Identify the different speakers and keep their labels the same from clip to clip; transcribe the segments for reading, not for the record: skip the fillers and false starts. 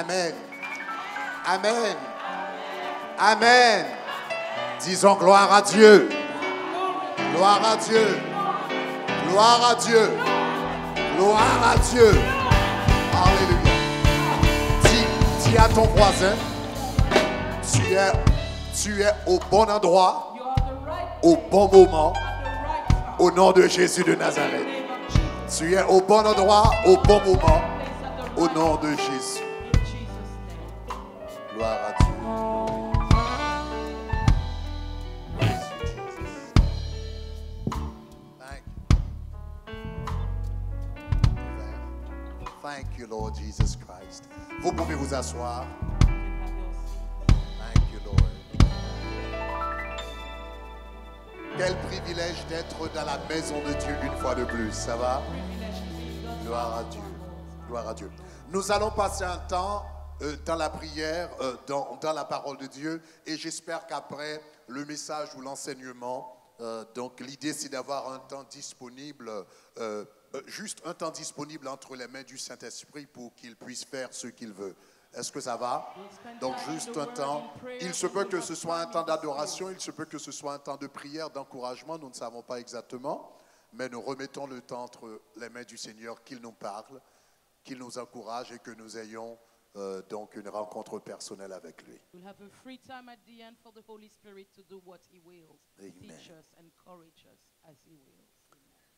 Speaker 1: Amen. Amen. Amen. Disons gloire à Dieu. Gloire à Dieu. Gloire à Dieu. Gloire à Dieu. Alléluia. Dis à ton voisin, tu es au bon endroit, au bon moment, au nom de Jésus de Nazareth. Tu es au bon endroit, au bon moment, au nom de Jésus. Gloire à Dieu. Thank you, Lord Jesus Christ. Vous pouvez vous asseoir. Thank you, Lord. Quel privilège d'être dans la maison de Dieu une fois de plus. Ça va? Gloire à Dieu. Gloire à Dieu. Nous allons passer un temps dans la prière, dans la parole de Dieu. Et j'espère qu'après le message ou l'enseignement, donc l'idée c'est d'avoir un temps disponible, juste un temps disponible entre les mains du Saint-Esprit pour qu'il puisse faire ce qu'il veut. Est-ce que ça va? Donc juste un temps. Il se peut que ce soit un temps d'adoration, il se peut que ce soit un temps de prière, d'encouragement, nous ne savons pas exactement, mais nous remettons le temps entre les mains du Seigneur, qu'il nous parle, qu'il nous encourage et que nous ayons donc une rencontre personnelle avec lui.
Speaker 2: We'll have a free time at the end for the Holy Spirit to do what He wills, teach us, encourage us as He wills.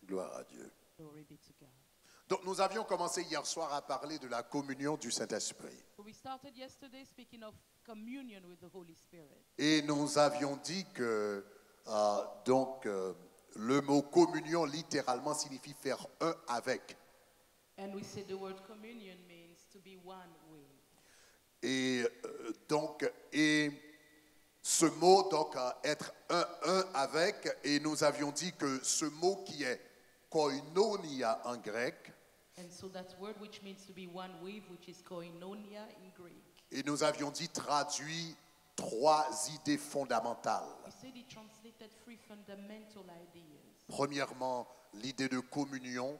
Speaker 1: Gloire à Dieu.
Speaker 2: Glory be to God.
Speaker 1: Donc nous avions commencé hier soir à parler de la communion du Saint-Esprit.
Speaker 2: We started yesterday speaking of communion with the Holy Spirit.
Speaker 1: Et nous avions dit que le mot communion littéralement signifie faire un avec.
Speaker 2: And we said the word communion means to be one with.
Speaker 1: Et ce mot donc être un avec, et nous avions dit que ce mot qui est koinonia en grec.
Speaker 2: And so that word which means to be one with, which is koinonia in Greek.
Speaker 1: Et nous avions dit traduit trois idées fondamentales.
Speaker 2: We said it translated three fundamental ideas.
Speaker 1: Premièrement, l'idée de communion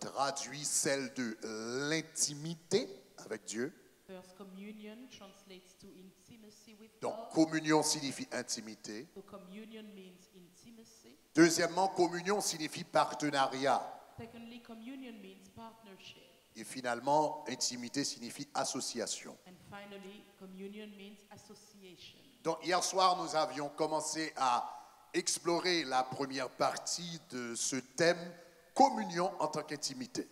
Speaker 1: traduit celle de l'intimité avec Dieu.
Speaker 2: First, communion translates to intimacy with
Speaker 1: Donc,
Speaker 2: God.
Speaker 1: communion signifie intimité.
Speaker 2: So communion means intimacy.
Speaker 1: Deuxièmement, communion signifie partenariat.
Speaker 2: Secondly, communion means partnership.
Speaker 1: Et finalement, intimité signifie association.
Speaker 2: And finally, communion means association.
Speaker 1: Donc, hier soir, nous avions commencé à explorer la première partie de ce thème, communion en tant qu'intimité.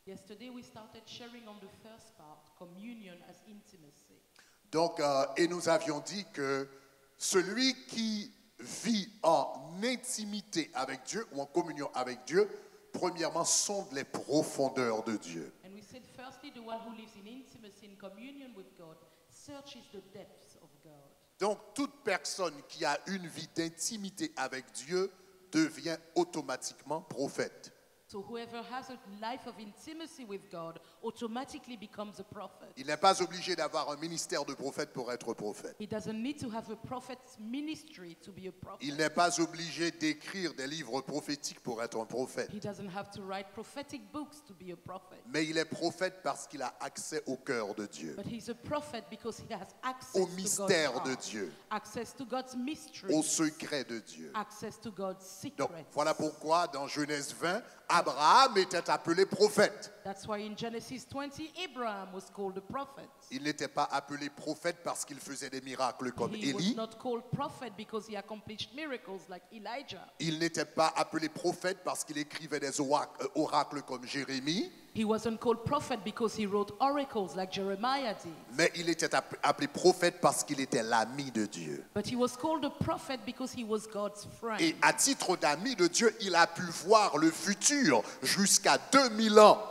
Speaker 2: Yesterday, we started sharing on the first part, communion as intimacy.
Speaker 1: Donc, et nous avions dit que celui qui vit en intimité avec Dieu ou en communion avec Dieu, premièrement, sonde les profondeurs de Dieu.
Speaker 2: And we said, firstly, the one who lives in intimacy, in communion with God, searches the depths of God.
Speaker 1: Donc, toute personne qui a une vie d'intimité avec Dieu devient automatiquement prophète.
Speaker 2: So whoever has a life of intimacy with God automatically becomes a prophet.
Speaker 1: Il n'est pas obligé d'avoir un ministère de prophète pour être prophète.
Speaker 2: He doesn't need to have a prophet's ministry to be a prophet.
Speaker 1: Il n'est pas obligé d'écrire des livres prophétiques pour être un prophète.
Speaker 2: He doesn't have to write prophetic books to be a prophet.
Speaker 1: Mais il est prophète parce qu'il a accès au cœur de Dieu,
Speaker 2: But he's a prophet because he has access
Speaker 1: au
Speaker 2: to
Speaker 1: mystère
Speaker 2: God's
Speaker 1: de
Speaker 2: heart,
Speaker 1: Dieu,
Speaker 2: access to God's mystery,
Speaker 1: au secret de Dieu.
Speaker 2: access to God's
Speaker 1: Donc
Speaker 2: secrets.
Speaker 1: voilà pourquoi dans Genèse 20, Abraham était appelé prophète.
Speaker 2: That's why in Genesis 20, Abraham was called a prophet.
Speaker 1: Il n'était pas appelé prophète parce qu'il faisait des miracles comme
Speaker 2: He was
Speaker 1: Élie.
Speaker 2: not called prophet because he accomplished miracles like Elijah.
Speaker 1: Il n'était pas appelé prophète parce qu'il écrivait des oracles comme Jérémie.
Speaker 2: He wasn't called prophet because he wrote oracles like Jeremiah did.
Speaker 1: Mais il était appelé prophète parce qu'il était l'ami de Dieu.
Speaker 2: But he was called a prophet because he was God's friend.
Speaker 1: Et à titre d'ami de Dieu, il a pu voir le futur jusqu'à 2000 ans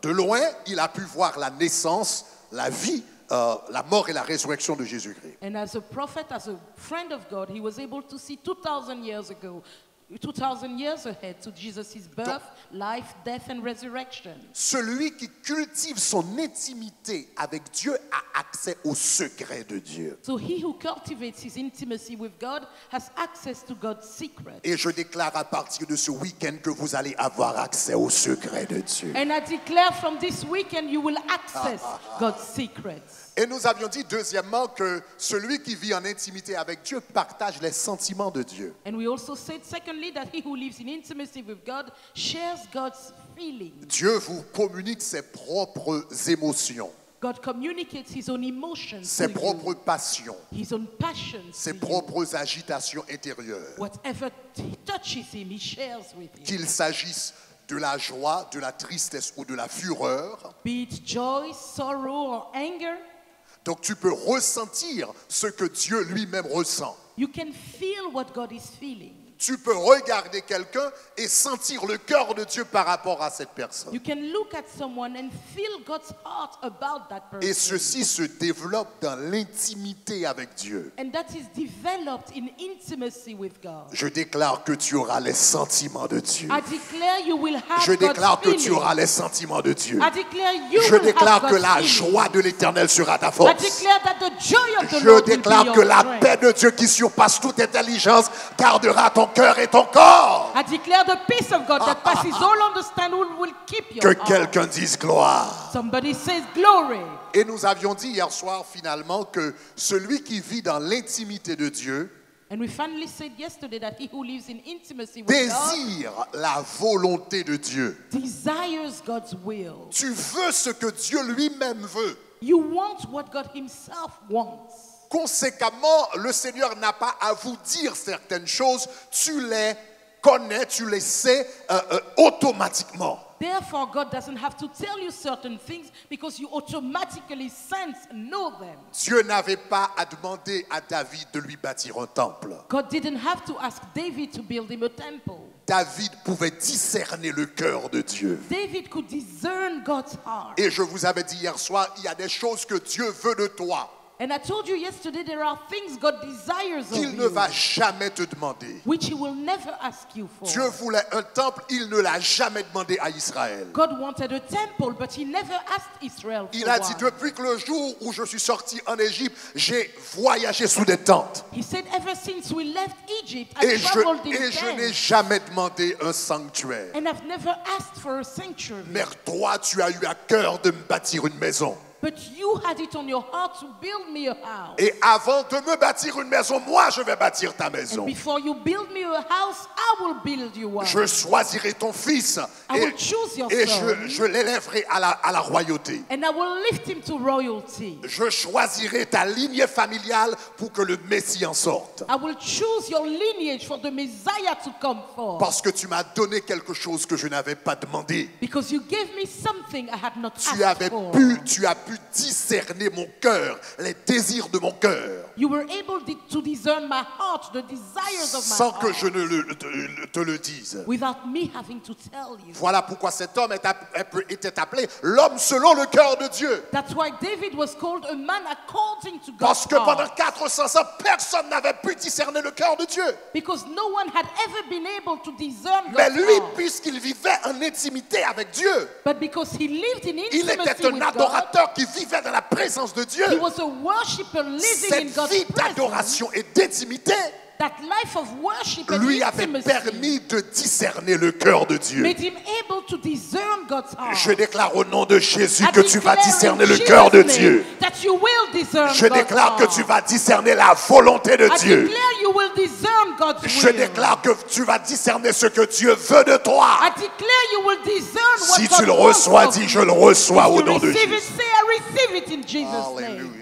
Speaker 1: de loin. Il a pu voir la naissance, la vie, la mort et la résurrection de Jésus-Christ.
Speaker 2: And as a prophet, as a friend of God, he was able to see 2,000 years ago 2,000 years ahead to Jesus' birth, life, death, and resurrection.
Speaker 1: Celui qui cultive son intimité avec Dieu a accès au secret de Dieu.
Speaker 2: So he who cultivates his intimacy with God has access to God's secret.
Speaker 1: Et je déclare à partir de ce week-end que vous allez avoir accès au secret de Dieu.
Speaker 2: And I declare from this weekend you will access God's secrets.
Speaker 1: Et nous avions dit deuxièmement que celui qui vit en intimité avec Dieu partage les sentiments de Dieu.
Speaker 2: And we also said secondly that he who lives in intimacy with God shares God's feelings.
Speaker 1: Dieu vous communique ses propres émotions,
Speaker 2: God communicates his own emotions
Speaker 1: ses
Speaker 2: to
Speaker 1: propres
Speaker 2: you,
Speaker 1: passions,
Speaker 2: his own passions
Speaker 1: ses
Speaker 2: to you.
Speaker 1: propres agitations intérieures.
Speaker 2: Whatever touches him, he shares with you.
Speaker 1: Qu'il s'agisse de la joie, de la tristesse ou de la fureur.
Speaker 2: Be it joy, sorrow, or anger,
Speaker 1: Donc tu peux ressentir ce que Dieu lui-même ressent.
Speaker 2: you can feel what God is feeling.
Speaker 1: Tu peux regarder quelqu'un et sentir le cœur de Dieu par rapport à cette personne.
Speaker 2: You can look at someone and feel God's heart about that person.
Speaker 1: Et ceci se développe dans l'intimité avec Dieu.
Speaker 2: And that is developed in intimacy with God.
Speaker 1: Je déclare que tu auras les sentiments de Dieu.
Speaker 2: I declare you will have
Speaker 1: Je déclare que
Speaker 2: God's
Speaker 1: tu auras
Speaker 2: feeling.
Speaker 1: les sentiments de Dieu.
Speaker 2: I declare you
Speaker 1: Je
Speaker 2: will
Speaker 1: déclare
Speaker 2: have
Speaker 1: que
Speaker 2: God's
Speaker 1: la
Speaker 2: feeling.
Speaker 1: joie de l'Éternel sera ta
Speaker 2: I
Speaker 1: force.
Speaker 2: declare that the joy of the
Speaker 1: Je
Speaker 2: Lord will be
Speaker 1: déclare
Speaker 2: your
Speaker 1: que la
Speaker 2: strength.
Speaker 1: paix de Dieu qui surpasse toute intelligence gardera ton cœur et ton corps.
Speaker 2: I declare the peace of God that passes all understanding will keep your
Speaker 1: Que
Speaker 2: heart.
Speaker 1: quelqu'un dise gloire.
Speaker 2: Somebody says glory.
Speaker 1: Et nous avions dit hier soir finalement que celui qui vit dans l'intimité de Dieu
Speaker 2: And we finally said yesterday that he who lives in intimacy with God
Speaker 1: désire la volonté de Dieu.
Speaker 2: desires God's will.
Speaker 1: Tu veux ce que Dieu lui-même veut.
Speaker 2: You want what God himself wants.
Speaker 1: Conséquemment, le Seigneur n'a pas à vous dire certaines choses, tu les connais, tu les sais automatiquement.
Speaker 2: Therefore, God doesn't have to tell you certain things because you automatically sense and know them.
Speaker 1: Dieu n'avait pas à demander à David de lui bâtir un temple.
Speaker 2: God didn't have to ask David to build him a temple.
Speaker 1: David pouvait discerner le cœur de Dieu.
Speaker 2: David could discern God's heart.
Speaker 1: Et je vous avais dit hier soir, il y a des choses que Dieu veut de toi
Speaker 2: And I told you yesterday there are things God desires of
Speaker 1: qu'il ne
Speaker 2: you
Speaker 1: va jamais te demander.
Speaker 2: which he will never ask you for.
Speaker 1: Dieu voulait un temple, il ne l'a jamais demandé à Israël.
Speaker 2: God wanted a temple, but he never asked Israel for
Speaker 1: Il a dit,
Speaker 2: one.
Speaker 1: depuis que le jour où je suis sorti en Égypte, j'ai voyagé sous des tentes.
Speaker 2: He said, ever since we left Egypt,
Speaker 1: Et
Speaker 2: I traveled in
Speaker 1: je n'ai
Speaker 2: tents,
Speaker 1: jamais demandé un sanctuaire.
Speaker 2: and I've never asked for a sanctuary.
Speaker 1: Mais toi, tu as eu à cœur de me bâtir une maison.
Speaker 2: But you had it on your heart to build me a house.
Speaker 1: Et avant de me bâtir une maison, moi, je vais bâtir ta maison.
Speaker 2: And before you build me a house, I will build you one.
Speaker 1: Je choisirai ton fils
Speaker 2: I will choose your
Speaker 1: et
Speaker 2: son.
Speaker 1: je l'élèverai à la royauté.
Speaker 2: And I will lift him to royalty.
Speaker 1: Je choisirai ta lignée familiale pour que le Messie en sorte.
Speaker 2: I will choose your lineage for the Messiah to come forth.
Speaker 1: Parce que tu m'as donné quelque chose que je n'avais pas demandé.
Speaker 2: Because you gave me something I had not
Speaker 1: Tu
Speaker 2: asked for.
Speaker 1: tu as pu discerner mon cœur, les désirs de mon cœur,
Speaker 2: You were able to discern my heart, the desires of my
Speaker 1: sans que
Speaker 2: heart,
Speaker 1: je ne te le dise.
Speaker 2: without me having to tell you.
Speaker 1: Voilà pourquoi cet homme était appelé l'homme selon le cœur de Dieu.
Speaker 2: That's why David was called a man according to
Speaker 1: Parce
Speaker 2: God's
Speaker 1: que pendant
Speaker 2: heart.
Speaker 1: 400 ans, personne n'avait pu discerner le cœur de Dieu.
Speaker 2: Because no one had ever been able to discern
Speaker 1: Mais
Speaker 2: God's
Speaker 1: lui,
Speaker 2: heart.
Speaker 1: puisqu'il vivait en intimité avec Dieu,
Speaker 2: But because he lived in
Speaker 1: il était
Speaker 2: intimacy
Speaker 1: un
Speaker 2: with God,
Speaker 1: adorateur qui vivait dans la présence de Dieu.
Speaker 2: he was a worshipper living in
Speaker 1: Cette
Speaker 2: God's
Speaker 1: vie
Speaker 2: presence.
Speaker 1: d'adoration et d'intimité
Speaker 2: That life of worship and
Speaker 1: lui avait
Speaker 2: intimacy
Speaker 1: permis de discerner le cœur de Dieu.
Speaker 2: made him able to discern God's heart.
Speaker 1: Je déclare au nom de Jésus
Speaker 2: I
Speaker 1: que tu vas
Speaker 2: declare
Speaker 1: discerner
Speaker 2: in
Speaker 1: le
Speaker 2: Jesus'
Speaker 1: cœur de
Speaker 2: name
Speaker 1: Dieu.
Speaker 2: That you will discern
Speaker 1: Je
Speaker 2: God's
Speaker 1: déclare que
Speaker 2: heart.
Speaker 1: tu vas discerner la volonté de
Speaker 2: I
Speaker 1: Dieu.
Speaker 2: declare you will discern God's
Speaker 1: Je
Speaker 2: will.
Speaker 1: déclare que tu vas discerner ce que Dieu veut de toi.
Speaker 2: I declare you will discern what
Speaker 1: Si
Speaker 2: God
Speaker 1: tu le
Speaker 2: wants
Speaker 1: reçois,
Speaker 2: of
Speaker 1: dis
Speaker 2: you.
Speaker 1: je le reçois
Speaker 2: If
Speaker 1: au
Speaker 2: you
Speaker 1: nom de
Speaker 2: receive it,
Speaker 1: Jésus.
Speaker 2: say I receive it in Jesus' name.
Speaker 1: Alléluia.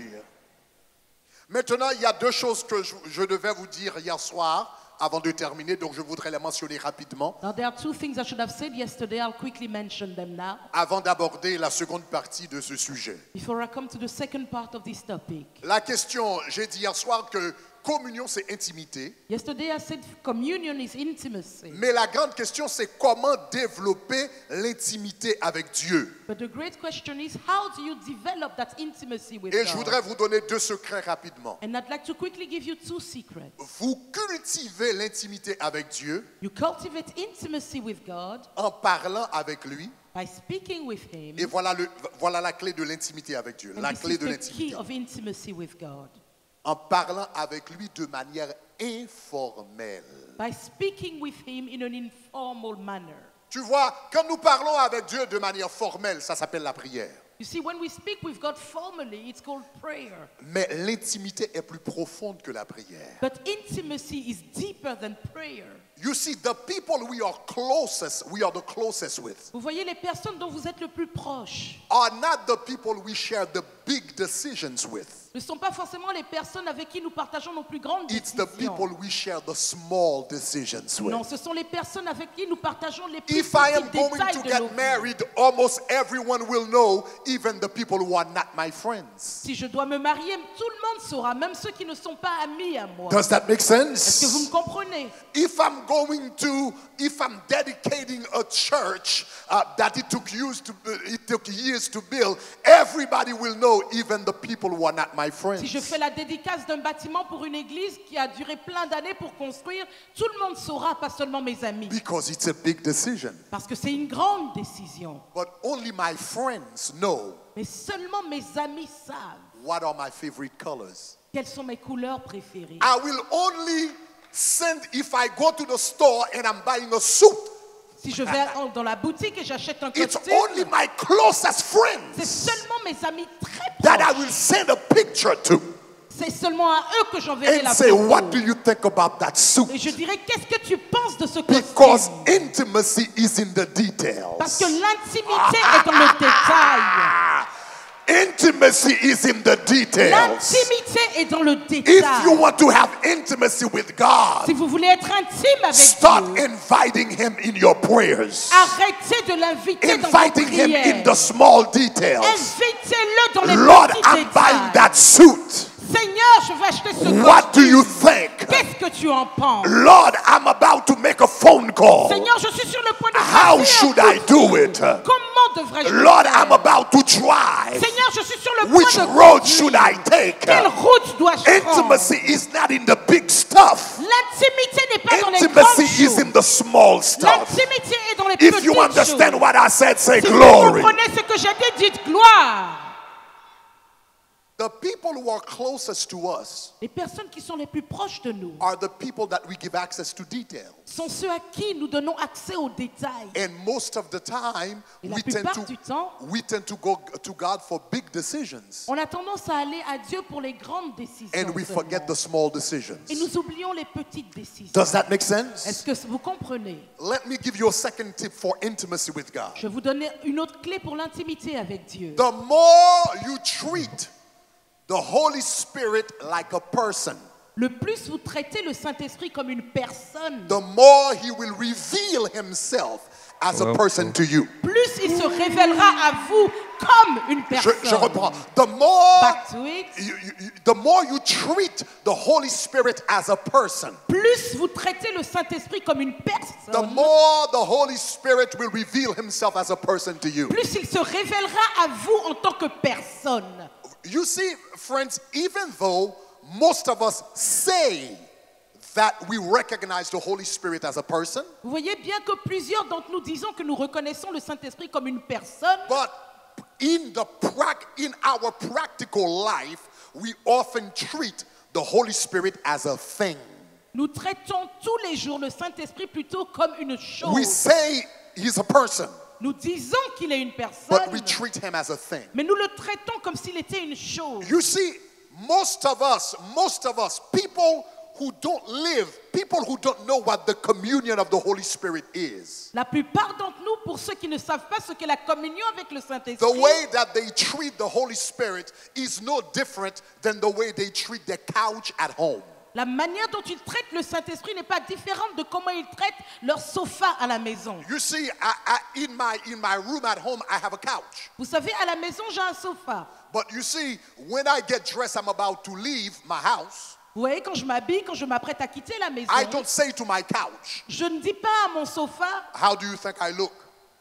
Speaker 1: Maintenant, il y a deux choses que je devais vous dire hier soir avant de terminer, donc je voudrais les mentionner rapidement
Speaker 2: Now there are two things I should have said yesterday. I'll quickly mention them now
Speaker 1: avant d'aborder la seconde partie de ce sujet.
Speaker 2: before I come to the second part of this topic.
Speaker 1: La question, j'ai dit hier soir que communion, c'est intimité.
Speaker 2: Yesterday I said communion is intimacy.
Speaker 1: Mais la grande question, c'est comment développer l'intimité avec Dieu.
Speaker 2: But the great question is, how do you develop that intimacy with
Speaker 1: Et
Speaker 2: God?
Speaker 1: je voudrais vous donner 2 secrets rapidement.
Speaker 2: And I'd like to quickly give you 2 secrets.
Speaker 1: Vous cultivez l'intimité avec Dieu
Speaker 2: You cultivate intimacy with God
Speaker 1: en parlant avec lui.
Speaker 2: by speaking with Him.
Speaker 1: Et voilà la clé de l'intimité avec Dieu.
Speaker 2: And
Speaker 1: La
Speaker 2: this
Speaker 1: clé
Speaker 2: is
Speaker 1: de
Speaker 2: the
Speaker 1: l'intimité.
Speaker 2: key of intimacy with God.
Speaker 1: En parlant avec lui de manière informelle.
Speaker 2: By speaking with Him in an informal manner.
Speaker 1: Tu vois, quand nous parlons avec Dieu de manière formelle, ça s'appelle la prière.
Speaker 2: You see, when we speak with God formally, it's called prayer.
Speaker 1: Mais l'intimité est plus profonde que la prière.
Speaker 2: But intimacy is deeper than prayer.
Speaker 1: You see, the people we are the closest with,
Speaker 2: Vous voyez, les personnes dont vous êtes le plus proche
Speaker 1: are not the people we share the big decisions with.
Speaker 2: ne sont pas forcément les personnes avec qui nous partageons nos plus grandes
Speaker 1: It's the
Speaker 2: décisions.
Speaker 1: people we share the small decisions
Speaker 2: Non,
Speaker 1: with.
Speaker 2: ce sont les personnes avec qui nous partageons les plus
Speaker 1: If I am
Speaker 2: petits
Speaker 1: going
Speaker 2: détails
Speaker 1: to
Speaker 2: de nos
Speaker 1: get
Speaker 2: vies.
Speaker 1: married, almost everyone will know, even the people who are not my friends.
Speaker 2: Si je dois me marier, tout le monde saura, même ceux qui ne sont pas amis à moi.
Speaker 1: Does that make
Speaker 2: Est-ce que vous me
Speaker 1: sense?
Speaker 2: comprenez?
Speaker 1: If I'm dedicating a church that it took years to build, everybody will know, even the people who are not my friends.
Speaker 2: Si je fais la dédicace d'un bâtiment pour une église qui a duré plein d'années pour construire, tout le monde saura, pas seulement mes amis.
Speaker 1: Because it's a big decision.
Speaker 2: Parce que c'est une grande décision.
Speaker 1: But only my friends know
Speaker 2: Mais seulement mes amis savent
Speaker 1: what are my favorite colors.
Speaker 2: quelles sont mes couleurs préférées.
Speaker 1: I will only send if I go to the store and I'm buying a suit.
Speaker 2: Si je vais dans la boutique et j'achète un
Speaker 1: It's
Speaker 2: costume,
Speaker 1: only my closest
Speaker 2: c'est
Speaker 1: friends
Speaker 2: seulement mes amis très
Speaker 1: that I
Speaker 2: proches.
Speaker 1: will send a picture to
Speaker 2: C'est seulement à eux que j'enverrai
Speaker 1: and
Speaker 2: la
Speaker 1: say,
Speaker 2: photo.
Speaker 1: what do you think about that
Speaker 2: Et
Speaker 1: suit?
Speaker 2: je dirais, qu'est-ce que tu penses de ce
Speaker 1: Because
Speaker 2: costume?
Speaker 1: intimacy is in the
Speaker 2: Parce que
Speaker 1: details.
Speaker 2: l'intimité est dans le détail.
Speaker 1: Intimacy is in the details.
Speaker 2: L'intimité est dans le
Speaker 1: If you
Speaker 2: détail.
Speaker 1: want to have intimacy with
Speaker 2: Si
Speaker 1: God,
Speaker 2: vous voulez être intime avec
Speaker 1: start
Speaker 2: Dieu,
Speaker 1: inviting Him in your prayers.
Speaker 2: arrêtez de l'inviter dans vos
Speaker 1: Inviting Him in
Speaker 2: prières.
Speaker 1: the small details.
Speaker 2: Invitez-le dans les
Speaker 1: Lord,
Speaker 2: petits
Speaker 1: I'm buying
Speaker 2: détails.
Speaker 1: that suit.
Speaker 2: Seigneur, je vais acheter ce
Speaker 1: What do
Speaker 2: costume.
Speaker 1: you think?
Speaker 2: Qu'est-ce que tu en penses?
Speaker 1: Lord, I'm about to make a phone call.
Speaker 2: Seigneur, je suis sur le point de
Speaker 1: How
Speaker 2: passer un
Speaker 1: should
Speaker 2: coup
Speaker 1: I
Speaker 2: de
Speaker 1: do
Speaker 2: fil.
Speaker 1: it?
Speaker 2: Comment devrais-je le
Speaker 1: Lord,
Speaker 2: faire?
Speaker 1: I'm about to drive.
Speaker 2: Seigneur, je suis sur le point
Speaker 1: Which
Speaker 2: de
Speaker 1: road
Speaker 2: conduire.
Speaker 1: should I take?
Speaker 2: Quelle route dois-je prendre?
Speaker 1: Intimacy is not in the big stuff.
Speaker 2: L'intimité n'est pas dans les grandes
Speaker 1: Intimacy is
Speaker 2: choses.
Speaker 1: in the small stuff.
Speaker 2: L'intimité est dans les
Speaker 1: If
Speaker 2: petites
Speaker 1: you
Speaker 2: choses.
Speaker 1: understand what I said, say
Speaker 2: Si vous
Speaker 1: glory.
Speaker 2: comprenez ce que j'ai dit, dites gloire.
Speaker 1: The people who are closest to us
Speaker 2: Les personnes qui sont les plus proches de nous
Speaker 1: are the people that we give access to details.
Speaker 2: sont ceux à qui nous donnons accès aux détails.
Speaker 1: And most of the time,
Speaker 2: Et la
Speaker 1: we tend
Speaker 2: plupart du temps,
Speaker 1: to go to God for big decisions.
Speaker 2: on a tendance à aller à Dieu pour les grandes décisions.
Speaker 1: And we
Speaker 2: seulement.
Speaker 1: forget the small decisions.
Speaker 2: Et nous oublions les petites décisions.
Speaker 1: Does that make
Speaker 2: Est-ce
Speaker 1: sense?
Speaker 2: que vous comprenez?
Speaker 1: Let me give you a second tip for intimacy with God.
Speaker 2: Je vais vous donner une autre clé pour l'intimité avec Dieu.
Speaker 1: The more you treat the Holy Spirit like a person,
Speaker 2: Le plus vous traitez le Saint-Esprit comme une personne,
Speaker 1: the more He will reveal Himself as a person to you.
Speaker 2: plus il se révélera à vous comme une personne.
Speaker 1: Je reprends. The more
Speaker 2: Back to it.
Speaker 1: the more you treat the Holy Spirit as a person,
Speaker 2: Plus vous traitez le Saint-Esprit comme une
Speaker 1: the
Speaker 2: personne,
Speaker 1: more the Holy Spirit will reveal Himself as a person to you.
Speaker 2: plus il se révélera à vous en tant que personne.
Speaker 1: You see, friends, even though most of us say that we recognize the Holy Spirit as a person,
Speaker 2: Vous voyez bien que plusieurs d'entre nous disons que nous reconnaissons le Saint-Esprit comme une personne,
Speaker 1: but in our practical life, we often treat the Holy Spirit as a thing.
Speaker 2: nous traitons tous les jours le Saint-Esprit plutôt comme une
Speaker 1: We
Speaker 2: chose.
Speaker 1: say He's a person,
Speaker 2: Nous disons qu'il est une
Speaker 1: but
Speaker 2: personne,
Speaker 1: we treat Him as a thing.
Speaker 2: mais nous le traitons comme s'il était une chose.
Speaker 1: You see, most of us, people who don't know what the communion of the Holy Spirit is,
Speaker 2: La plupart d'entre nous, pour ceux qui ne savent pas ce qu'est la communion avec le
Speaker 1: the
Speaker 2: Saint-Esprit,
Speaker 1: way that they treat the Holy Spirit is no different than the way they treat their couch at home.
Speaker 2: la manière dont ils traitent le Saint-Esprit n'est pas différente de comment ils traitent leur sofa à la maison.
Speaker 1: You see, in my room at home, I have a couch.
Speaker 2: Vous savez, à la maison, j'ai un sofa.
Speaker 1: But you see, when I get dressed, I'm about to leave my house.
Speaker 2: Vous voyez, quand je m'habille, quand je m'apprête à quitter la maison,
Speaker 1: I don't say to my couch,
Speaker 2: je ne dis pas à mon sofa,
Speaker 1: how do you think I look?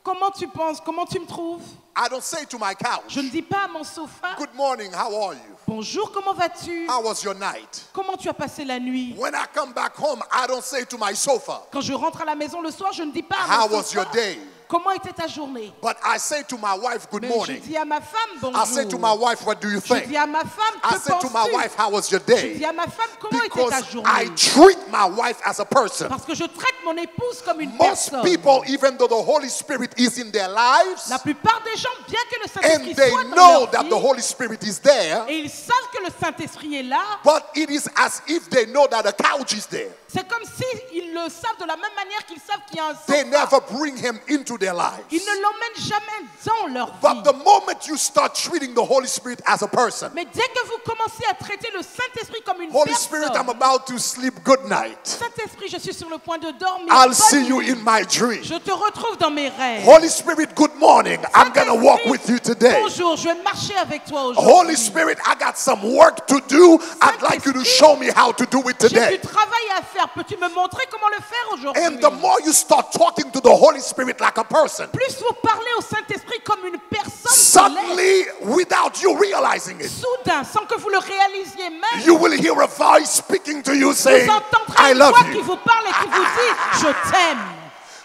Speaker 2: comment tu penses, comment tu me trouves?
Speaker 1: I don't say to my couch,
Speaker 2: Je ne dis pas à mon sofa,
Speaker 1: good morning, how are you?
Speaker 2: bonjour, comment vas-tu?
Speaker 1: How was your night?
Speaker 2: Comment tu as passé la nuit?
Speaker 1: When I come back home, I don't say to my sofa,
Speaker 2: Quand je rentre à la maison le soir, je ne dis pas à
Speaker 1: how
Speaker 2: mon
Speaker 1: was your
Speaker 2: sofa,
Speaker 1: day?
Speaker 2: comment était ta journée?
Speaker 1: But I say to my wife, good
Speaker 2: Mais je
Speaker 1: morning.
Speaker 2: dis à ma femme,
Speaker 1: I say to my
Speaker 2: bonjour.
Speaker 1: wife, what do you
Speaker 2: Je
Speaker 1: think?
Speaker 2: dis à ma femme,
Speaker 1: I
Speaker 2: que
Speaker 1: say to my
Speaker 2: penses-tu?
Speaker 1: wife, how was your
Speaker 2: Je
Speaker 1: day?
Speaker 2: dis à ma femme, comment était
Speaker 1: Because
Speaker 2: ta
Speaker 1: I
Speaker 2: journée?
Speaker 1: treat my wife as a person.
Speaker 2: Parce que je traite mon épouse comme une
Speaker 1: Most
Speaker 2: personne.
Speaker 1: people, even though the Holy Spirit is in their lives,
Speaker 2: La plupart des gens, bien que le
Speaker 1: and
Speaker 2: Saint-Esprit
Speaker 1: they
Speaker 2: soit dans
Speaker 1: know
Speaker 2: leur
Speaker 1: that
Speaker 2: vie,
Speaker 1: the Holy Spirit is there,
Speaker 2: et ils savent que le Saint-Esprit est là,
Speaker 1: but it is as if they know that the couch is there.
Speaker 2: c'est comme s'ils le savent de la même manière qu'ils savent qu'il y a un
Speaker 1: They
Speaker 2: sofa.
Speaker 1: never bring him into their
Speaker 2: Ils
Speaker 1: lives.
Speaker 2: ne l'emmènent jamais dans leur
Speaker 1: But
Speaker 2: vie.
Speaker 1: the moment you start treating the Holy Spirit as a person,
Speaker 2: Mais dès que vous commencez à traiter le Saint-Esprit comme une
Speaker 1: Holy Spirit, I'm
Speaker 2: personne,
Speaker 1: about to sleep, good night.
Speaker 2: Saint-Esprit, je suis sur le point de dormir.
Speaker 1: I'll
Speaker 2: Bonne
Speaker 1: see you
Speaker 2: nuit.
Speaker 1: in my dream.
Speaker 2: Je te retrouve dans mes rêves.
Speaker 1: Holy Spirit, good morning. I'm going to walk
Speaker 2: Saint-Esprit,
Speaker 1: with you today.
Speaker 2: bonjour, je vais marcher avec toi aujourd'hui.
Speaker 1: Holy Spirit, I got some work to do. I'd like you to show me how to do it
Speaker 2: J'ai
Speaker 1: today.
Speaker 2: du travail à faire. Peux-tu me montrer comment le faire aujourd'hui?
Speaker 1: And the more you start talking to the Holy Spirit like a person,
Speaker 2: Plus vous parlez au Saint-Esprit comme une personne,
Speaker 1: suddenly, without you realizing it,
Speaker 2: soudain, sans que vous le réalisiez même,
Speaker 1: you will hear a voice speaking to you
Speaker 2: vous
Speaker 1: saying,
Speaker 2: entendrez
Speaker 1: I
Speaker 2: une
Speaker 1: love
Speaker 2: voix qui
Speaker 1: you.
Speaker 2: vous parle et qui vous dit « Je t'aime ».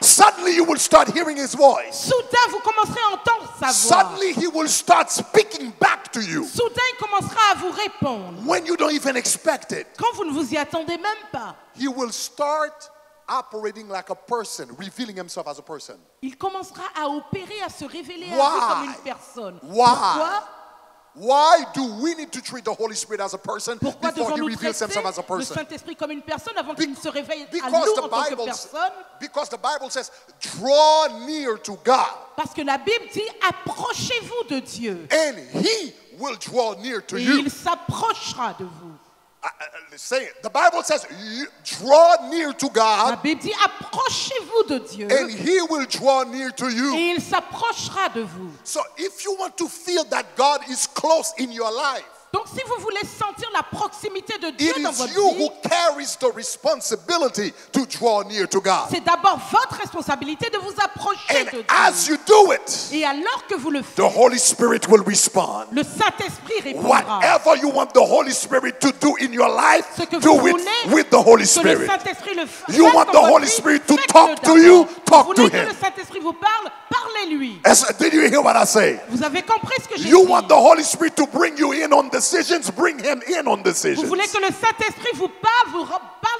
Speaker 1: Suddenly, you will start hearing his voice.
Speaker 2: Soudain, vous commencerez à entendre sa voix.
Speaker 1: Suddenly, he will start speaking back to you
Speaker 2: Soudain, il commencera à vous répondre.
Speaker 1: when you don't even expect it.
Speaker 2: Quand vous ne vous y attendez même pas,
Speaker 1: He will start operating like a person, revealing himself as a person.
Speaker 2: il commencera à opérer, à se révéler à
Speaker 1: Why?
Speaker 2: vous comme une personne.
Speaker 1: Why?
Speaker 2: Pourquoi?
Speaker 1: Why do we need to treat the Holy Spirit as a person
Speaker 2: Pourquoi
Speaker 1: before he
Speaker 2: devons-nous
Speaker 1: reveals
Speaker 2: traiter
Speaker 1: himself as a
Speaker 2: le
Speaker 1: person?
Speaker 2: Saint-Esprit comme une personne avant qu'il ne se réveille à
Speaker 1: Because
Speaker 2: nous
Speaker 1: the
Speaker 2: en tant que
Speaker 1: Bible,
Speaker 2: personne?
Speaker 1: because the Bible says, draw near to God,
Speaker 2: Parce que la Bible dit approchez-vous de Dieu
Speaker 1: and He will draw near to
Speaker 2: et
Speaker 1: you.
Speaker 2: il s'approchera de vous.
Speaker 1: Say it. The Bible says, you draw near to
Speaker 2: La
Speaker 1: God,
Speaker 2: Bible dit approchez-vous de Dieu
Speaker 1: and He will draw near to you.
Speaker 2: et il s'approchera de vous.
Speaker 1: So if you want to feel that God is close in your life,
Speaker 2: Donc si vous voulez sentir la proximité de Dieu
Speaker 1: it
Speaker 2: dans
Speaker 1: is
Speaker 2: votre
Speaker 1: you
Speaker 2: vie,
Speaker 1: who carries the responsibility to draw near to God.
Speaker 2: c'est d'abord votre responsabilité de vous approcher de
Speaker 1: And as
Speaker 2: Dieu.
Speaker 1: you do it,
Speaker 2: Et alors que vous le
Speaker 1: the
Speaker 2: faites,
Speaker 1: Holy Spirit will respond.
Speaker 2: le Saint-Esprit répondra.
Speaker 1: Whatever you want the Holy Spirit to do in your life,
Speaker 2: Ce que
Speaker 1: do
Speaker 2: vous
Speaker 1: it
Speaker 2: voulez
Speaker 1: with the Holy
Speaker 2: que le
Speaker 1: Spirit.
Speaker 2: Saint-Esprit le fasse
Speaker 1: You want
Speaker 2: dans
Speaker 1: the
Speaker 2: votre
Speaker 1: Holy
Speaker 2: vie,
Speaker 1: Spirit to
Speaker 2: faites-le
Speaker 1: talk to
Speaker 2: d'abord.
Speaker 1: you, talk
Speaker 2: Vous
Speaker 1: to
Speaker 2: voulez que
Speaker 1: Him.
Speaker 2: le Saint-Esprit vous parle, parlez-lui.
Speaker 1: Did you hear what I say?
Speaker 2: Vous avez compris ce que j'ai
Speaker 1: You
Speaker 2: dit?
Speaker 1: want the Holy Spirit to bring you in on decisions, bring Him in on
Speaker 2: Vous
Speaker 1: decisions.
Speaker 2: voulez que le Saint-Esprit vous parle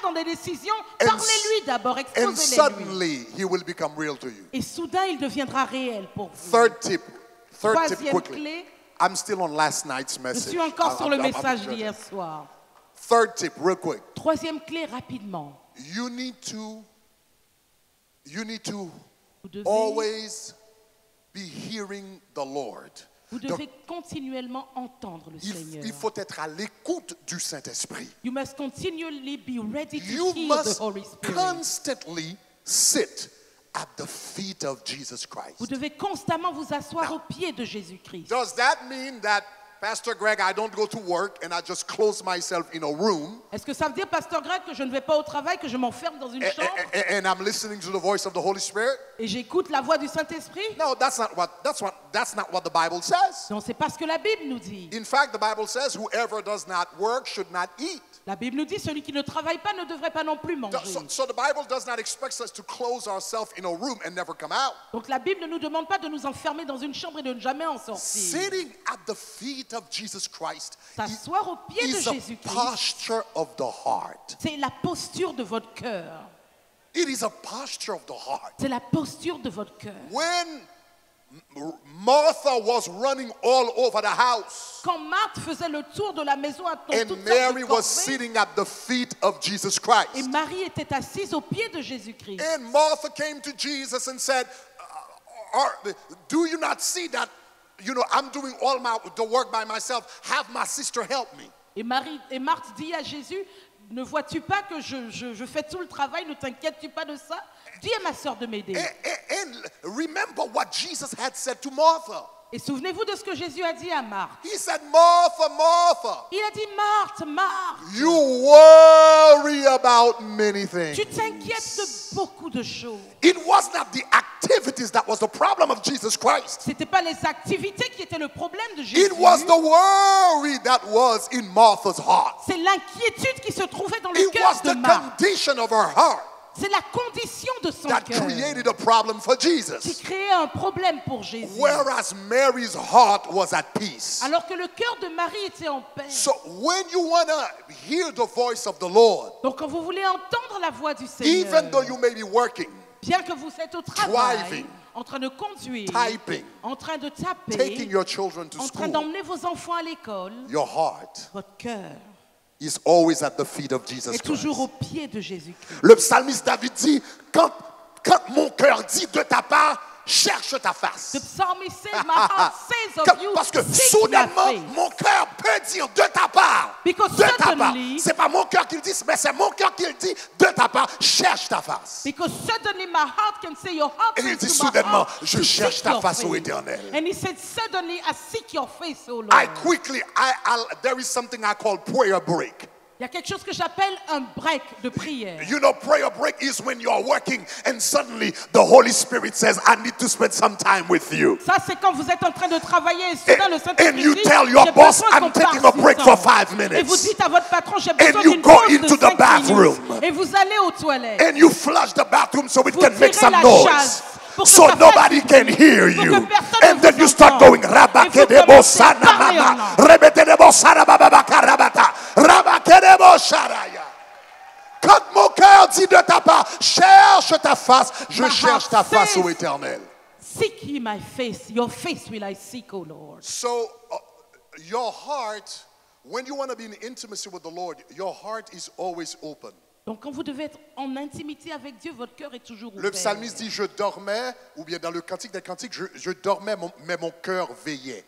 Speaker 2: dans des décisions,
Speaker 1: And
Speaker 2: parlez-lui d'abord,
Speaker 1: And
Speaker 2: exposez-les lui.
Speaker 1: suddenly He will become real to you.
Speaker 2: Et soudain, il deviendra réel pour vous.
Speaker 1: Third tip
Speaker 2: Troisième
Speaker 1: quickly.
Speaker 2: clé,
Speaker 1: I'm still on last night's
Speaker 2: je
Speaker 1: message.
Speaker 2: suis encore sur le
Speaker 1: I'm
Speaker 2: message
Speaker 1: good.
Speaker 2: d'hier soir.
Speaker 1: Third tip, real quick.
Speaker 2: Troisième clé, rapidement.
Speaker 1: You need to
Speaker 2: Vous devez,
Speaker 1: always be hearing the Lord.
Speaker 2: vous devez continuellement entendre le Seigneur.
Speaker 1: Il faut être à l'écoute du Saint-Esprit.
Speaker 2: You must continually be ready to
Speaker 1: You
Speaker 2: hear the
Speaker 1: must
Speaker 2: Holy Spirit.
Speaker 1: constantly sit at the feet of Jesus Christ.
Speaker 2: Vous devez constamment vous asseoir aux pieds de Jésus-Christ.
Speaker 1: Does that mean that, Pastor Greg, I don't go to work and I just close myself in a room
Speaker 2: Est-ce que ça veut dire, Pasteur Greg, que je ne vais pas au travail, que je m'enferme dans une chambre
Speaker 1: and I'm listening to the voice of the Holy Spirit?
Speaker 2: et j'écoute la voix du Saint-Esprit?
Speaker 1: No, that's not what the Bible says.
Speaker 2: Non, c'est pas ce que la Bible nous dit.
Speaker 1: In fact, the Bible says whoever does not work should not eat.
Speaker 2: La Bible nous dit, celui qui ne travaille pas ne devrait pas non plus manger.
Speaker 1: So the Bible does not expect us to close ourselves in a room and never come out.
Speaker 2: Donc la Bible ne nous demande pas de nous enfermer dans une chambre et de ne jamais en sortir.
Speaker 1: Sitting at the feet of Jesus Christ
Speaker 2: S'asseoir aux pieds de
Speaker 1: is a
Speaker 2: Jésus-Christ,
Speaker 1: posture of the heart.
Speaker 2: c'est la posture de votre cœur.
Speaker 1: It is a posture of the heart.
Speaker 2: C'est la posture de votre cœur.
Speaker 1: When Martha was running all over the house
Speaker 2: Quand Marthe faisait le tour de la maison à
Speaker 1: and
Speaker 2: toutes sortes
Speaker 1: Mary
Speaker 2: de
Speaker 1: was
Speaker 2: corvées,
Speaker 1: sitting at the feet of Jesus
Speaker 2: et
Speaker 1: Christ,
Speaker 2: Marie était assise aux pieds de Jésus-Christ.
Speaker 1: and Martha came to Jesus and said, do you not see that, I'm doing all the work by myself. Have my sister help me.
Speaker 2: Et Marthe dit à Jésus, ne vois-tu pas que je fais tout le travail, ne t'inquiètes-tu pas de ça? Dis à ma sœur de m'aider.
Speaker 1: And remember what Jesus had said to Martha.
Speaker 2: Et souvenez-vous de ce que Jésus a dit à Marthe.
Speaker 1: He said, Martha, Martha,
Speaker 2: Il a dit, Marthe, Marthe,
Speaker 1: you worry about many things.
Speaker 2: tu t'inquiètes de beaucoup de choses.
Speaker 1: It was not the activities that was the problem of Jesus Christ.
Speaker 2: C'était pas les activités qui étaient le problème de Jésus.
Speaker 1: It was the worry that was in Martha's heart.
Speaker 2: C'est l'inquiétude qui se trouvait dans le
Speaker 1: It
Speaker 2: cœur
Speaker 1: was
Speaker 2: de
Speaker 1: the
Speaker 2: Marthe.
Speaker 1: condition of her heart
Speaker 2: C'est la condition de son
Speaker 1: that
Speaker 2: cœur
Speaker 1: created a problem for
Speaker 2: qui
Speaker 1: Jesus.
Speaker 2: créait un problème pour Jésus.
Speaker 1: Whereas Mary's heart was at peace.
Speaker 2: Alors que le cœur de Marie était en paix.
Speaker 1: So when you want to hear the voice of the Lord,
Speaker 2: Donc quand vous voulez entendre la voix du Seigneur,
Speaker 1: even though you may be working,
Speaker 2: bien que vous êtes au travail,
Speaker 1: driving,
Speaker 2: en train de conduire,
Speaker 1: typing,
Speaker 2: en train de taper,
Speaker 1: taking your children to
Speaker 2: en train
Speaker 1: school,
Speaker 2: d'emmener vos enfants à l'école,
Speaker 1: your heart
Speaker 2: votre cœur
Speaker 1: is always at the feet of Jesus
Speaker 2: est toujours au
Speaker 1: Christ.
Speaker 2: pied de Jésus-Christ.
Speaker 1: Le psalmiste David dit, quand mon cœur dit de ta part, cherche ta face.
Speaker 2: The psalmist says, my heart says of you,
Speaker 1: Parce que
Speaker 2: seek my
Speaker 1: soudainement,
Speaker 2: face.
Speaker 1: mon cœur peut dire de ta part.
Speaker 2: Because
Speaker 1: De ta part.
Speaker 2: suddenly-
Speaker 1: C'est pas mon cœur qui le dit, mais c'est mon cœur qui le dit de ta part. Cherche ta face.
Speaker 2: Because suddenly my heart can say, your heart
Speaker 1: Et il
Speaker 2: says
Speaker 1: dit
Speaker 2: to my
Speaker 1: soudainement,
Speaker 2: heart
Speaker 1: je
Speaker 2: to
Speaker 1: cherche
Speaker 2: seek
Speaker 1: ta
Speaker 2: your
Speaker 1: face, ô
Speaker 2: face.
Speaker 1: Éternel.
Speaker 2: And he said, suddenly I seek your face, O Lord.
Speaker 1: I quickly, there is something I call prayer break.
Speaker 2: Il y a quelque chose que j'appelle un break de prière.
Speaker 1: You know, prayer break is when you are working and suddenly the Holy Spirit says, I need to spend some time with you.
Speaker 2: Ça, c'est quand vous êtes en train de travailler et soudain le
Speaker 1: And
Speaker 2: Saint-Esprit
Speaker 1: you
Speaker 2: dit,
Speaker 1: tell your
Speaker 2: j'ai
Speaker 1: boss,
Speaker 2: besoin qu'on
Speaker 1: I'm taking a
Speaker 2: passe du
Speaker 1: break
Speaker 2: temps.
Speaker 1: for 5
Speaker 2: Et vous
Speaker 1: minutes.
Speaker 2: dites à votre patron, j'ai besoin
Speaker 1: you
Speaker 2: d'une
Speaker 1: go
Speaker 2: pause
Speaker 1: into
Speaker 2: de
Speaker 1: the
Speaker 2: 5
Speaker 1: bathroom.
Speaker 2: minutes. Et vous allez aux toilettes.
Speaker 1: And you flush the bathroom so it
Speaker 2: Vous
Speaker 1: can make
Speaker 2: tirez
Speaker 1: some
Speaker 2: la
Speaker 1: noise.
Speaker 2: chasse pour que
Speaker 1: So
Speaker 2: ça fasse
Speaker 1: nobody
Speaker 2: du
Speaker 1: can
Speaker 2: bruit,
Speaker 1: hear
Speaker 2: pour
Speaker 1: you.
Speaker 2: que personne
Speaker 1: And
Speaker 2: ne
Speaker 1: then
Speaker 2: vous
Speaker 1: you start
Speaker 2: entende.
Speaker 1: going,
Speaker 2: Et vous
Speaker 1: Rabakedebo
Speaker 2: commencez à parler en
Speaker 1: sanamama,
Speaker 2: langue.
Speaker 1: Rebekedebo sarababaka rabata, Rabakedebo sharaya. Quand mon cœur dit de ta part, cherche ta face, je
Speaker 2: My
Speaker 1: cherche ta
Speaker 2: heart
Speaker 1: face, ô
Speaker 2: says-
Speaker 1: Éternel.
Speaker 2: Seek ye my face, your face will I seek, O Lord.
Speaker 1: So your heart, when you want to be in intimacy with the Lord, your heart is always open.
Speaker 2: Donc quand vous devez être en intimité avec Dieu, votre cœur est toujours ouvert.
Speaker 1: Le psalmiste dit, je dormais, ou bien dans le cantique des cantiques, je dormais, mais mon cœur veillait.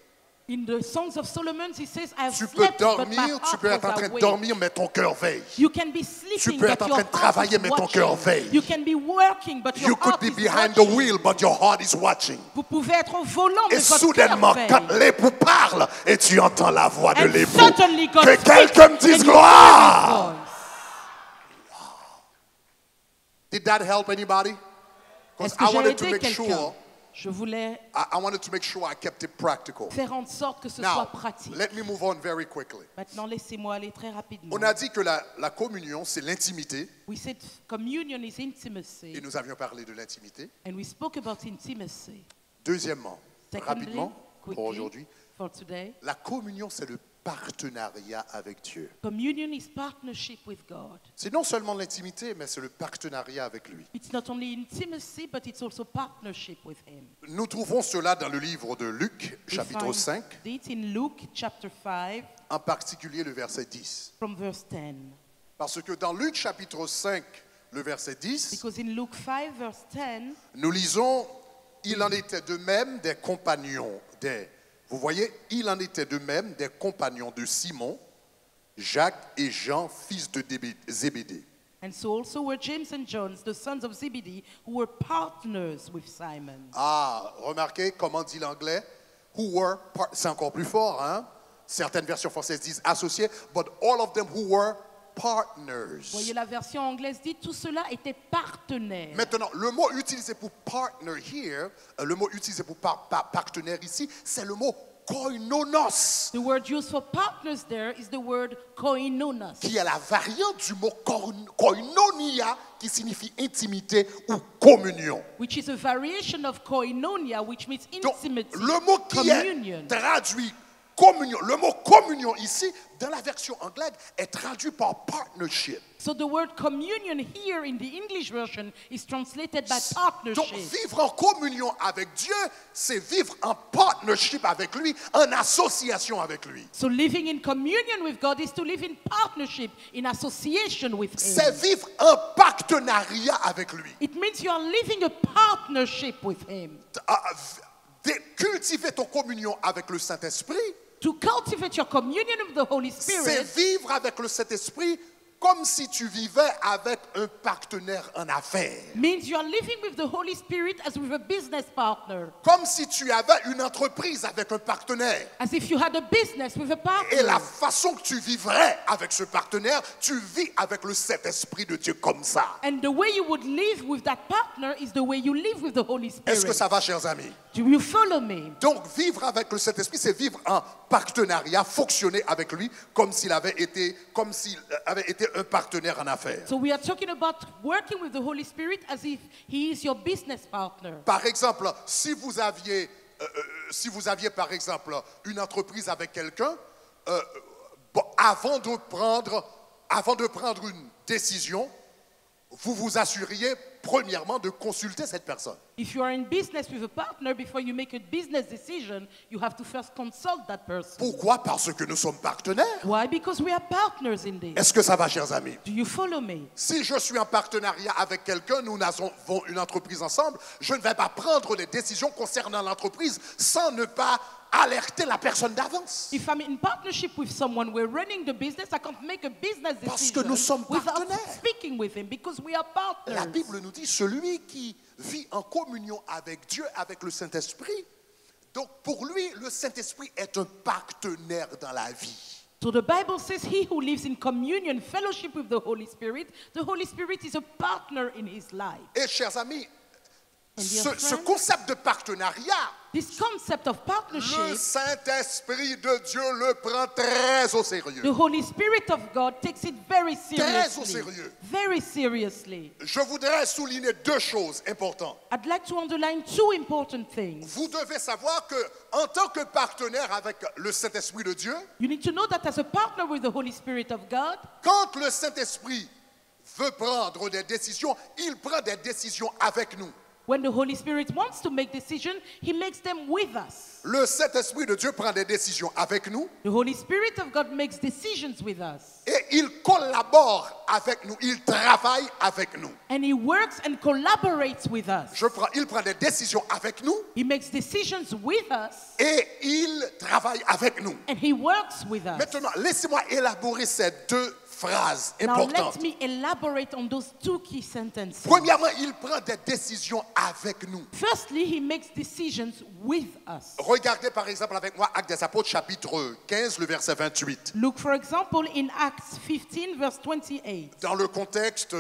Speaker 2: In the Songs of Solomon, he says, I have
Speaker 1: Tu peux
Speaker 2: slept, but my
Speaker 1: dormir, tu
Speaker 2: heart
Speaker 1: peux être en
Speaker 2: was
Speaker 1: train de
Speaker 2: awake.
Speaker 1: dormir, mais ton cœur veille.
Speaker 2: You can be sleeping,
Speaker 1: Tu peux être
Speaker 2: but
Speaker 1: en
Speaker 2: your
Speaker 1: train de
Speaker 2: heart
Speaker 1: travailler,
Speaker 2: is
Speaker 1: mais ton
Speaker 2: watching.
Speaker 1: cœur veille.
Speaker 2: You can be working, but your
Speaker 1: You could
Speaker 2: heart
Speaker 1: be
Speaker 2: is
Speaker 1: behind the
Speaker 2: watching.
Speaker 1: wheel, but your heart is watching.
Speaker 2: Vous pouvez être au volant, mais
Speaker 1: Et
Speaker 2: votre
Speaker 1: soudainement,
Speaker 2: cœur
Speaker 1: quand
Speaker 2: veille.
Speaker 1: l'époux parle et tu entends la voix de
Speaker 2: And
Speaker 1: l'époux,
Speaker 2: suddenly God
Speaker 1: que
Speaker 2: speaks,
Speaker 1: quelqu'un me
Speaker 2: and
Speaker 1: dise
Speaker 2: you hear
Speaker 1: gloire.
Speaker 2: his voice.
Speaker 1: Did that help anybody? Because
Speaker 2: Est-ce que
Speaker 1: I
Speaker 2: j'ai
Speaker 1: wanted to
Speaker 2: aidé
Speaker 1: make
Speaker 2: quelqu'un?
Speaker 1: sure,
Speaker 2: Je voulais
Speaker 1: I wanted to make sure I kept it practical.
Speaker 2: faire en sorte que ce
Speaker 1: Now,
Speaker 2: soit pratique.
Speaker 1: let me move on very quickly.
Speaker 2: Maintenant, laissez-moi aller très rapidement.
Speaker 1: On a dit que la communion, c'est l'intimité,
Speaker 2: We said communion is intimacy,
Speaker 1: et nous avions parlé de l'intimité.
Speaker 2: and we spoke about intimacy.
Speaker 1: Deuxièmement,
Speaker 2: Secondly,
Speaker 1: rapidement, pour
Speaker 2: quickly,
Speaker 1: aujourd'hui,
Speaker 2: for today,
Speaker 1: la communion, c'est le partenariat avec Dieu.
Speaker 2: communion is partnership with God.
Speaker 1: C'est non seulement l'intimité, mais c'est le partenariat avec lui.
Speaker 2: It's not only intimacy, but it's also partnership with Him.
Speaker 1: Nous trouvons cela dans le livre de Luc,
Speaker 2: We
Speaker 1: chapitre
Speaker 2: find
Speaker 1: 5,
Speaker 2: it in Luke chapter 5,
Speaker 1: en particulier le verset 10.
Speaker 2: from verse 10.
Speaker 1: Parce que dans Luc, chapitre 5, le verset 10,
Speaker 2: Because in Luke 5, verse 10,
Speaker 1: nous lisons, il en était de même des compagnons vous voyez, il en était de même des compagnons de Simon, Jacques et Jean, fils de Zébédée.
Speaker 2: and so also were James and John, the sons of Zebedee, who were partners with Simon.
Speaker 1: Ah, remarquez comment dit l'anglais, c'est encore plus fort, hein? Certaines versions françaises disent associés, but all of them who were partners.
Speaker 2: Voyez, la version anglaise dit tout cela était partenaire.
Speaker 1: Maintenant, le mot utilisé pour partner here, le mot utilisé pour partenaire ici, c'est le mot koinonos,
Speaker 2: The word used for partners there is the word koinonos,
Speaker 1: qui est la variante du mot koinonia, qui signifie intimité ou communion.
Speaker 2: which is a variation of koinonia, which means
Speaker 1: Donc,
Speaker 2: intimacy,
Speaker 1: le mot qui
Speaker 2: communion.
Speaker 1: est traduit communion, le mot communion ici, dans la version anglaise, est traduit par partnership.
Speaker 2: So the word communion here in the English version is translated by
Speaker 1: Donc,
Speaker 2: partnership.
Speaker 1: vivre en communion avec Dieu, c'est vivre en partnership avec lui, en association avec lui.
Speaker 2: So living in communion with God is to live in partnership, in association with
Speaker 1: C'est
Speaker 2: Him.
Speaker 1: vivre en partenariat avec lui.
Speaker 2: It means you are living a partnership with Him.
Speaker 1: Cultiver ton communion avec le Saint-Esprit,
Speaker 2: To cultivate your communion with the Holy
Speaker 1: c'est
Speaker 2: Spirit
Speaker 1: vivre avec le Saint-Esprit comme si tu vivais avec un partenaire en affaires.
Speaker 2: Means you are living with the Holy Spirit as with a business partner.
Speaker 1: Comme si tu avais une entreprise avec un partenaire.
Speaker 2: As if you had a business with a partner.
Speaker 1: Et la façon que tu vivrais avec ce partenaire, tu vis avec le Saint-Esprit de Dieu comme ça.
Speaker 2: And the way you would live with that partner is the way you live with the Holy Spirit.
Speaker 1: Est-ce que ça va, chers amis?
Speaker 2: Do you follow me?
Speaker 1: Donc, vivre avec le Saint-Esprit, c'est vivre en partenariat, fonctionner avec lui comme s'il avait été un partenaire en affaires.
Speaker 2: So we are talking about working with the Holy Spirit as if he is your business partner.
Speaker 1: Par exemple, si vous aviez par exemple une entreprise avec quelqu'un, avant de prendre une décision, vous vous assuriez premièrement de consulter cette personne.
Speaker 2: If you are in business with a partner, before you make a business decision, you have to first consult that person.
Speaker 1: Pourquoi? Parce que nous sommes partenaires.
Speaker 2: Why? Because we are partners in this.
Speaker 1: Est-ce que ça va, chers amis?
Speaker 2: Do you follow me?
Speaker 1: Si je suis en partenariat avec quelqu'un, nous avons une entreprise ensemble, je ne vais pas prendre des décisions concernant l'entreprise sans ne pas alerter la personne d'avance.
Speaker 2: If I'm in partnership with someone, we're running the business, I can't make a business decision
Speaker 1: Parce que nous sommes
Speaker 2: without
Speaker 1: partenaires.
Speaker 2: speaking with him, because we are partners.
Speaker 1: La Bible nous dit, celui qui vit en communion avec Dieu, avec le Saint-Esprit, donc pour lui, le Saint-Esprit est un partenaire dans la vie.
Speaker 2: So the Bible says he who lives in communion, fellowship with the Holy Spirit is a partner in his life.
Speaker 1: Et chers amis,
Speaker 2: And dear
Speaker 1: ce
Speaker 2: friends,
Speaker 1: concept de partenariat,
Speaker 2: this concept of
Speaker 1: le
Speaker 2: partnership,
Speaker 1: Saint-Esprit de Dieu le prend très au sérieux.
Speaker 2: the Holy Spirit of God takes it very
Speaker 1: Très au
Speaker 2: seriously.
Speaker 1: sérieux.
Speaker 2: Very seriously.
Speaker 1: Je voudrais souligner deux choses importantes.
Speaker 2: I'd like to underline two important things.
Speaker 1: Vous devez savoir que, en tant que partenaire avec le Saint-Esprit de Dieu,
Speaker 2: You need to know that as a partner with the Holy Spirit of God,
Speaker 1: quand le Saint-Esprit veut prendre des décisions, il prend des décisions avec nous.
Speaker 2: when the Holy Spirit wants to make decisions, he makes them with us.
Speaker 1: Le Saint-Esprit de Dieu prend des décisions avec nous
Speaker 2: The Holy Spirit of God makes decisions with us.
Speaker 1: et il collabore avec nous, il travaille avec nous.
Speaker 2: And he works and collaborates with us.
Speaker 1: Il prend des décisions avec nous
Speaker 2: He makes decisions with us
Speaker 1: et il travaille avec nous.
Speaker 2: and he works with us.
Speaker 1: Maintenant, laissez-moi élaborer ces deux phrases
Speaker 2: Now
Speaker 1: importantes.
Speaker 2: let me elaborate on those two key sentences.
Speaker 1: Premièrement, il prend des décisions avec nous.
Speaker 2: Firstly, he makes decisions with us.
Speaker 1: Regardez par exemple avec moi Actes des Apôtres chapitre 15, le verset 28.
Speaker 2: Look, for example, in Acts 15, verse 28.
Speaker 1: Dans le contexte,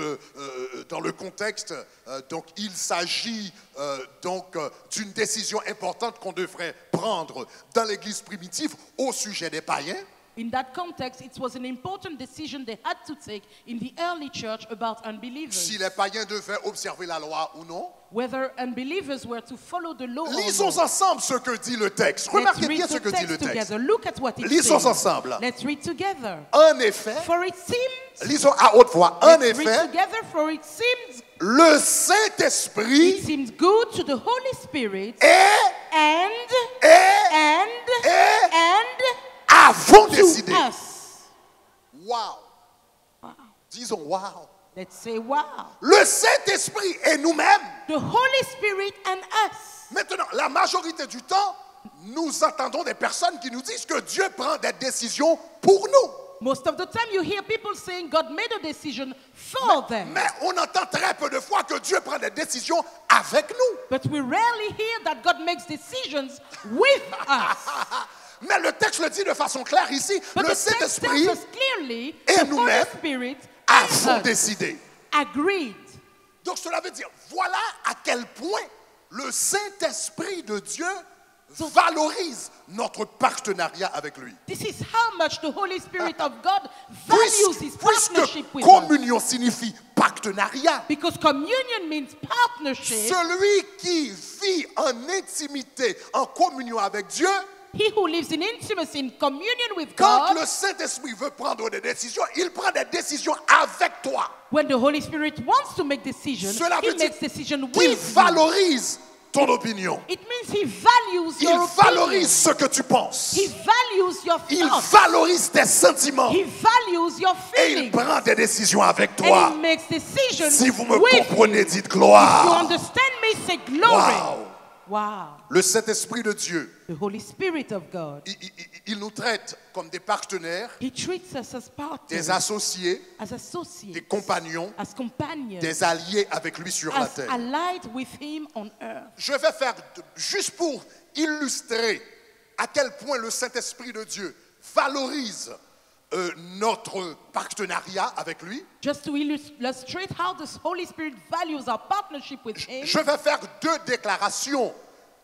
Speaker 1: donc il s'agit d'une décision importante qu'on devrait prendre dans l'Église primitive au sujet des païens.
Speaker 2: In that context, it was an important decision they had to take in the early church about unbelievers.
Speaker 1: Si les païens devaient observer la loi ou non.
Speaker 2: Whether unbelievers were to follow the law or
Speaker 1: Lisons
Speaker 2: not.
Speaker 1: ensemble ce que dit le texte.
Speaker 2: Let's
Speaker 1: Remarquez bien
Speaker 2: read
Speaker 1: ce
Speaker 2: the
Speaker 1: que dit le
Speaker 2: text
Speaker 1: texte.
Speaker 2: together. Look at what it
Speaker 1: Lisons
Speaker 2: says.
Speaker 1: ensemble.
Speaker 2: Let's read together.
Speaker 1: En effet,
Speaker 2: For it seems,
Speaker 1: lisons à haute voix. En
Speaker 2: let's read
Speaker 1: effet,
Speaker 2: together, for it seems,
Speaker 1: le
Speaker 2: it
Speaker 1: Saint-Esprit
Speaker 2: seems good to the Holy Spirit
Speaker 1: est avant
Speaker 2: to
Speaker 1: décidé.
Speaker 2: us.
Speaker 1: Wow.
Speaker 2: Wow.
Speaker 1: Disons wow.
Speaker 2: Let's say wow.
Speaker 1: Le Saint-Esprit et nous-mêmes.
Speaker 2: The Holy Spirit and us.
Speaker 1: Maintenant, la majorité du temps, nous entendons des personnes qui nous disent que Dieu prend des décisions pour nous.
Speaker 2: Most of the time you hear people saying God made a decision for them.
Speaker 1: Mais on entend très peu de fois que Dieu prend des décisions avec nous.
Speaker 2: But we rarely hear that God makes decisions with us.
Speaker 1: Mais le texte le dit de façon claire ici.
Speaker 2: But
Speaker 1: Le
Speaker 2: the text
Speaker 1: Saint-Esprit
Speaker 2: tells us clearly
Speaker 1: et
Speaker 2: the Holy
Speaker 1: nous-mêmes
Speaker 2: Spirit
Speaker 1: avons
Speaker 2: and us
Speaker 1: décidé.
Speaker 2: agreed.
Speaker 1: Donc cela veut dire, voilà à quel point le Saint-Esprit de Dieu valorise notre partenariat avec lui.
Speaker 2: This is how much the Holy Spirit of God values his
Speaker 1: Puisque
Speaker 2: partnership with us.
Speaker 1: communion signifie partenariat,
Speaker 2: Because communion means partnership.
Speaker 1: celui qui vit en intimité, en communion avec Dieu,
Speaker 2: He who lives in intimacy, in communion with
Speaker 1: quand
Speaker 2: God,
Speaker 1: le Saint-Esprit veut prendre des décisions, il prend des décisions avec toi.
Speaker 2: when the Holy Spirit wants to make decisions,
Speaker 1: Cela
Speaker 2: he
Speaker 1: veut dire
Speaker 2: makes decisions
Speaker 1: qu'il
Speaker 2: with you.
Speaker 1: valorise ton opinion.
Speaker 2: It means he values
Speaker 1: Il
Speaker 2: your
Speaker 1: valorise
Speaker 2: opinion.
Speaker 1: ce que tu penses.
Speaker 2: He values your
Speaker 1: Il
Speaker 2: thoughts.
Speaker 1: valorise tes sentiments.
Speaker 2: He values your
Speaker 1: Et il
Speaker 2: feelings.
Speaker 1: prend des décisions avec
Speaker 2: And
Speaker 1: toi.
Speaker 2: he makes decisions
Speaker 1: Si vous me
Speaker 2: with you.
Speaker 1: comprenez, dites
Speaker 2: If you
Speaker 1: gloire.
Speaker 2: understand me, say glory.
Speaker 1: Wow.
Speaker 2: Wow.
Speaker 1: Le Saint-Esprit de Dieu,
Speaker 2: The Holy Spirit of God.
Speaker 1: il nous traite comme des partenaires,
Speaker 2: He treats us as partners,
Speaker 1: des associés,
Speaker 2: as associates,
Speaker 1: des compagnons,
Speaker 2: as companions,
Speaker 1: des alliés avec lui sur la
Speaker 2: as
Speaker 1: terre.
Speaker 2: allied with him on earth.
Speaker 1: Je vais faire, juste pour illustrer à quel point le Saint-Esprit de Dieu valorise notre partenariat avec lui.
Speaker 2: Just to illustrate how the Holy Spirit values our partnership with him,
Speaker 1: Je vais faire 2 déclarations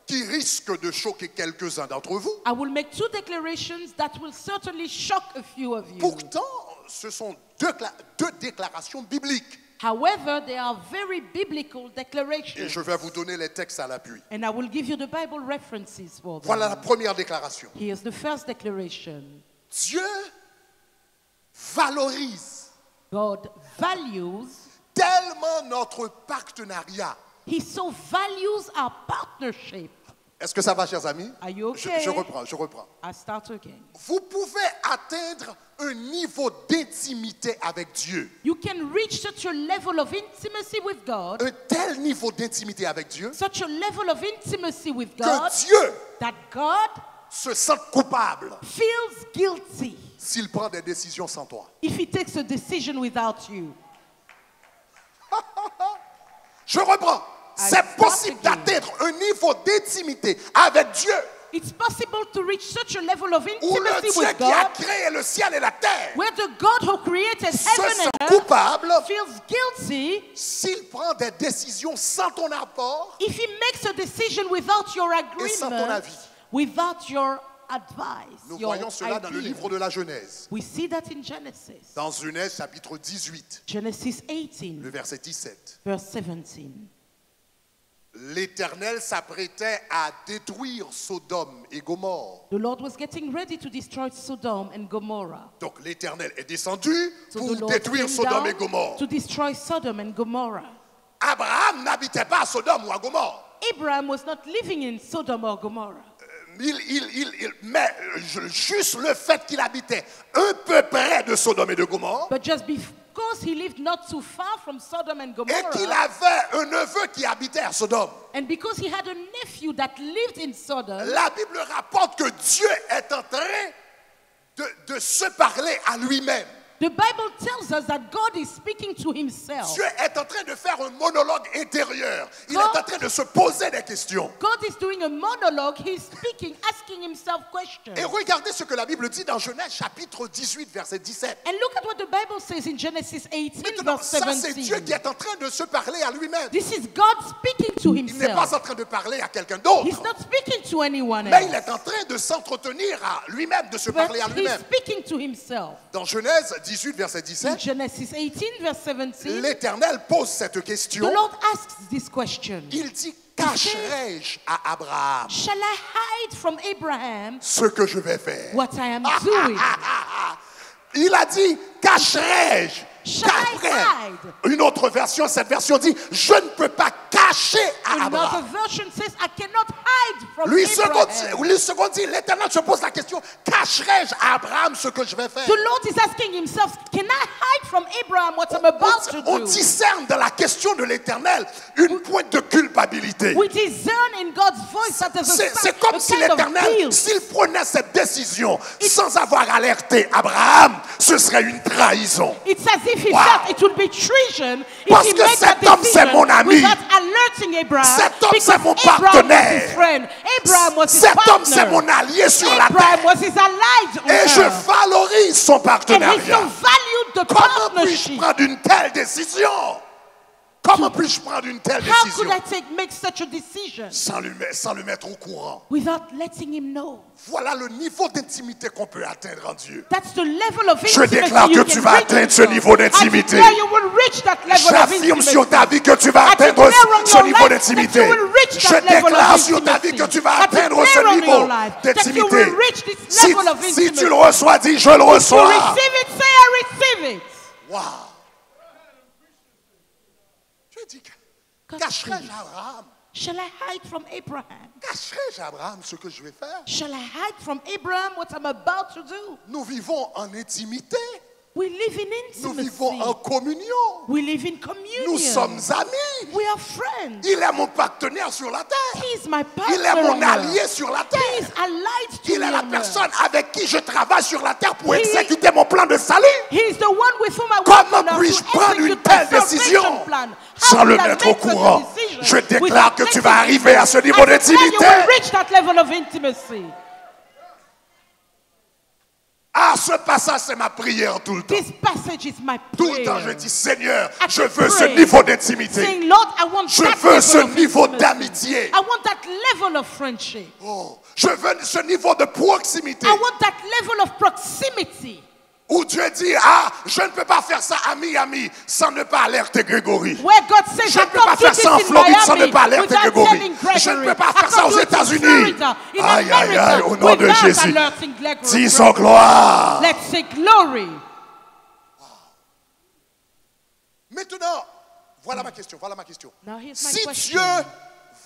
Speaker 1: qui risquent de choquer quelques-uns d'entre vous.
Speaker 2: I will make 2 declarations that will certainly shock a few of you.
Speaker 1: Pourtant, ce sont deux déclarations bibliques.
Speaker 2: However, they are very biblical
Speaker 1: Et
Speaker 2: declarations.
Speaker 1: je vais vous donner les textes à l'appui.
Speaker 2: And I will give you the Bible references for them.
Speaker 1: Voilà la première déclaration.
Speaker 2: Here's the first declaration.
Speaker 1: Dieu valorise
Speaker 2: God values,
Speaker 1: tellement notre partenariat.
Speaker 2: he so values our partnership.
Speaker 1: Est-ce que ça va, chers amis?
Speaker 2: Are you okay?
Speaker 1: Je reprends.
Speaker 2: I start again.
Speaker 1: Vous pouvez atteindre un niveau d'intimité avec Dieu.
Speaker 2: You can reach such a level of intimacy with God,
Speaker 1: Un tel niveau d'intimité avec Dieu
Speaker 2: such a level of intimacy with
Speaker 1: que
Speaker 2: God,
Speaker 1: Dieu
Speaker 2: that God
Speaker 1: se sent coupable
Speaker 2: feels guilty
Speaker 1: s'il prend des décisions sans toi.
Speaker 2: if he takes a decision without you.
Speaker 1: Je reprends. C'est possible d'atteindre un niveau d'intimité avec Dieu
Speaker 2: It's possible to reach such a level of
Speaker 1: où le
Speaker 2: intimacy
Speaker 1: Dieu
Speaker 2: with
Speaker 1: qui a
Speaker 2: God
Speaker 1: créé le ciel et la terre
Speaker 2: where the God who created
Speaker 1: se
Speaker 2: heaven
Speaker 1: sent
Speaker 2: and earth
Speaker 1: coupable
Speaker 2: feels guilty
Speaker 1: s'il prend des décisions sans ton apport
Speaker 2: if he makes a decision without your
Speaker 1: et sans ton
Speaker 2: agreement,
Speaker 1: avis.
Speaker 2: without your advice,
Speaker 1: Nous
Speaker 2: your
Speaker 1: voyons cela dans le
Speaker 2: idea.
Speaker 1: livre de la Genèse.
Speaker 2: We see that in Genesis.
Speaker 1: Dans Genèse chapitre 18,
Speaker 2: Genesis 18,
Speaker 1: le verset 17.
Speaker 2: verse 17.
Speaker 1: L'Éternel s'apprêtait à détruire Sodome et Gomorrhe.
Speaker 2: The Lord was getting ready to destroy Sodom and Gomorrah.
Speaker 1: Donc l'Éternel est descendu
Speaker 2: So
Speaker 1: pour
Speaker 2: the Lord
Speaker 1: détruire
Speaker 2: came
Speaker 1: Sodome et
Speaker 2: down
Speaker 1: Gomorrhe.
Speaker 2: to destroy Sodom and Gomorrah.
Speaker 1: Abraham n'habitait pas à Sodome ou à Gomorre.
Speaker 2: Abraham was not living in Sodom or Gomorrah.
Speaker 1: Mais juste le fait qu'il habitait un peu près de Sodome et de Gomorre
Speaker 2: But just because he lived not too far from Sodom and
Speaker 1: et qu'il
Speaker 2: Gomorrah,
Speaker 1: avait un neveu qui habitait à Sodome,
Speaker 2: and because he had a nephew that lived in Sodom,
Speaker 1: la Bible rapporte que Dieu est en train de se parler à lui-même.
Speaker 2: the Bible tells us that God is speaking to himself.
Speaker 1: Dieu est en train de faire un monologue intérieur. Il
Speaker 2: God-
Speaker 1: est en train de se poser des questions.
Speaker 2: God is doing a monologue. He's speaking, asking himself questions.
Speaker 1: Et regardez ce que la Bible dit dans Genèse chapitre 18, verset 17.
Speaker 2: And look at what the Bible says in Genesis 18,
Speaker 1: Maintenant,
Speaker 2: verse
Speaker 1: ça c'est Dieu
Speaker 2: 17.
Speaker 1: qui est en train de se parler à lui-même.
Speaker 2: This is God speaking to
Speaker 1: Il n'est pas
Speaker 2: himself.
Speaker 1: en train de parler à quelqu'un d'autre.
Speaker 2: He's not speaking to anyone
Speaker 1: Mais il
Speaker 2: else,
Speaker 1: est en train de s'entretenir à lui-même, de se
Speaker 2: but
Speaker 1: parler à
Speaker 2: he's
Speaker 1: lui-même.
Speaker 2: speaking to himself.
Speaker 1: Dans Genèse 18, verset
Speaker 2: In
Speaker 1: 17,
Speaker 2: Genesis 18, verse 17,
Speaker 1: l'Éternel pose cette
Speaker 2: the
Speaker 1: question.
Speaker 2: Lord asks this question.
Speaker 1: Il dit, cacherai-je à Abraham
Speaker 2: Shall I hide from Abraham
Speaker 1: ce que je vais faire?
Speaker 2: what I am doing?
Speaker 1: Il a dit, cacherai-je?
Speaker 2: Shall I hide?
Speaker 1: Une autre version, cette version dit, je ne peux pas cacher à
Speaker 2: Another
Speaker 1: Abraham.
Speaker 2: version says, I cannot hide from
Speaker 1: Lui
Speaker 2: Abraham.
Speaker 1: second dit, l'Éternel se pose la question, cacherai-je à Abraham ce que je vais faire?
Speaker 2: The Lord is asking himself, can I hide from Abraham what I'm about to
Speaker 1: On
Speaker 2: do?
Speaker 1: discerne dans la question de l'Éternel une pointe de culpabilité.
Speaker 2: We discern in God's voice that there's
Speaker 1: C'est comme si
Speaker 2: kind of
Speaker 1: l'Éternel,
Speaker 2: guilt.
Speaker 1: s'il prenait cette décision sans avoir alerté Abraham, ce serait une trahison.
Speaker 2: It's as if he
Speaker 1: Wow.
Speaker 2: felt it would be treason if
Speaker 1: Parce
Speaker 2: he
Speaker 1: que
Speaker 2: made that
Speaker 1: cet homme, c'est mon
Speaker 2: decision
Speaker 1: ami.
Speaker 2: without alerting Abraham.
Speaker 1: Cet homme,
Speaker 2: Because
Speaker 1: c'est mon
Speaker 2: Abraham was
Speaker 1: partenaire.
Speaker 2: his friend. Abraham was his
Speaker 1: Cet homme, c'est
Speaker 2: partner.
Speaker 1: mon allié sur la
Speaker 2: Abraham
Speaker 1: terre.
Speaker 2: was his allied on
Speaker 1: Et je
Speaker 2: earth.
Speaker 1: valorise son
Speaker 2: And he so
Speaker 1: partenariat.
Speaker 2: valued the
Speaker 1: Comment puis-je
Speaker 2: partnership.
Speaker 1: prendre une telle décision? Comment puis-je prendre une telle
Speaker 2: How
Speaker 1: décision
Speaker 2: could I make such a decision
Speaker 1: sans le mettre au courant?
Speaker 2: without letting him know?
Speaker 1: Voilà le niveau d'intimité qu'on peut atteindre en Dieu.
Speaker 2: That's the level of
Speaker 1: Je
Speaker 2: intimacy
Speaker 1: déclare
Speaker 2: you
Speaker 1: que
Speaker 2: can
Speaker 1: tu vas
Speaker 2: reach
Speaker 1: atteindre ce
Speaker 2: yourself.
Speaker 1: niveau
Speaker 2: I
Speaker 1: d'intimité.
Speaker 2: declare you will reach that level of
Speaker 1: J'affirme
Speaker 2: intimacy.
Speaker 1: sur ta vie que tu vas
Speaker 2: I
Speaker 1: atteindre
Speaker 2: declare on
Speaker 1: ce
Speaker 2: your
Speaker 1: niveau
Speaker 2: life
Speaker 1: d'intimité.
Speaker 2: that you will reach
Speaker 1: Je
Speaker 2: that level of
Speaker 1: déclare sur ta vie
Speaker 2: intimacy.
Speaker 1: que tu vas
Speaker 2: I
Speaker 1: atteindre
Speaker 2: declare
Speaker 1: ce
Speaker 2: on
Speaker 1: niveau
Speaker 2: your life that you
Speaker 1: d'intimité.
Speaker 2: will reach this
Speaker 1: Si,
Speaker 2: level of
Speaker 1: si tu
Speaker 2: intimacy.
Speaker 1: le reçois, dis je le
Speaker 2: You
Speaker 1: reçois.
Speaker 2: receive it, say I receive it.
Speaker 1: Wow. Je dis,
Speaker 2: God
Speaker 1: cacherai-je
Speaker 2: says,
Speaker 1: à Abraham?
Speaker 2: Shall I hide from Abraham?
Speaker 1: Cacherai-je à Abraham ce que je vais faire?
Speaker 2: Shall I hide from Abraham what I'm about to do?
Speaker 1: Nous vivons en intimité.
Speaker 2: We live in
Speaker 1: Nous vivons en
Speaker 2: intimacy.
Speaker 1: communion.
Speaker 2: We live in communion.
Speaker 1: Nous sommes amis.
Speaker 2: We are friends.
Speaker 1: Il est mon partenaire sur la terre.
Speaker 2: He is my partner.
Speaker 1: Il est mon
Speaker 2: on earth.
Speaker 1: allié sur la terre.
Speaker 2: He is allied to
Speaker 1: Il
Speaker 2: me
Speaker 1: est la
Speaker 2: on
Speaker 1: personne
Speaker 2: earth.
Speaker 1: avec qui je travaille sur la terre pour exécuter mon plan de salut.
Speaker 2: He is the one with whom I work
Speaker 1: Comment
Speaker 2: on earth
Speaker 1: puis-je
Speaker 2: to
Speaker 1: prendre une
Speaker 2: execute
Speaker 1: telle
Speaker 2: my salvation
Speaker 1: décision
Speaker 2: plan?
Speaker 1: sans
Speaker 2: How
Speaker 1: le
Speaker 2: will I
Speaker 1: mettre au
Speaker 2: make such a
Speaker 1: courant?
Speaker 2: decision
Speaker 1: Je déclare
Speaker 2: without
Speaker 1: que tu
Speaker 2: letting
Speaker 1: vas
Speaker 2: him
Speaker 1: arriver
Speaker 2: know?
Speaker 1: à ce niveau
Speaker 2: I declare you
Speaker 1: d'intimité.
Speaker 2: will reach that level of intimacy.
Speaker 1: Ah, ce passage, c'est ma prière tout le temps.
Speaker 2: This passage is my
Speaker 1: Tout le temps, je
Speaker 2: prayer.
Speaker 1: dis, Seigneur,
Speaker 2: I
Speaker 1: je veux ce
Speaker 2: pray,
Speaker 1: niveau d'intimité.
Speaker 2: saying, Lord, I want
Speaker 1: Je
Speaker 2: that
Speaker 1: veux ce
Speaker 2: level of
Speaker 1: niveau
Speaker 2: intimacy.
Speaker 1: d'amitié.
Speaker 2: I want that level of friendship.
Speaker 1: Oh, je veux ce niveau de proximité
Speaker 2: I want that level of proximity.
Speaker 1: où Dieu dit, ah, je ne peux pas faire ça ami, sans ne pas alerter Grégory.
Speaker 2: Where God says,
Speaker 1: Je
Speaker 2: I
Speaker 1: ne peux pas
Speaker 2: can't do
Speaker 1: faire
Speaker 2: this
Speaker 1: ça en
Speaker 2: in
Speaker 1: Floride sans ne
Speaker 2: Miami
Speaker 1: pas alerter
Speaker 2: without
Speaker 1: Grégory.
Speaker 2: telling Gregory.
Speaker 1: Je ne peux pas
Speaker 2: I
Speaker 1: faire ça
Speaker 2: can't
Speaker 1: aux
Speaker 2: do it in
Speaker 1: États-Unis.
Speaker 2: Florida, in
Speaker 1: Aïe, aïe,
Speaker 2: America,
Speaker 1: aïe, au nom de
Speaker 2: without
Speaker 1: Jésus.
Speaker 2: alerting Gregory.
Speaker 1: Disons gloire.
Speaker 2: Let's say glory.
Speaker 1: Maintenant, voilà ma question,
Speaker 2: Now here's my
Speaker 1: Si
Speaker 2: question.
Speaker 1: Dieu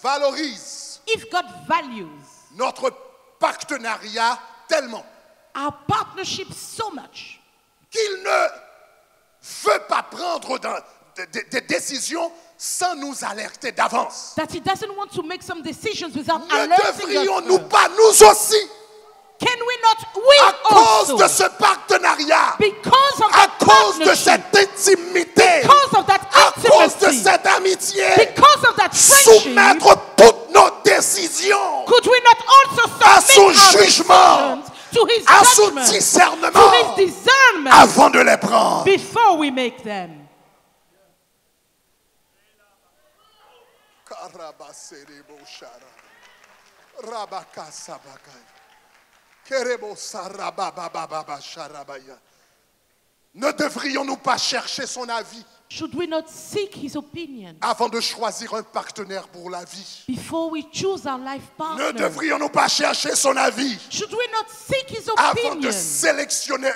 Speaker 1: valorise
Speaker 2: If God values
Speaker 1: notre partenariat tellement
Speaker 2: our partnership so much
Speaker 1: qu'il ne veut pas prendre des décisions sans nous alerter d'avance,
Speaker 2: that he doesn't want to make some decisions without
Speaker 1: ne
Speaker 2: alerting us
Speaker 1: devrions-nous
Speaker 2: first,
Speaker 1: pas nous aussi,
Speaker 2: can we not, we
Speaker 1: à cause
Speaker 2: also,
Speaker 1: de ce partenariat,
Speaker 2: because of
Speaker 1: à
Speaker 2: that
Speaker 1: cause de
Speaker 2: partnership,
Speaker 1: cette intimité,
Speaker 2: because of that
Speaker 1: à cause de
Speaker 2: intimacy,
Speaker 1: cette amitié,
Speaker 2: because of that friendship,
Speaker 1: soumettre toutes nos décisions
Speaker 2: could we not also
Speaker 1: à
Speaker 2: submit
Speaker 1: son
Speaker 2: our
Speaker 1: jugement,
Speaker 2: decisions to his
Speaker 1: à son
Speaker 2: judgment,
Speaker 1: discernement,
Speaker 2: to his discernment
Speaker 1: avant de les prendre?
Speaker 2: before we make them?
Speaker 1: Ne devrions-nous pas chercher son avis
Speaker 2: Should we not seek his opinion
Speaker 1: avant de choisir un partenaire pour la vie?
Speaker 2: before we choose our life
Speaker 1: Ne
Speaker 2: partner?
Speaker 1: devrions-nous pas chercher son avis
Speaker 2: Should we not seek his
Speaker 1: avant de
Speaker 2: opinion
Speaker 1: sélectionner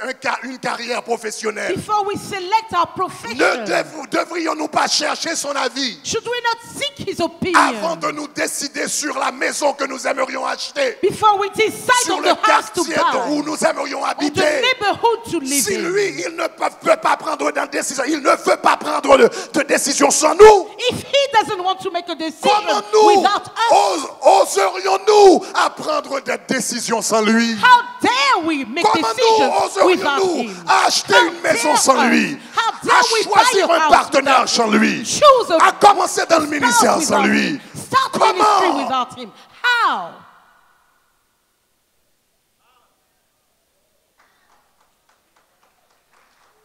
Speaker 1: une carrière professionnelle?
Speaker 2: before we select our profession?
Speaker 1: Ne devrions-nous pas chercher son avis
Speaker 2: Should we not seek his
Speaker 1: avant
Speaker 2: opinion
Speaker 1: de nous décider sur la maison que nous aimerions acheter,
Speaker 2: before we decide
Speaker 1: sur
Speaker 2: on
Speaker 1: le
Speaker 2: the house to
Speaker 1: quartier où
Speaker 2: buy,
Speaker 1: nous aimerions
Speaker 2: on the
Speaker 1: habiter?
Speaker 2: neighborhood to live
Speaker 1: Si
Speaker 2: in?
Speaker 1: lui, il ne peut pas prendre de décision, il ne veut pas prendre de décision sans nous,
Speaker 2: If he doesn't want to make a decision
Speaker 1: comment nous
Speaker 2: without us,
Speaker 1: oserions-nous à prendre des décisions sans lui?
Speaker 2: how dare we make
Speaker 1: Comment
Speaker 2: decisions
Speaker 1: nous
Speaker 2: without
Speaker 1: oserions-nous
Speaker 2: him?
Speaker 1: à acheter
Speaker 2: How
Speaker 1: une maison
Speaker 2: dare
Speaker 1: sans
Speaker 2: us?
Speaker 1: lui?
Speaker 2: How
Speaker 1: À
Speaker 2: dare we buy
Speaker 1: choisir
Speaker 2: a
Speaker 1: un
Speaker 2: house
Speaker 1: partenaire
Speaker 2: without
Speaker 1: sans
Speaker 2: him?
Speaker 1: lui?
Speaker 2: Choose
Speaker 1: À
Speaker 2: a
Speaker 1: commencer dans le ministère
Speaker 2: spouse
Speaker 1: sans
Speaker 2: without
Speaker 1: lui?
Speaker 2: him. Start ministry
Speaker 1: Comment?
Speaker 2: without him. How?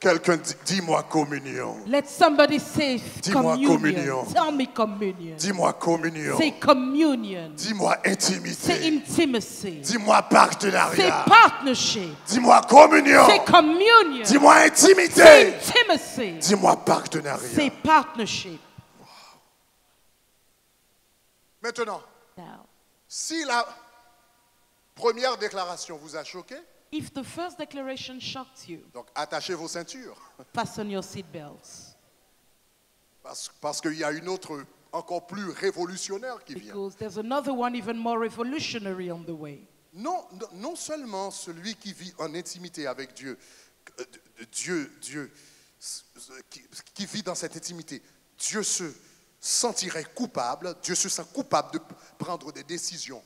Speaker 1: Quelqu'un dit, dis-moi communion.
Speaker 2: Let somebody say
Speaker 1: Dis-moi
Speaker 2: communion.
Speaker 1: communion.
Speaker 2: Tell me communion.
Speaker 1: Dis-moi communion.
Speaker 2: Say communion.
Speaker 1: Dis-moi
Speaker 2: Say
Speaker 1: intimité.
Speaker 2: intimacy.
Speaker 1: Dis-moi
Speaker 2: Say
Speaker 1: partenariat.
Speaker 2: partnership.
Speaker 1: Dis-moi communion.
Speaker 2: Say communion.
Speaker 1: Dis-moi
Speaker 2: Say
Speaker 1: intimité.
Speaker 2: intimacy.
Speaker 1: Dis-moi partenariat.
Speaker 2: Say partnership.
Speaker 1: Maintenant,
Speaker 2: Now,
Speaker 1: si la première déclaration vous a choqué,
Speaker 2: if the first declaration shocked you,
Speaker 1: donc attachez vos ceintures.
Speaker 2: fasten your seatbelts.
Speaker 1: Parce qu'il y a une autre encore plus révolutionnaire qui vient.
Speaker 2: Because there's another one even more revolutionary on the way.
Speaker 1: Non seulement celui qui vit en intimité avec Dieu, qui vit dans cette intimité, Dieu se sentirait coupable, Dieu se sent coupable de prendre des décisions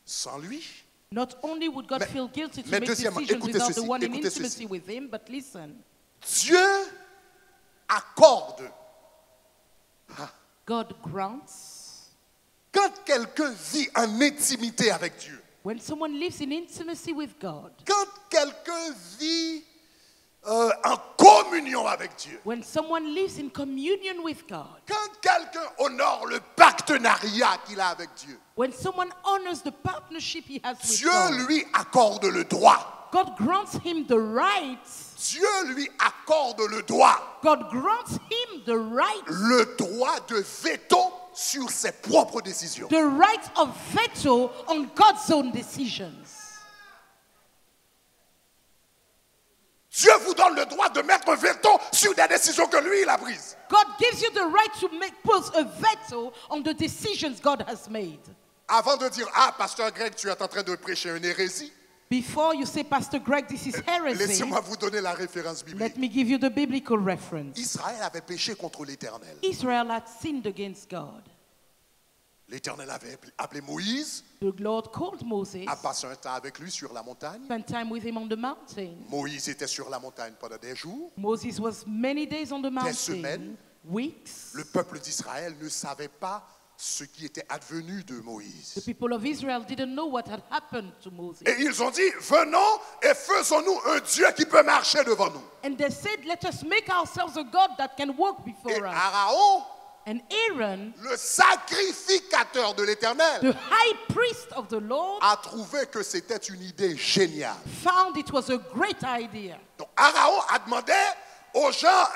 Speaker 1: sans lui.
Speaker 2: Not only would God feel guilty to
Speaker 1: mais
Speaker 2: make
Speaker 1: deuxièmement,
Speaker 2: decisions
Speaker 1: écoutez
Speaker 2: without
Speaker 1: ceci,
Speaker 2: the one in
Speaker 1: écoutez
Speaker 2: intimacy
Speaker 1: ceci.
Speaker 2: with him, but listen,
Speaker 1: Dieu accorde.
Speaker 2: God grants.
Speaker 1: Quand quelqu'un vit en intimité avec Dieu,
Speaker 2: When someone lives in intimacy with God,
Speaker 1: quand quelqu'un vit en communion avec Dieu,
Speaker 2: when someone lives in communion with God,
Speaker 1: quand quelqu'un honore le partenariat qu'il a avec Dieu,
Speaker 2: when someone honors the partnership he has with
Speaker 1: Dieu
Speaker 2: God,
Speaker 1: lui accorde le droit.
Speaker 2: God grants him the right.
Speaker 1: Dieu lui accorde le droit.
Speaker 2: God grants him the right.
Speaker 1: Le droit de veto sur ses propres décisions.
Speaker 2: The right of veto on God's own decisions.
Speaker 1: Dieu vous donne le droit de mettre un veto sur des décisions que lui, il a prises.
Speaker 2: God gives you the right to put a veto on the decisions God has made.
Speaker 1: Avant de dire, ah, Pasteur Greg, tu es en train de prêcher une hérésie.
Speaker 2: Before you say, Pastor Greg, this is heresy,
Speaker 1: laissez-moi vous donner la référence biblique.
Speaker 2: let me give you the biblical reference.
Speaker 1: Israël avait péché contre l'Éternel.
Speaker 2: Israel had sinned against God.
Speaker 1: L'Éternel avait appelé Moïse,
Speaker 2: The Lord called Moses,
Speaker 1: a passé un temps avec lui sur la montagne.
Speaker 2: spent time with him on the mountain.
Speaker 1: Moïse était sur la montagne pendant des jours.
Speaker 2: Moses was many days on the mountain,
Speaker 1: semaines.
Speaker 2: weeks.
Speaker 1: Le peuple d'Israël ne savait pas ce qui était advenu de Moïse.
Speaker 2: The people of Israel didn't know what had happened to Moses.
Speaker 1: Et ils ont dit, venons et faisons-nous un Dieu qui peut marcher devant nous.
Speaker 2: And they said, let us make ourselves a God that can walk
Speaker 1: Et
Speaker 2: before us.
Speaker 1: Aaron,
Speaker 2: And Aaron,
Speaker 1: le sacrificateur de l'Éternel,
Speaker 2: the high priest of the Lord,
Speaker 1: a trouvé que c'était une idée géniale.
Speaker 2: found it was a great idea.
Speaker 1: Donc Aaron a demandé aux gens,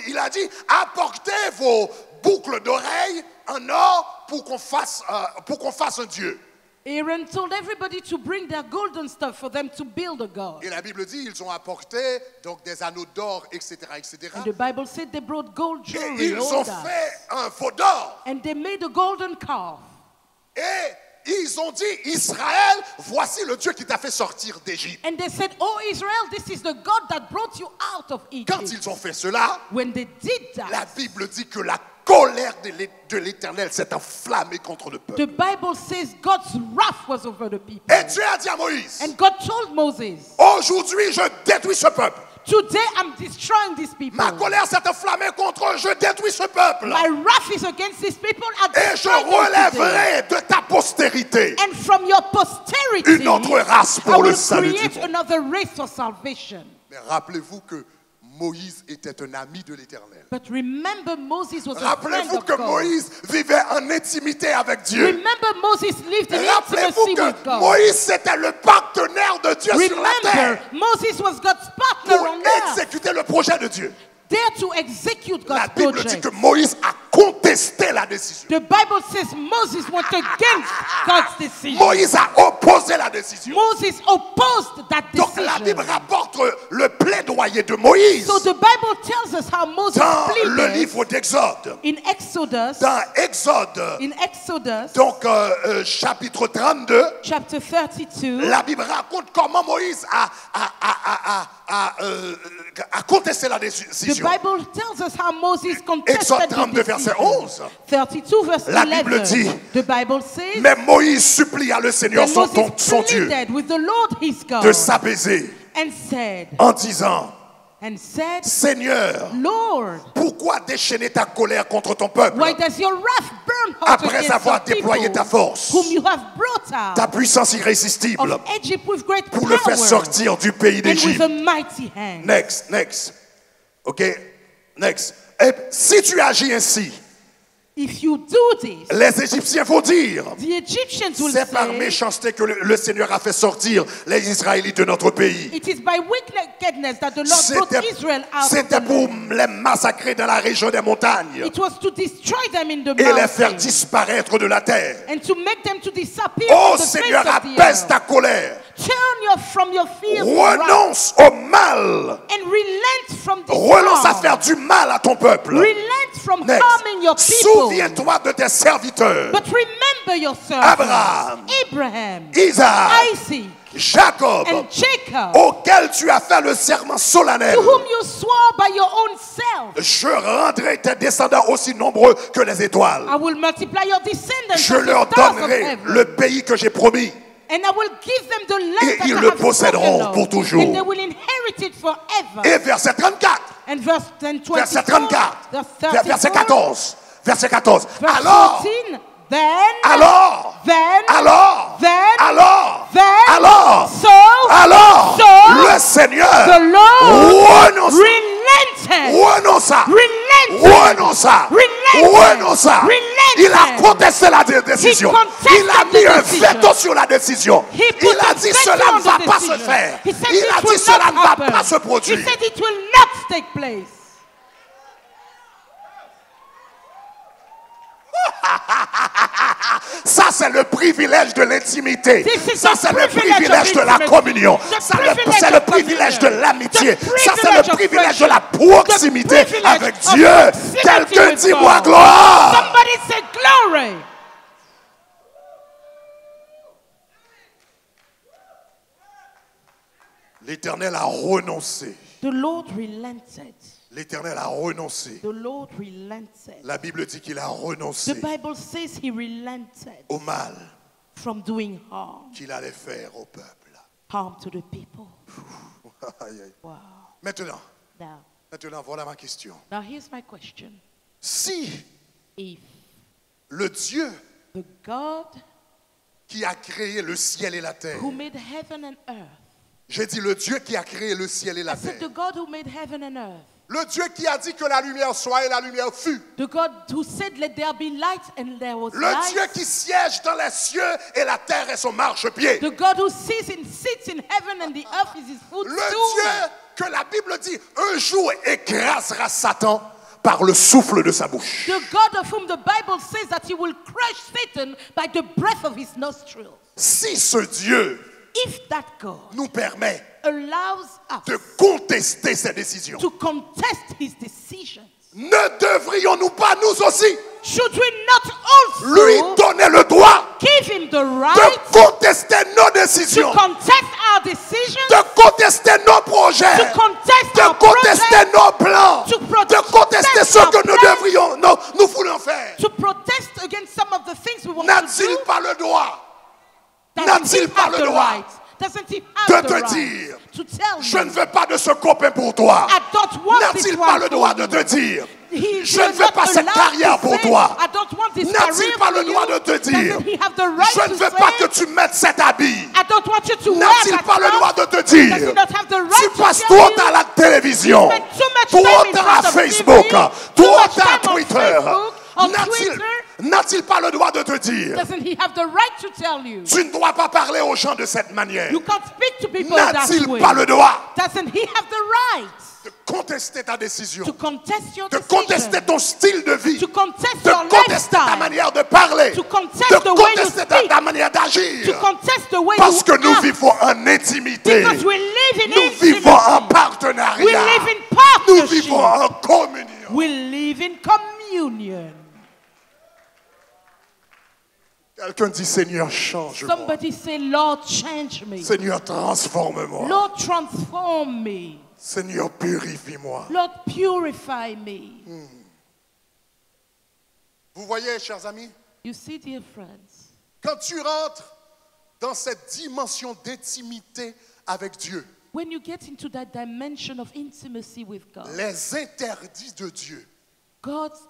Speaker 1: il a dit, apportez vos boucles d'oreilles en or pour qu'on fasse un Dieu.
Speaker 2: Aaron told everybody to bring their golden stuff for them to build a God.
Speaker 1: Et la Bible dit, ils ont apporté donc des anneaux d'or, etc., etc.
Speaker 2: And the Bible said they brought gold
Speaker 1: Et
Speaker 2: jewelry,
Speaker 1: ils
Speaker 2: all
Speaker 1: ont
Speaker 2: that.
Speaker 1: fait un faux d'or.
Speaker 2: And they made a golden calf.
Speaker 1: Et ils ont dit, Israël, voici le Dieu qui t'a fait sortir d'Égypte.
Speaker 2: And they said, oh Israel, this is the God that brought you out of
Speaker 1: Quand
Speaker 2: Egypt.
Speaker 1: ils ont fait cela,
Speaker 2: When they did
Speaker 1: la
Speaker 2: that,
Speaker 1: Bible dit que la colère de l'Éternel s'est enflammée contre le peuple.
Speaker 2: the Bible says God's wrath was over the people.
Speaker 1: Et Dieu a dit à Moïse,
Speaker 2: And God told Moses,
Speaker 1: aujourd'hui je détruis ce peuple.
Speaker 2: today I'm destroying these people.
Speaker 1: Ma colère s'est enflammée contre eux, je détruis ce peuple.
Speaker 2: My wrath is against these people.
Speaker 1: Et je relèverai de ta postérité
Speaker 2: And from your posterity,
Speaker 1: une autre race
Speaker 2: I
Speaker 1: pour le
Speaker 2: will
Speaker 1: salut du
Speaker 2: create
Speaker 1: monde.
Speaker 2: another race for salvation.
Speaker 1: Mais rappelez-vous que Moïse était un ami de l'Éternel.
Speaker 2: But remember, Moses was a friend
Speaker 1: Rappelez-vous
Speaker 2: of
Speaker 1: que
Speaker 2: God.
Speaker 1: Moïse vivait en intimité avec Dieu.
Speaker 2: Remember, Moses lived in
Speaker 1: Rappelez-vous
Speaker 2: intimacy with
Speaker 1: que
Speaker 2: God.
Speaker 1: Moïse c'était le partenaire de Dieu sur la
Speaker 2: Remember,
Speaker 1: terre
Speaker 2: Moses was God's partner
Speaker 1: pour
Speaker 2: on earth,
Speaker 1: exécuter le projet de Dieu.
Speaker 2: there to execute
Speaker 1: La
Speaker 2: God's
Speaker 1: Bible dit
Speaker 2: project.
Speaker 1: que Moïse a contesté la décision.
Speaker 2: The Bible says Moses went against God's decision.
Speaker 1: Moïse a opposé la décision.
Speaker 2: Moses opposed that
Speaker 1: Donc la Bible
Speaker 2: decision.
Speaker 1: rapporte le plaidoyer de Moïse
Speaker 2: So the Bible tells us how Moses
Speaker 1: dans le
Speaker 2: pleaded
Speaker 1: livre d'Exode.
Speaker 2: in Exodus.
Speaker 1: Dans Exode,
Speaker 2: In Exodus,
Speaker 1: donc chapitre 32,
Speaker 2: chapter 32,
Speaker 1: la Bible raconte comment Moïse a contesté la
Speaker 2: the
Speaker 1: décision.
Speaker 2: Bible tells us how Moses
Speaker 1: Exode
Speaker 2: contested the
Speaker 1: 32, verset
Speaker 2: decision.
Speaker 1: 11.
Speaker 2: 32 verse
Speaker 1: La Bible
Speaker 2: 11.
Speaker 1: dit,
Speaker 2: The Bible says,
Speaker 1: Mais Moïse supplia le Seigneur
Speaker 2: that
Speaker 1: son
Speaker 2: Moses
Speaker 1: Dieu
Speaker 2: pleaded with the Lord his God
Speaker 1: de s'apaiser
Speaker 2: and said,
Speaker 1: Seigneur,
Speaker 2: Lord,
Speaker 1: pourquoi déchaîner ta colère contre ton peuple
Speaker 2: why does your wrath burn hot
Speaker 1: après
Speaker 2: against
Speaker 1: avoir
Speaker 2: your
Speaker 1: déployé
Speaker 2: people
Speaker 1: ta force,
Speaker 2: whom you have brought out
Speaker 1: ta puissance irrésistible
Speaker 2: of Egypt with great
Speaker 1: pour le faire
Speaker 2: power
Speaker 1: sortir du pays
Speaker 2: and with
Speaker 1: d'Égypte?
Speaker 2: a mighty hand?
Speaker 1: Next. OK? Next. Et si tu agis ainsi,
Speaker 2: If you do this,
Speaker 1: les Égyptiens vont dire,
Speaker 2: the Egyptians will
Speaker 1: c'est par
Speaker 2: say,
Speaker 1: méchanceté que le Seigneur a fait sortir les Israélites de notre pays.
Speaker 2: it is by wickedness that the Lord brought Israel out of
Speaker 1: C'était
Speaker 2: the
Speaker 1: pour
Speaker 2: land.
Speaker 1: les massacrer dans la région des montagnes
Speaker 2: It was to destroy them in the
Speaker 1: et les faire
Speaker 2: mountains
Speaker 1: disparaître de la terre.
Speaker 2: and to make them to disappear
Speaker 1: Oh
Speaker 2: from the
Speaker 1: Seigneur,
Speaker 2: face of the
Speaker 1: apaise
Speaker 2: earth.
Speaker 1: ta colère.
Speaker 2: Turn from your fears to wrath
Speaker 1: Renonce au mal.
Speaker 2: and relent from this
Speaker 1: Renonce à
Speaker 2: harm.
Speaker 1: faire du mal à ton peuple.
Speaker 2: Relent from
Speaker 1: Next.
Speaker 2: harming your people.
Speaker 1: Souviens-toi de tes serviteurs.
Speaker 2: But remember your servants,
Speaker 1: Abraham,
Speaker 2: Abraham,
Speaker 1: Isaac,
Speaker 2: Isaac,
Speaker 1: Jacob,
Speaker 2: and Jacob,
Speaker 1: auquel tu as fait le serment solennel.
Speaker 2: to whom you swore by your own self.
Speaker 1: Je rendrai tes descendants aussi nombreux que les étoiles.
Speaker 2: I will multiply your descendants
Speaker 1: Je
Speaker 2: as the
Speaker 1: leur
Speaker 2: stars of
Speaker 1: donnerai
Speaker 2: heaven.
Speaker 1: le pays que j'ai promis.
Speaker 2: And I will give them the land
Speaker 1: Et
Speaker 2: that
Speaker 1: ils
Speaker 2: I
Speaker 1: le
Speaker 2: have
Speaker 1: posséderont
Speaker 2: spoken of,
Speaker 1: pour toujours.
Speaker 2: and they will inherit it forever.
Speaker 1: Et verset 34,
Speaker 2: And verse 24,
Speaker 1: verset 34,
Speaker 2: verse
Speaker 1: verset
Speaker 2: 34,
Speaker 1: 14, verset 14.
Speaker 2: verse
Speaker 1: Alors,
Speaker 2: 14,
Speaker 1: le Seigneur
Speaker 2: the Lord
Speaker 1: renonça. Il a contesté la décision. Il a mis un veto sur la décision. Il a dit cela ne va pas se faire. Il a dit cela ne va pas se produire.
Speaker 2: He said it will not take place.
Speaker 1: Ça, c'est le privilège de l'intimité.
Speaker 2: This is
Speaker 1: Ça,
Speaker 2: the
Speaker 1: c'est le
Speaker 2: privilege
Speaker 1: privilège
Speaker 2: of
Speaker 1: de la
Speaker 2: intimacy.
Speaker 1: communion.
Speaker 2: The
Speaker 1: Ça,
Speaker 2: privilege
Speaker 1: c'est le
Speaker 2: of
Speaker 1: privilège de
Speaker 2: communion.
Speaker 1: l'amitié.
Speaker 2: The
Speaker 1: Ça, c'est
Speaker 2: privilege
Speaker 1: le
Speaker 2: of
Speaker 1: privilège de la
Speaker 2: friendship.
Speaker 1: proximité
Speaker 2: The privilege
Speaker 1: avec
Speaker 2: of
Speaker 1: Dieu.
Speaker 2: proximity
Speaker 1: Quelqu'un
Speaker 2: with
Speaker 1: dit
Speaker 2: God.
Speaker 1: moi gloire.
Speaker 2: Somebody say glory.
Speaker 1: L'Éternel a renoncé.
Speaker 2: The Lord relented.
Speaker 1: L'Éternel a renoncé.
Speaker 2: The Lord relented.
Speaker 1: La Bible dit qu'il a
Speaker 2: The
Speaker 1: renoncé
Speaker 2: Bible says he relented
Speaker 1: au mal
Speaker 2: from doing harm,
Speaker 1: qu'il allait faire au peuple.
Speaker 2: harm to the people.
Speaker 1: Aïe, aïe.
Speaker 2: Wow.
Speaker 1: Maintenant,
Speaker 2: Now
Speaker 1: voilà ma question.
Speaker 2: here's my question.
Speaker 1: Si
Speaker 2: If
Speaker 1: le Dieu
Speaker 2: the God
Speaker 1: qui a créé le ciel et la terre,
Speaker 2: who made heaven and earth,
Speaker 1: j'ai dit le Dieu qui a créé le ciel et
Speaker 2: I
Speaker 1: la
Speaker 2: said the
Speaker 1: terre,
Speaker 2: God who made heaven and earth,
Speaker 1: le Dieu qui a dit que la lumière soit et la lumière fut,
Speaker 2: the God who said let there be light and there was
Speaker 1: le
Speaker 2: light,
Speaker 1: Dieu qui siège dans les cieux et la terre est son marchepied,
Speaker 2: the God who sits in heaven and the earth is his
Speaker 1: le
Speaker 2: footstool,
Speaker 1: Dieu que la Bible dit un jour écrasera Satan par le souffle de sa bouche.
Speaker 2: the God of whom the Bible says that he will crush Satan by the breath of his nostrils.
Speaker 1: Si ce Dieu
Speaker 2: If that God
Speaker 1: nous permet
Speaker 2: allows
Speaker 1: de
Speaker 2: us
Speaker 1: contester ses décisions,
Speaker 2: to contest his decisions,
Speaker 1: ne devrions-nous pas nous aussi
Speaker 2: should we not
Speaker 1: lui
Speaker 2: also
Speaker 1: donner le droit
Speaker 2: give him the
Speaker 1: de
Speaker 2: right
Speaker 1: contester nos
Speaker 2: to
Speaker 1: décisions,
Speaker 2: contest our decisions,
Speaker 1: de contester nos projets,
Speaker 2: to contest
Speaker 1: de
Speaker 2: our
Speaker 1: contester
Speaker 2: projects,
Speaker 1: nos plans,
Speaker 2: to
Speaker 1: de contester ce
Speaker 2: our
Speaker 1: que nous
Speaker 2: plans,
Speaker 1: devrions, nous voulons faire?
Speaker 2: to protest against some of the things we want to
Speaker 1: N'a-t-il
Speaker 2: do?
Speaker 1: pas le droit
Speaker 2: Doesn't
Speaker 1: n'a-t-il
Speaker 2: he
Speaker 1: pas
Speaker 2: have
Speaker 1: le
Speaker 2: the
Speaker 1: droit
Speaker 2: right? Doesn't he
Speaker 1: de
Speaker 2: have the
Speaker 1: te
Speaker 2: right
Speaker 1: dire,
Speaker 2: to tell
Speaker 1: je ne
Speaker 2: you,
Speaker 1: veux pas de ce copain pour toi?
Speaker 2: I don't want this
Speaker 1: N'a-t-il pas
Speaker 2: one
Speaker 1: le
Speaker 2: for
Speaker 1: droit de
Speaker 2: you?
Speaker 1: te dire,
Speaker 2: He
Speaker 1: je ne
Speaker 2: is
Speaker 1: veux
Speaker 2: not
Speaker 1: pas cette
Speaker 2: allowed
Speaker 1: carrière
Speaker 2: to
Speaker 1: pour
Speaker 2: say,
Speaker 1: toi?
Speaker 2: I don't want this
Speaker 1: N'a-t-il
Speaker 2: career
Speaker 1: pas
Speaker 2: for
Speaker 1: le droit
Speaker 2: you?
Speaker 1: de te dire,
Speaker 2: Doesn't he have the right
Speaker 1: je ne
Speaker 2: to
Speaker 1: veux
Speaker 2: say,
Speaker 1: pas que tu mettes cet habit?
Speaker 2: I don't want you to wear
Speaker 1: N'a-t-il
Speaker 2: that
Speaker 1: pas le
Speaker 2: cloth?
Speaker 1: droit de te
Speaker 2: Does he
Speaker 1: dire,
Speaker 2: not have the
Speaker 1: tu
Speaker 2: right to
Speaker 1: passes
Speaker 2: tell
Speaker 1: trop
Speaker 2: you?
Speaker 1: à la télévision,
Speaker 2: You spend too much
Speaker 1: trop
Speaker 2: time in
Speaker 1: à
Speaker 2: front of
Speaker 1: Facebook,
Speaker 2: TV,
Speaker 1: trop
Speaker 2: too much
Speaker 1: à
Speaker 2: time on
Speaker 1: Twitter?
Speaker 2: Facebook, on
Speaker 1: N'a-t-il
Speaker 2: Twitter?
Speaker 1: n'a-t-il pas le droit de te dire,
Speaker 2: Doesn't he have the right to tell you?
Speaker 1: tu ne dois pas parler aux gens de cette manière?
Speaker 2: You can't speak to people that
Speaker 1: N'a-t-il
Speaker 2: way.
Speaker 1: pas le droit
Speaker 2: Doesn't he have the right
Speaker 1: de contester ta décision,
Speaker 2: to contest your
Speaker 1: de
Speaker 2: decision?
Speaker 1: contester ton style de vie,
Speaker 2: To contest
Speaker 1: de
Speaker 2: your
Speaker 1: contester ta
Speaker 2: lifestyle?
Speaker 1: manière de parler,
Speaker 2: To contest
Speaker 1: de
Speaker 2: the way you
Speaker 1: contester
Speaker 2: speak?
Speaker 1: ta manière
Speaker 2: To
Speaker 1: d'agir?
Speaker 2: contest the way
Speaker 1: Parce
Speaker 2: you
Speaker 1: que nous
Speaker 2: act?
Speaker 1: vivons en intimité,
Speaker 2: Because we live in
Speaker 1: nous
Speaker 2: intimacy.
Speaker 1: vivons en
Speaker 2: We
Speaker 1: partenariat,
Speaker 2: live in
Speaker 1: nous
Speaker 2: partnership.
Speaker 1: vivons en communion.
Speaker 2: We live in communion.
Speaker 1: Quelqu'un dit, Seigneur, change-moi.
Speaker 2: Somebody say, Lord, change me.
Speaker 1: Seigneur, transforme-moi.
Speaker 2: Lord, transform me.
Speaker 1: Seigneur, purifie-moi.
Speaker 2: Lord, purify me.
Speaker 1: Vous voyez, chers amis,
Speaker 2: You see, dear friends,
Speaker 1: quand tu rentres dans cette dimension d'intimité avec Dieu,
Speaker 2: when you get into that dimension of intimacy with God,
Speaker 1: les interdits de Dieu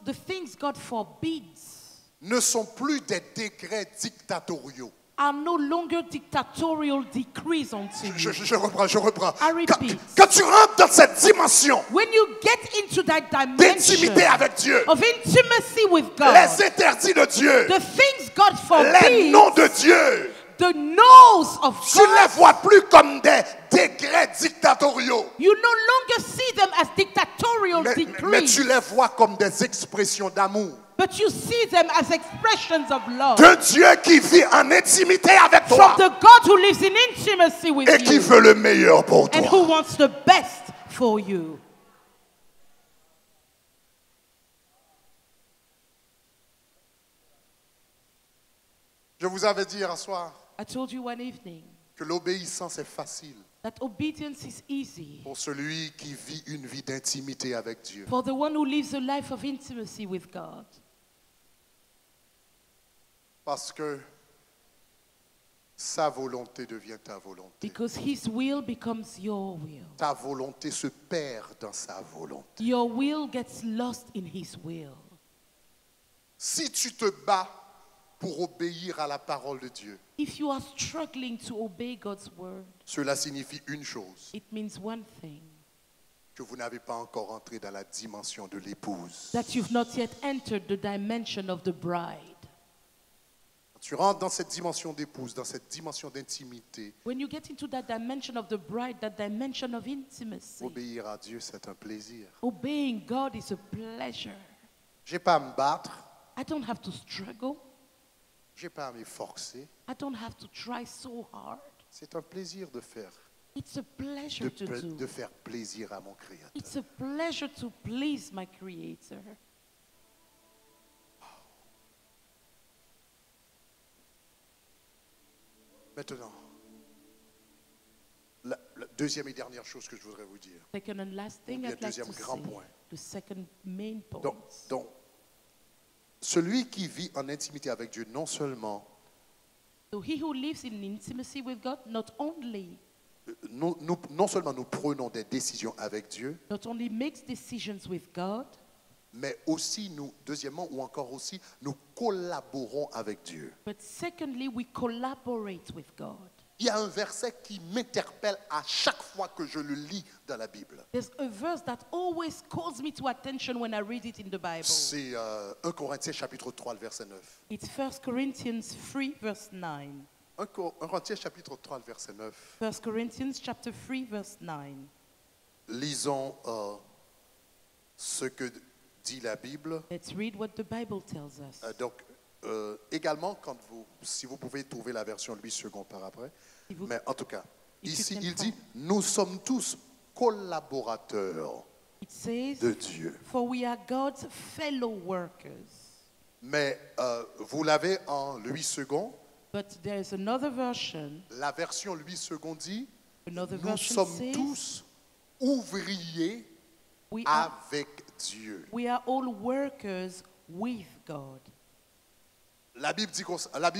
Speaker 2: the things God forbids
Speaker 1: ne sont plus des décrets dictatoriaux.
Speaker 2: are no longer dictatorial decrees unto you.
Speaker 1: Je reprends.
Speaker 2: I
Speaker 1: Quand,
Speaker 2: repeat.
Speaker 1: quand tu rentres dans cette dimension
Speaker 2: When you get into that dimension
Speaker 1: d'intimité avec Dieu,
Speaker 2: of intimacy with God,
Speaker 1: les interdits de Dieu,
Speaker 2: the things God
Speaker 1: les
Speaker 2: forbids,
Speaker 1: noms de Dieu,
Speaker 2: the no's of
Speaker 1: tu ne les
Speaker 2: God,
Speaker 1: vois plus comme des décrets dictatoriaux,
Speaker 2: you no longer see them as dictatorial
Speaker 1: mais
Speaker 2: decrees,
Speaker 1: tu les vois comme des expressions d'amour.
Speaker 2: but you see them as expressions of love
Speaker 1: D'un Dieu qui vit en intimité avec toi
Speaker 2: from the God who lives in intimacy with
Speaker 1: et qui
Speaker 2: you
Speaker 1: veut le meilleur pour
Speaker 2: and
Speaker 1: toi.
Speaker 2: who wants the best for you.
Speaker 1: Je vous avais dit hier soir
Speaker 2: I told you one evening
Speaker 1: que l'obéissance est facile
Speaker 2: that obedience is easy
Speaker 1: pour celui qui vit une vie d'intimité avec Dieu.
Speaker 2: for the one who lives a life of intimacy with God.
Speaker 1: Parce que sa volonté devient ta volonté.
Speaker 2: Because his will becomes your will.
Speaker 1: Ta volonté se perd dans sa volonté.
Speaker 2: Your will gets lost in his will.
Speaker 1: Si tu te bats pour obéir à la parole de Dieu,
Speaker 2: If you are struggling to obey God's word,
Speaker 1: cela signifie une chose,
Speaker 2: it means one thing,
Speaker 1: que vous n'avez pas encore entré dans la dimension de l'épouse.
Speaker 2: that you've not yet entered the dimension of the bride.
Speaker 1: Quand tu rentres dans cette dimension d'épouse, dans cette dimension d'intimité,
Speaker 2: When you get into that dimension of the bride, that dimension of intimacy,
Speaker 1: obéir à Dieu, c'est un plaisir.
Speaker 2: obeying God is a pleasure.
Speaker 1: Je n'ai pas à me battre,
Speaker 2: I don't have to struggle.
Speaker 1: je n'ai pas à m'efforcer.
Speaker 2: I don't have to try so hard.
Speaker 1: C'est un plaisir de faire,
Speaker 2: It's a pleasure to
Speaker 1: de
Speaker 2: do.
Speaker 1: faire plaisir à mon Créateur.
Speaker 2: It's a pleasure to please my Creator.
Speaker 1: Maintenant, La deuxième et dernière chose que je voudrais vous dire.
Speaker 2: Second and last thing
Speaker 1: Le
Speaker 2: I'd like
Speaker 1: deuxième
Speaker 2: to
Speaker 1: grand
Speaker 2: say,
Speaker 1: point.
Speaker 2: the second main point.
Speaker 1: Donc, celui qui vit en intimité avec Dieu, non seulement
Speaker 2: So he who lives in intimacy with God, not only
Speaker 1: nous prenons des décisions avec Dieu,
Speaker 2: makes decisions with God,
Speaker 1: mais aussi deuxièmement ou encore aussi, nous collaborons avec Dieu.
Speaker 2: but secondly, we collaborate with God.
Speaker 1: Il y a un verset qui m'interpelle à chaque fois que je le lis dans la Bible.
Speaker 2: There's a verse that always calls me to attention when I read it in the Bible.
Speaker 1: C'est 1 Corinthiens chapitre 3, le verset 9.
Speaker 2: It's 1 Corinthians 3, verse 9.
Speaker 1: 1 Corinthiens chapitre 3, le verset 9.
Speaker 2: 1 Corinthians chapter 3, verse 9.
Speaker 1: Lisons ce que dit la Bible.
Speaker 2: Let's read what the Bible tells us.
Speaker 1: Également, si vous pouvez trouver la version 8 secondes par après. Mais en tout cas, ici, il dit, nous sommes tous collaborateurs de Dieu.
Speaker 2: For we are God's fellow workers.
Speaker 1: Mais vous l'avez en 8 secondes.
Speaker 2: But there is another version.
Speaker 1: La version 8 secondes dit, nous
Speaker 2: version
Speaker 1: sommes tous ouvriers avec Dieu.
Speaker 2: We are all workers with God.
Speaker 1: La Bible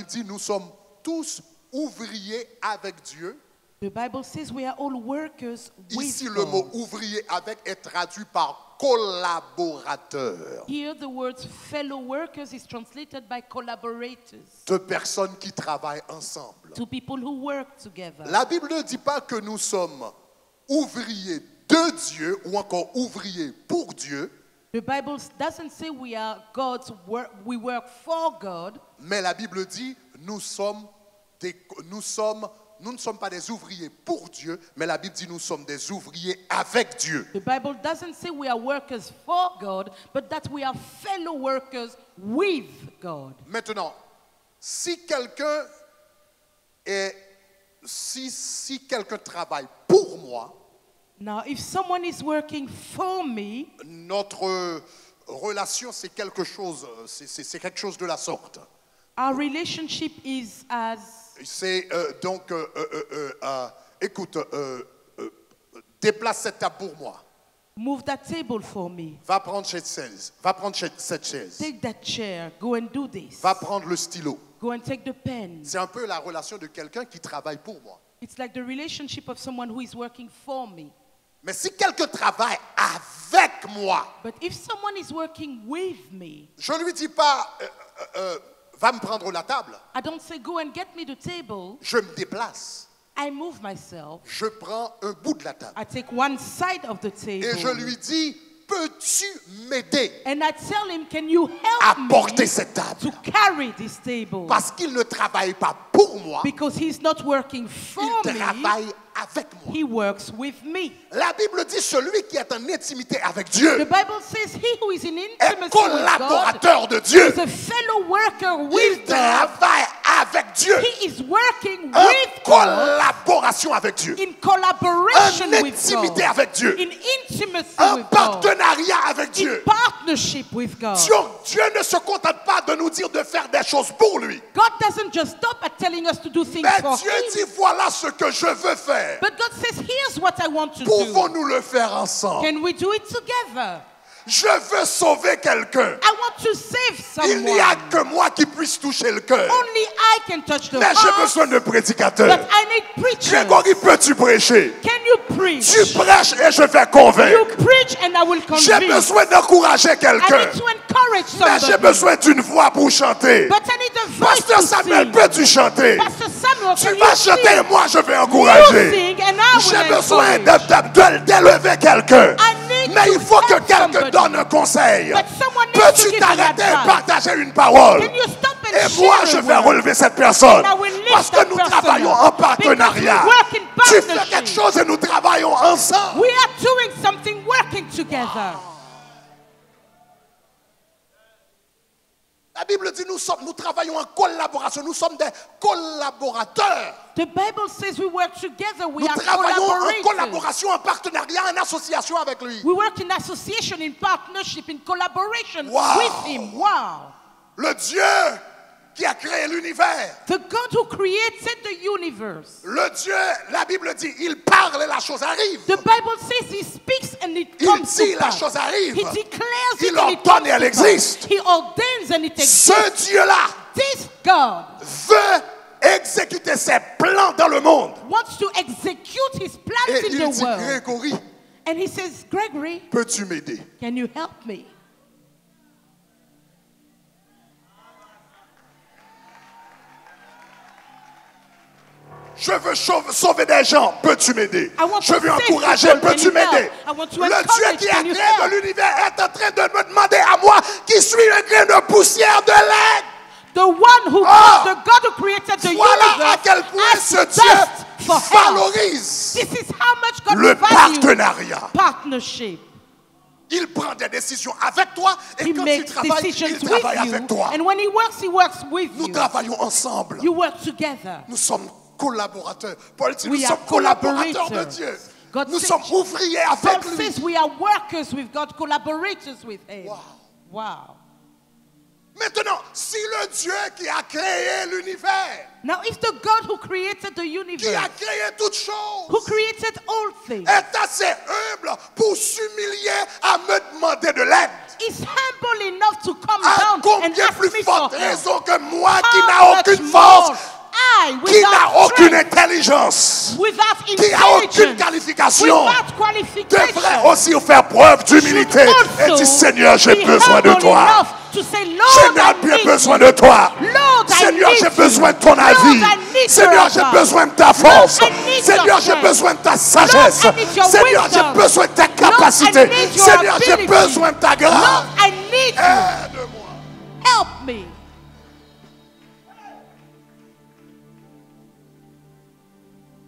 Speaker 1: dit, nous sommes tous ouvriers avec Dieu.
Speaker 2: The Bible says we are all workers with
Speaker 1: Ici,
Speaker 2: God.
Speaker 1: le mot ouvrier avec est traduit par collaborateur.
Speaker 2: Here the word fellow workers is translated by collaborators.
Speaker 1: Deux personnes qui travaillent ensemble.
Speaker 2: Two people who work together.
Speaker 1: La Bible ne dit pas que nous sommes ouvriers de Dieu ou encore ouvriers pour Dieu.
Speaker 2: The Bible doesn't say we are God's work, we work for God.
Speaker 1: Mais la Bible dit nous ne sommes pas des ouvriers pour Dieu, mais la Bible dit nous sommes des ouvriers avec Dieu.
Speaker 2: The Bible doesn't say we are workers for God, but that we are fellow workers with God.
Speaker 1: Maintenant, si quelqu'un travaille pour moi,
Speaker 2: now if someone is working for me,
Speaker 1: notre relation c'est quelque chose de la sorte.
Speaker 2: our relationship is as
Speaker 1: C'est écoute, déplace cette table pour moi.
Speaker 2: move that table for me.
Speaker 1: Va prendre cette chaise.
Speaker 2: Take that chair. Go and do this.
Speaker 1: Va prendre le stylo.
Speaker 2: Go and take the pen.
Speaker 1: C'est un peu la relation de quelqu'un qui travaille pour moi.
Speaker 2: It's like the relationship of someone who is working for me.
Speaker 1: Mais si quelqu'un travaille avec moi,
Speaker 2: But if someone is working with me,
Speaker 1: je ne lui dis pas va me prendre la table.
Speaker 2: I don't say go and get me the table.
Speaker 1: Je me déplace.
Speaker 2: I move myself.
Speaker 1: Je prends un bout de la table.
Speaker 2: I take one side of the table.
Speaker 1: Et je lui dis, peux-tu m'aider
Speaker 2: And I tell him, can you
Speaker 1: à
Speaker 2: help
Speaker 1: porter
Speaker 2: me
Speaker 1: cette table?
Speaker 2: to carry this table?
Speaker 1: Parce qu'il ne travaille pas pour moi,
Speaker 2: Because he's not working for
Speaker 1: il
Speaker 2: me,
Speaker 1: travaille avec moi.
Speaker 2: he works with me.
Speaker 1: La Bible dit celui qui est en intimité avec Dieu
Speaker 2: The Bible says he who is in
Speaker 1: est
Speaker 2: intimacy with God
Speaker 1: collaborateur de Dieu.
Speaker 2: is a fellow worker
Speaker 1: Il
Speaker 2: with God.
Speaker 1: travaille avec Dieu.
Speaker 2: He is working
Speaker 1: En
Speaker 2: with God,
Speaker 1: collaboration avec Dieu.
Speaker 2: in collaboration
Speaker 1: En
Speaker 2: with
Speaker 1: intimité
Speaker 2: God,
Speaker 1: avec Dieu.
Speaker 2: in intimacy
Speaker 1: En
Speaker 2: with God,
Speaker 1: partenariat avec
Speaker 2: in
Speaker 1: Dieu.
Speaker 2: partnership with God.
Speaker 1: Dieu ne se contente pas de nous dire de faire des choses pour lui.
Speaker 2: God doesn't just stop at telling us to do things
Speaker 1: Mais
Speaker 2: for
Speaker 1: Dieu
Speaker 2: him.
Speaker 1: dit voilà ce que je veux faire.
Speaker 2: But God says, here's what I want to do.
Speaker 1: Pouvons-nous le faire ensemble?
Speaker 2: Can we do it together?
Speaker 1: Je veux sauver quelqu'un.
Speaker 2: I want to save
Speaker 1: Il n'y a
Speaker 2: someone.
Speaker 1: que moi qui puisse toucher le cœur.
Speaker 2: Only I can touch the
Speaker 1: Mais j'ai
Speaker 2: heart,
Speaker 1: besoin de prédicateurs.
Speaker 2: but I need preachers.
Speaker 1: Grégory, peux-tu prêcher?
Speaker 2: Can you preach?
Speaker 1: Tu prêches et je vais
Speaker 2: You
Speaker 1: convaincre.
Speaker 2: preach and I will
Speaker 1: J'ai
Speaker 2: convince.
Speaker 1: besoin d'encourager
Speaker 2: I
Speaker 1: quelqu'un.
Speaker 2: need to encourage
Speaker 1: Mais j'ai
Speaker 2: somebody.
Speaker 1: besoin d'une voix pour chanter.
Speaker 2: But I need a voice
Speaker 1: Pasteur
Speaker 2: to
Speaker 1: Samuel,
Speaker 2: sing.
Speaker 1: peux-tu chanter?
Speaker 2: Pastor Samuel,
Speaker 1: Tu
Speaker 2: can
Speaker 1: vas
Speaker 2: you
Speaker 1: chanter et
Speaker 2: sing?
Speaker 1: moi je vais
Speaker 2: You
Speaker 1: encourager.
Speaker 2: sing and I
Speaker 1: J'ai
Speaker 2: will
Speaker 1: besoin
Speaker 2: encourage.
Speaker 1: d'élever quelqu'un.
Speaker 2: I need
Speaker 1: Mais
Speaker 2: to
Speaker 1: il faut que
Speaker 2: help
Speaker 1: quelqu'un
Speaker 2: somebody.
Speaker 1: donne un conseil.
Speaker 2: But someone needs to
Speaker 1: Peux-tu
Speaker 2: give an
Speaker 1: t'arrêter et
Speaker 2: advice.
Speaker 1: partager une parole?
Speaker 2: Can you stop and
Speaker 1: Et
Speaker 2: share
Speaker 1: moi,
Speaker 2: a
Speaker 1: je vais
Speaker 2: word?
Speaker 1: relever cette personne.
Speaker 2: And I will lift
Speaker 1: Parce que
Speaker 2: that
Speaker 1: nous
Speaker 2: person
Speaker 1: travaillons
Speaker 2: up.
Speaker 1: en partenariat.
Speaker 2: Because we work in
Speaker 1: Tu fais
Speaker 2: partnership.
Speaker 1: quelque chose et nous travaillons ensemble.
Speaker 2: We are doing something, working together.
Speaker 1: La Bible dit nous travaillons en collaboration. Nous sommes des collaborateurs.
Speaker 2: The Bible says we work together. We
Speaker 1: Nous
Speaker 2: are
Speaker 1: travaillons en
Speaker 2: collaborators.
Speaker 1: collaboration, en partenariat, en association avec lui.
Speaker 2: We work in association, in partnership, in collaboration
Speaker 1: Wow.
Speaker 2: with him. Wow.
Speaker 1: Le Dieu qui a créé l'univers.
Speaker 2: The God who created the universe.
Speaker 1: Le Dieu, la Bible dit, il parle et la chose arrive.
Speaker 2: The Bible says he speaks and it
Speaker 1: Il
Speaker 2: comes
Speaker 1: dit,
Speaker 2: to
Speaker 1: la
Speaker 2: pass.
Speaker 1: chose arrive.
Speaker 2: He declares
Speaker 1: Il
Speaker 2: it and it
Speaker 1: ordonne
Speaker 2: comes
Speaker 1: et elle
Speaker 2: to
Speaker 1: existe.
Speaker 2: pass. He ordains and it exists.
Speaker 1: Ce Dieu-là
Speaker 2: This God
Speaker 1: veut exécuter ses plans dans le monde.
Speaker 2: wants to execute his plans
Speaker 1: Et
Speaker 2: in
Speaker 1: il
Speaker 2: the
Speaker 1: dit,
Speaker 2: world.
Speaker 1: Grégory,
Speaker 2: And he says, Gregory,
Speaker 1: peux-tu m'aider?
Speaker 2: can you help me?
Speaker 1: Je veux sauver des gens, peux-tu m'aider?
Speaker 2: I want
Speaker 1: Je
Speaker 2: to
Speaker 1: veux
Speaker 2: save
Speaker 1: encourager,
Speaker 2: people,
Speaker 1: peux-tu
Speaker 2: can you
Speaker 1: m'aider?
Speaker 2: help? I want to
Speaker 1: Le Dieu
Speaker 2: encourage,
Speaker 1: qui a
Speaker 2: can you
Speaker 1: créé
Speaker 2: help?
Speaker 1: de l'univers est en train de me demander à moi, qui suis un grain de poussière, de l'aide.
Speaker 2: The one who, the God who created the
Speaker 1: Voilà à
Speaker 2: universe,
Speaker 1: quel point
Speaker 2: asks
Speaker 1: ce
Speaker 2: dust
Speaker 1: Dieu
Speaker 2: for help.
Speaker 1: valorise
Speaker 2: This is how much God
Speaker 1: le
Speaker 2: values
Speaker 1: partenariat.
Speaker 2: partnership.
Speaker 1: Il prend des décisions avec toi et
Speaker 2: He
Speaker 1: quand il
Speaker 2: makes
Speaker 1: travaille,
Speaker 2: decisions
Speaker 1: il travaille
Speaker 2: with you.
Speaker 1: avec toi.
Speaker 2: And when he works with
Speaker 1: Nous
Speaker 2: you.
Speaker 1: travaillons ensemble.
Speaker 2: You work together.
Speaker 1: Nous sommes collaborateurs. Paul dit,
Speaker 2: We
Speaker 1: nous
Speaker 2: are
Speaker 1: sommes collaborateurs de
Speaker 2: collaborators.
Speaker 1: Dieu.
Speaker 2: God
Speaker 1: Nous
Speaker 2: says-
Speaker 1: sommes ouvriers avec
Speaker 2: Paul
Speaker 1: lui.
Speaker 2: says we are workers with God, collaborators with him.
Speaker 1: Wow.
Speaker 2: Wow.
Speaker 1: Maintenant, si le Dieu qui a créé l'univers,
Speaker 2: Now, if the God who created the
Speaker 1: qui a
Speaker 2: universe,
Speaker 1: créé toutes
Speaker 2: who
Speaker 1: choses,
Speaker 2: created all things,
Speaker 1: est assez humble pour s'humilier à me demander de l'aide,
Speaker 2: is humble enough to come
Speaker 1: à
Speaker 2: down and
Speaker 1: combien
Speaker 2: ask
Speaker 1: plus
Speaker 2: me for
Speaker 1: forte
Speaker 2: help,
Speaker 1: raison que moi qui
Speaker 2: how
Speaker 1: n'a
Speaker 2: much
Speaker 1: aucune
Speaker 2: more
Speaker 1: force,
Speaker 2: I,
Speaker 1: qui n'a
Speaker 2: without
Speaker 1: aucune
Speaker 2: strength,
Speaker 1: intelligence,
Speaker 2: without
Speaker 1: qui n'a aucune
Speaker 2: intelligence,
Speaker 1: qualification,
Speaker 2: without
Speaker 1: devrait
Speaker 2: qualification,
Speaker 1: aussi faire preuve d'humilité
Speaker 2: should
Speaker 1: et dire,
Speaker 2: also
Speaker 1: Seigneur, j'ai
Speaker 2: be
Speaker 1: besoin de
Speaker 2: humble
Speaker 1: toi.
Speaker 2: enough to say, Lord,
Speaker 1: Seigneur,
Speaker 2: I
Speaker 1: j'ai
Speaker 2: need
Speaker 1: besoin
Speaker 2: you.
Speaker 1: de toi.
Speaker 2: Lord, I
Speaker 1: Seigneur,
Speaker 2: need
Speaker 1: j'ai
Speaker 2: you.
Speaker 1: besoin de ton
Speaker 2: Lord,
Speaker 1: avis.
Speaker 2: I need
Speaker 1: Seigneur,
Speaker 2: your
Speaker 1: j'ai
Speaker 2: advice.
Speaker 1: besoin de ta force.
Speaker 2: Lord, I need
Speaker 1: Seigneur,
Speaker 2: your
Speaker 1: j'ai
Speaker 2: strength.
Speaker 1: besoin de ta sagesse.
Speaker 2: Lord, I need your
Speaker 1: Seigneur, j'ai
Speaker 2: wisdom.
Speaker 1: besoin de ta
Speaker 2: Lord,
Speaker 1: capacité.
Speaker 2: I need your
Speaker 1: Seigneur, j'ai
Speaker 2: ability.
Speaker 1: besoin de ta grâce.
Speaker 2: Lord, I need you.
Speaker 1: Aide-moi.
Speaker 2: Help me.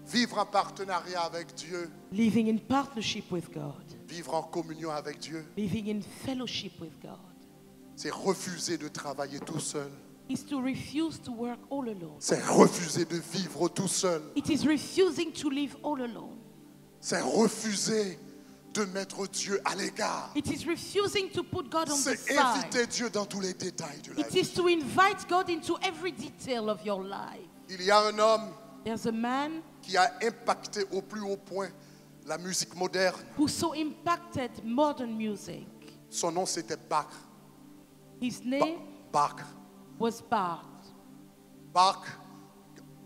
Speaker 1: Vivre en partenariat avec Dieu,
Speaker 2: Living in partnership with God,
Speaker 1: vivre en communion avec Dieu,
Speaker 2: living in fellowship with God,
Speaker 1: c'est refuser de travailler tout seul.
Speaker 2: is to refuse to work all alone.
Speaker 1: C'est refuser de vivre tout seul.
Speaker 2: It is refusing to live all alone.
Speaker 1: C'est refuser de mettre Dieu à l'écart.
Speaker 2: It is refusing to put God on the
Speaker 1: C'est
Speaker 2: side.
Speaker 1: inviter Dieu dans tous les détails de la
Speaker 2: It
Speaker 1: vie.
Speaker 2: is to invite God into every detail of your life.
Speaker 1: Il y a un homme
Speaker 2: There's a man
Speaker 1: qui a impacté au plus haut point la musique moderne.
Speaker 2: who so impacted modern music.
Speaker 1: Son nom c'était Bach.
Speaker 2: His name
Speaker 1: Bach.
Speaker 2: was Bach.
Speaker 1: Bach,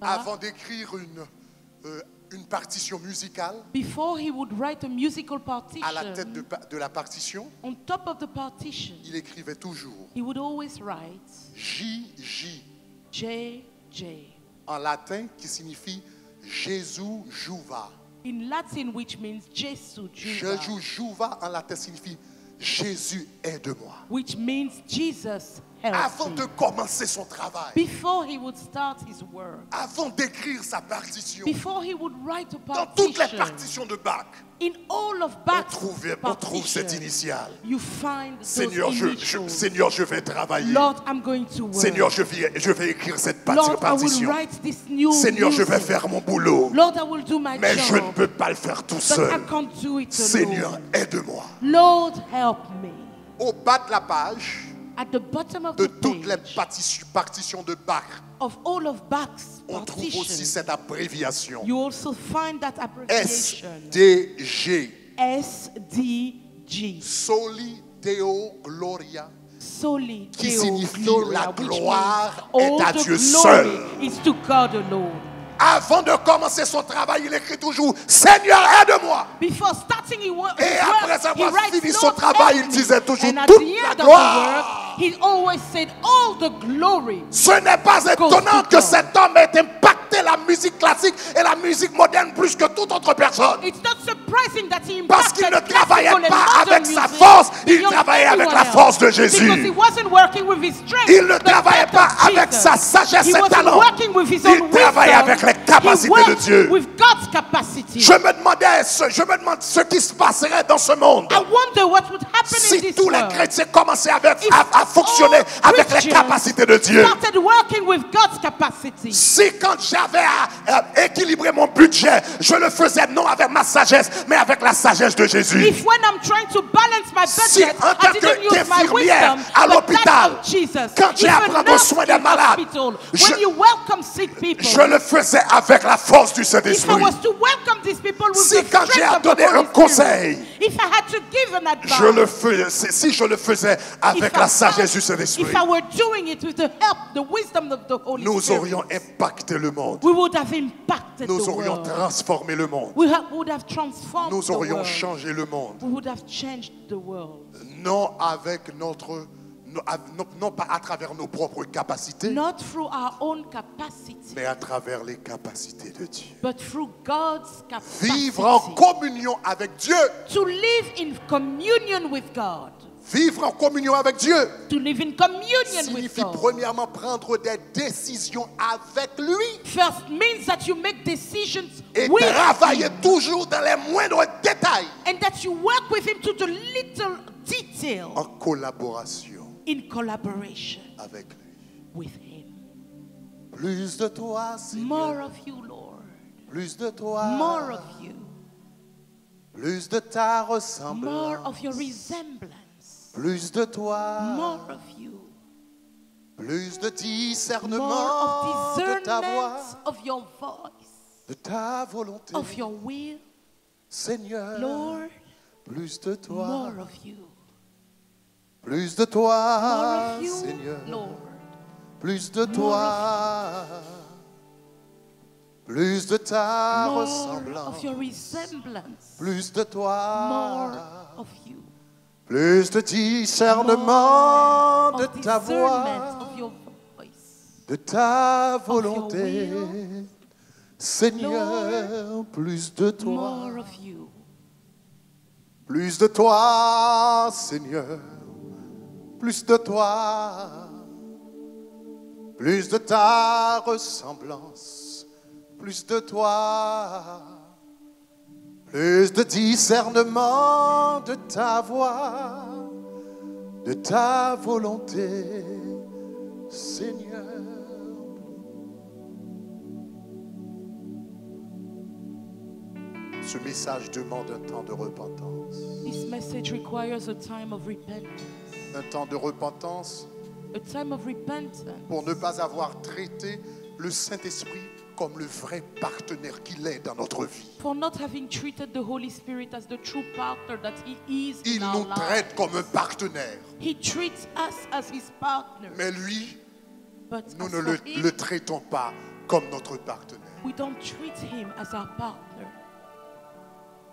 Speaker 1: avant d'écrire une partition musicale,
Speaker 2: Before he would write a musical
Speaker 1: à la tête
Speaker 2: partition,
Speaker 1: de la partition,
Speaker 2: on top of the partition,
Speaker 1: il écrivait toujours
Speaker 2: he would always write
Speaker 1: J.J.
Speaker 2: J.J.
Speaker 1: en latin qui signifie Jésus jouva.
Speaker 2: in Latin, which means Jesu Juva,
Speaker 1: Jésus jouva en latin signifie Jésus aide-moi.
Speaker 2: which means Jesus help
Speaker 1: Avant
Speaker 2: me.
Speaker 1: de commencer son travail,
Speaker 2: Before he would start his work,
Speaker 1: avant d'écrire sa partition,
Speaker 2: before he would write a
Speaker 1: dans toutes les
Speaker 2: partition,
Speaker 1: partitions de Bach,
Speaker 2: in all of
Speaker 1: on
Speaker 2: Bach's
Speaker 1: trouve cette
Speaker 2: partitions,
Speaker 1: initiale.
Speaker 2: you find
Speaker 1: Seigneur,
Speaker 2: those initials.
Speaker 1: Seigneur, je vais travailler.
Speaker 2: Lord, I'm going to work.
Speaker 1: Seigneur, je vais écrire cette
Speaker 2: Lord, I will
Speaker 1: partition.
Speaker 2: write this new
Speaker 1: Seigneur, je vais
Speaker 2: music.
Speaker 1: faire mon boulot.
Speaker 2: Lord, I will do my
Speaker 1: Mais je ne
Speaker 2: job.
Speaker 1: peux pas le faire tout
Speaker 2: But I
Speaker 1: seul.
Speaker 2: can't do it
Speaker 1: Seigneur,
Speaker 2: alone.
Speaker 1: aide-moi.
Speaker 2: Lord, help me.
Speaker 1: Au bas de la page,
Speaker 2: At the bottom of
Speaker 1: de
Speaker 2: the
Speaker 1: toutes les
Speaker 2: page
Speaker 1: partitions de Bach,
Speaker 2: of all of Bach's
Speaker 1: on trouve aussi
Speaker 2: partitions,
Speaker 1: cette abréviation.
Speaker 2: you also find that abbreviation.
Speaker 1: SDG.
Speaker 2: SDG.
Speaker 1: Soli Deo Gloria.
Speaker 2: Soli
Speaker 1: Qui
Speaker 2: Deo
Speaker 1: signifie
Speaker 2: Gloria,
Speaker 1: la
Speaker 2: which
Speaker 1: gloire
Speaker 2: means
Speaker 1: est
Speaker 2: all
Speaker 1: à
Speaker 2: the
Speaker 1: Dieu
Speaker 2: glory
Speaker 1: seul.
Speaker 2: is to God alone.
Speaker 1: Avant de commencer son travail, il écrit toujours Seigneur, aide-moi.
Speaker 2: Before starting his work,
Speaker 1: Et après
Speaker 2: he
Speaker 1: avoir
Speaker 2: writes,
Speaker 1: fini
Speaker 2: Lord,
Speaker 1: son travail,
Speaker 2: help
Speaker 1: il
Speaker 2: me.
Speaker 1: disait toujours
Speaker 2: And at
Speaker 1: toute
Speaker 2: the
Speaker 1: la
Speaker 2: end of the
Speaker 1: gloire.
Speaker 2: work, he always said, all the glory.
Speaker 1: Ce n'est pas étonnant que cet homme ait impacté la musique classique et la musique moderne plus que toute autre personne.
Speaker 2: It's not surprising that he
Speaker 1: Parce qu'il
Speaker 2: impacted
Speaker 1: ne travaillait
Speaker 2: classical and
Speaker 1: pas
Speaker 2: modern
Speaker 1: avec sa
Speaker 2: music
Speaker 1: force, il
Speaker 2: beyond
Speaker 1: travaillait avec
Speaker 2: anyone
Speaker 1: la
Speaker 2: else.
Speaker 1: force de Jésus.
Speaker 2: Because he wasn't working with his strength.
Speaker 1: Il ne
Speaker 2: but
Speaker 1: travaillait
Speaker 2: that
Speaker 1: pas
Speaker 2: of
Speaker 1: avec
Speaker 2: Jesus.
Speaker 1: sa sagesse
Speaker 2: He
Speaker 1: et
Speaker 2: wasn't
Speaker 1: talent.
Speaker 2: working with his
Speaker 1: Il
Speaker 2: own
Speaker 1: travaillait
Speaker 2: wisdom.
Speaker 1: avec les capacités
Speaker 2: He worked
Speaker 1: de Dieu.
Speaker 2: with God's capacity.
Speaker 1: Je me demande ce qui se passerait dans ce monde
Speaker 2: I wonder what would happen in
Speaker 1: si
Speaker 2: this
Speaker 1: tous les
Speaker 2: world
Speaker 1: chrétiens commençaient
Speaker 2: if
Speaker 1: à fonctionner
Speaker 2: all
Speaker 1: avec les
Speaker 2: Christians
Speaker 1: capacités de Dieu.
Speaker 2: started working with God's capacity.
Speaker 1: Si quand j'avais à équilibrer mon budget, je le faisais non avec ma sagesse, mais avec la sagesse de Jésus.
Speaker 2: If when I'm trying to balance use my
Speaker 1: Si
Speaker 2: budget,
Speaker 1: en tant
Speaker 2: I didn't use my
Speaker 1: qu'infirmière
Speaker 2: wisdom,
Speaker 1: à
Speaker 2: but
Speaker 1: l'hôpital,
Speaker 2: that of Jesus.
Speaker 1: quand j'ai à
Speaker 2: If a
Speaker 1: prendre
Speaker 2: nurse
Speaker 1: soin
Speaker 2: in
Speaker 1: des malades,
Speaker 2: hospital,
Speaker 1: je-
Speaker 2: when you welcome sick people,
Speaker 1: je le faisais avec la force du
Speaker 2: if I
Speaker 1: Saint-Esprit.
Speaker 2: was to welcome these people with
Speaker 1: Si
Speaker 2: the
Speaker 1: quand j'ai à
Speaker 2: strength of the
Speaker 1: donner un
Speaker 2: Holy
Speaker 1: conseil,
Speaker 2: Spirit, if I had to give an advice,
Speaker 1: si je le faisais avec
Speaker 2: if
Speaker 1: la
Speaker 2: I
Speaker 1: sagesse
Speaker 2: felt-
Speaker 1: du Saint-Esprit,
Speaker 2: if I were doing it with the help, the wisdom of the Holy
Speaker 1: nous
Speaker 2: Spirit,
Speaker 1: aurions impacté le monde.
Speaker 2: we would have impacted
Speaker 1: Nous
Speaker 2: the
Speaker 1: aurions
Speaker 2: world.
Speaker 1: transformé le monde.
Speaker 2: We would have transformed
Speaker 1: Nous
Speaker 2: the
Speaker 1: aurions
Speaker 2: world.
Speaker 1: changé le monde.
Speaker 2: We would have changed the world.
Speaker 1: Non avec notre... Non pas à travers nos propres capacités,
Speaker 2: Not through our own capacity,
Speaker 1: mais à travers les capacités de Dieu.
Speaker 2: but through God's capacity.
Speaker 1: Vivre en communion avec Dieu.
Speaker 2: To live in communion with God.
Speaker 1: Vivre en communion avec Dieu
Speaker 2: To live in communion with
Speaker 1: signifie
Speaker 2: God.
Speaker 1: premièrement prendre des décisions avec lui
Speaker 2: First means that you make decisions
Speaker 1: et
Speaker 2: with
Speaker 1: travailler
Speaker 2: Him,
Speaker 1: toujours dans les moindres détails
Speaker 2: and that you work with Him to the little detail
Speaker 1: en collaboration
Speaker 2: in collaboration
Speaker 1: avec lui.
Speaker 2: with Him.
Speaker 1: Plus de toi, Seigneur.
Speaker 2: More of you, Lord.
Speaker 1: Plus de toi.
Speaker 2: More of you.
Speaker 1: Plus de ta
Speaker 2: More
Speaker 1: ressemblance.
Speaker 2: of your resemblance.
Speaker 1: Plus de toi.
Speaker 2: More of you.
Speaker 1: Plus de
Speaker 2: More
Speaker 1: discernement
Speaker 2: of
Speaker 1: de ta voix,
Speaker 2: discernment of your voice,
Speaker 1: de ta volonté.
Speaker 2: of your will,
Speaker 1: Seigneur,
Speaker 2: Lord.
Speaker 1: plus de toi.
Speaker 2: More of you.
Speaker 1: Plus de
Speaker 2: More
Speaker 1: toi,
Speaker 2: of you,
Speaker 1: Seigneur.
Speaker 2: Lord.
Speaker 1: Plus de
Speaker 2: More
Speaker 1: toi. Plus de ta
Speaker 2: More
Speaker 1: ressemblance.
Speaker 2: of your resemblance.
Speaker 1: Plus de toi.
Speaker 2: More of you.
Speaker 1: Plus de discernement de
Speaker 2: Of
Speaker 1: ta voix.
Speaker 2: discernment of your voice.
Speaker 1: De ta
Speaker 2: your
Speaker 1: volonté.
Speaker 2: will.
Speaker 1: Seigneur, plus de toi.
Speaker 2: More of you.
Speaker 1: Plus de toi, Seigneur. Plus de toi. Plus de ta ressemblance. Plus de toi. Plus de discernement de ta voix. De ta volonté, Seigneur. Ce message demande un temps de repentance.
Speaker 2: This message requires a time of repentance.
Speaker 1: Un temps de repentance
Speaker 2: A time of repentance.
Speaker 1: pour ne pas avoir traité le Saint-Esprit comme le vrai partenaire qu'il est dans notre vie.
Speaker 2: For not having treated the Holy Spirit as the true partner that He is
Speaker 1: Il
Speaker 2: in our
Speaker 1: nous
Speaker 2: lives.
Speaker 1: traite comme un partenaire.
Speaker 2: He treats us as His partner.
Speaker 1: Mais lui,
Speaker 2: But
Speaker 1: nous
Speaker 2: as
Speaker 1: ne
Speaker 2: for
Speaker 1: le
Speaker 2: him,
Speaker 1: traitons pas comme notre partenaire.
Speaker 2: we don't treat Him as our partner.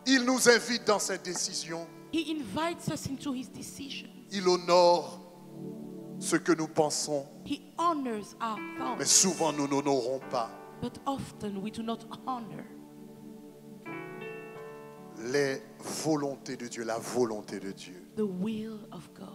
Speaker 1: Il nous invite dans cette décision.
Speaker 2: He invites us into His decisions.
Speaker 1: Il honore ce que nous pensons.
Speaker 2: He honors our
Speaker 1: Mais
Speaker 2: thoughts.
Speaker 1: souvent, nous n'honorons pas
Speaker 2: But often we do not honor
Speaker 1: les volontés de Dieu, la volonté de Dieu.
Speaker 2: the will of God.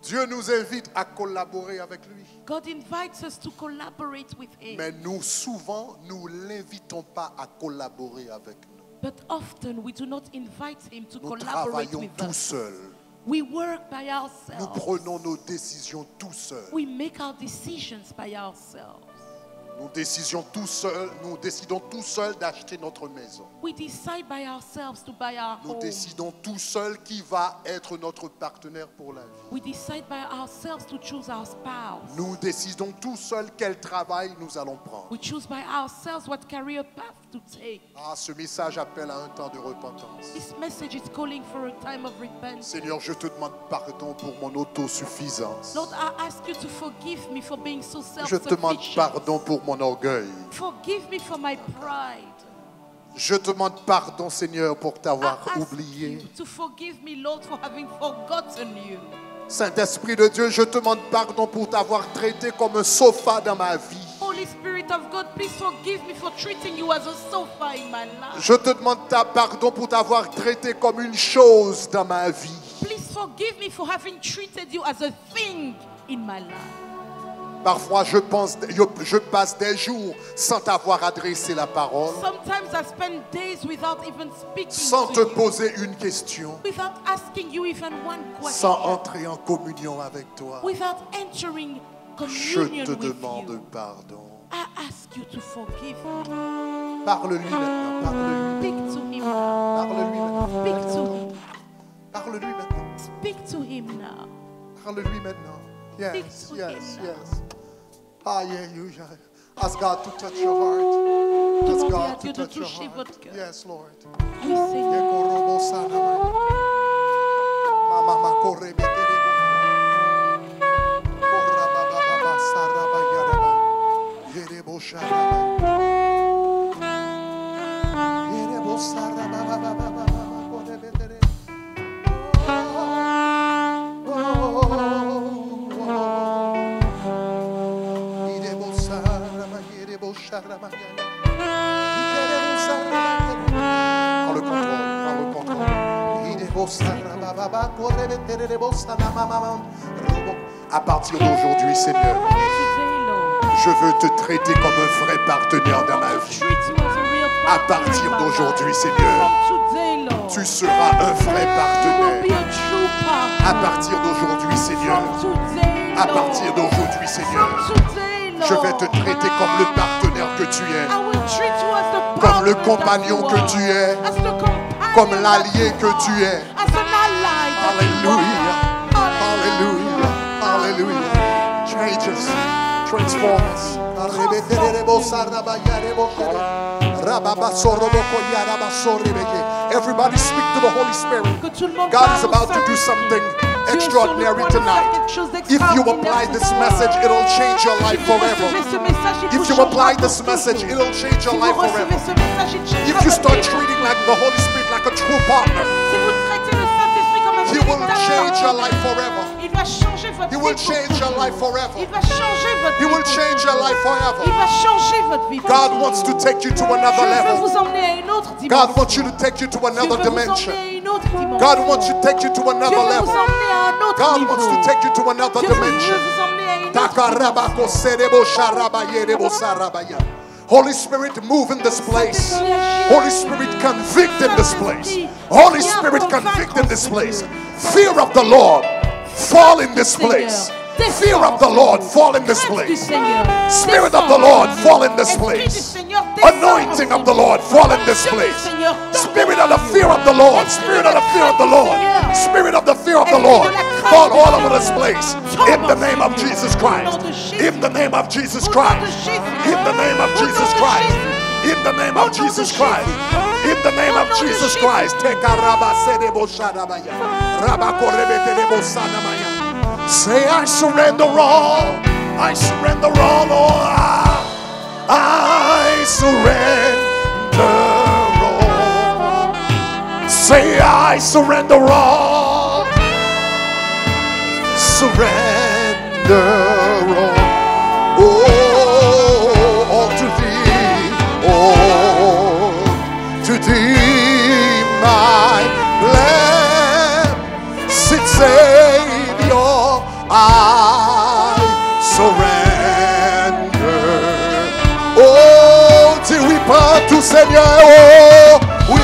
Speaker 1: Dieu nous invite à collaborer avec lui.
Speaker 2: God invites us to collaborate with Him.
Speaker 1: Mais nous, souvent, nous ne l'invitons pas à collaborer avec nous.
Speaker 2: But often we do not invite Him to
Speaker 1: Nous
Speaker 2: collaborate
Speaker 1: travaillons
Speaker 2: with
Speaker 1: tout
Speaker 2: us.
Speaker 1: seuls.
Speaker 2: We work by
Speaker 1: Nous
Speaker 2: ourselves.
Speaker 1: prenons nos décisions tout seuls.
Speaker 2: We make our decisions by ourselves.
Speaker 1: Nous décidons tout seuls d'acheter notre maison.
Speaker 2: We decide by ourselves to buy our
Speaker 1: Nous
Speaker 2: home.
Speaker 1: décidons tout seuls qui va être notre partenaire pour la vie.
Speaker 2: We decide by ourselves to choose our spouse.
Speaker 1: Nous décidons tout seuls quel travail nous allons prendre.
Speaker 2: We choose by ourselves what career path to take.
Speaker 1: Ah, ce message appelle à un temps de repentance.
Speaker 2: This message is calling for a time of repentance.
Speaker 1: Seigneur, je te demande pardon pour mon autosuffisance.
Speaker 2: Lord, I ask you to forgive me for being so
Speaker 1: Je te demande
Speaker 2: self-sufficient.
Speaker 1: pardon pour mon orgueil.
Speaker 2: Forgive me for my pride.
Speaker 1: Je te demande pardon, Seigneur, pour
Speaker 2: I
Speaker 1: t'avoir
Speaker 2: ask
Speaker 1: oublié.
Speaker 2: you to forgive me, Lord, for having forgotten you.
Speaker 1: Saint-Esprit de Dieu, je te demande pardon pour t'avoir traité comme un sofa dans ma vie.
Speaker 2: Holy Spirit of God, please forgive me for treating you as a sofa in my life.
Speaker 1: Je te demande pardon pour t'avoir traité comme une chose dans ma vie.
Speaker 2: Please forgive me for having treated you as a thing in my life.
Speaker 1: Parfois, je passe des jours sans t'avoir adressé la parole,
Speaker 2: Sometimes I spend days without even speaking
Speaker 1: sans
Speaker 2: to
Speaker 1: te
Speaker 2: you,
Speaker 1: poser une question,
Speaker 2: without asking you even one
Speaker 1: sans
Speaker 2: question,
Speaker 1: entrer en communion avec toi.
Speaker 2: without entering
Speaker 1: Je
Speaker 2: communion
Speaker 1: te
Speaker 2: with
Speaker 1: demande
Speaker 2: you.
Speaker 1: pardon.
Speaker 2: I ask you to forgive me.
Speaker 1: Parle-lui maintenant, parle-lui,
Speaker 2: Speak to him.
Speaker 1: parle-lui maintenant.
Speaker 2: Speak to him.
Speaker 1: Parle-lui maintenant.
Speaker 2: Speak to him now.
Speaker 1: Parle-lui maintenant. Yes,
Speaker 2: Speak to
Speaker 1: yes,
Speaker 2: him now.
Speaker 1: yes. Hallelujah. Ask God to touch your heart. Ask
Speaker 2: Demandez à
Speaker 1: God
Speaker 2: Dieu
Speaker 1: to
Speaker 2: de
Speaker 1: touch your
Speaker 2: toucher
Speaker 1: heart.
Speaker 2: votre cœur.
Speaker 1: Yes, Lord.
Speaker 2: Oui, Seigneur.
Speaker 1: Prends le contrôle, prends le contrôle. À partir d'aujourd'hui, Seigneur, je veux te traiter comme un vrai partenaire dans ma vie. À partir d'aujourd'hui, Seigneur, tu seras un vrai partenaire. À partir d'aujourd'hui, Seigneur, à partir d'aujourd'hui, Seigneur, je vais te traiter comme le partenaire que tu es, comme le compagnon que tu es, comme l'allié que tu es. Alléluia, alléluia, alléluia. Change us, transform us. Everybody speak to the Holy Spirit. God is about to do something extraordinary tonight. If you apply this message, it'll change your life forever. If you apply this message, it'll change your life forever. If you start treating like the Holy Spirit like a true partner, He will change your life forever. He will change your life forever. He will change your life forever. God wants to take you to another level. God wants you to take you to another dimension. God wants you to take you to another level. God wants to take you to another dimension. Holy Spirit, move in this place. Holy Spirit, convict in this place. Holy Spirit, convict in this place. Fear of the Lord, fall in this place. Fear of the Lord, fall in this place. Spirit of the Lord, fall in this place. Anointing of the Lord, fall in this place. Spirit of the fear of the Lord, Spirit of the fear of the Lord, Spirit of the fear of the Lord, fall all over this place. In the name of Jesus Christ. In the name of Jesus Christ. In the name of Jesus Christ. In the name of Jesus Christ. In the name of Jesus Christ. Say, I surrender all. I surrender all, Lord. I surrender all. Say, I surrender all. Surrender all. Oh, all to thee. Oh, to thee, my blessed Savior, I surrender. Oh, dis oui partout, Seigneur. Oh, oui.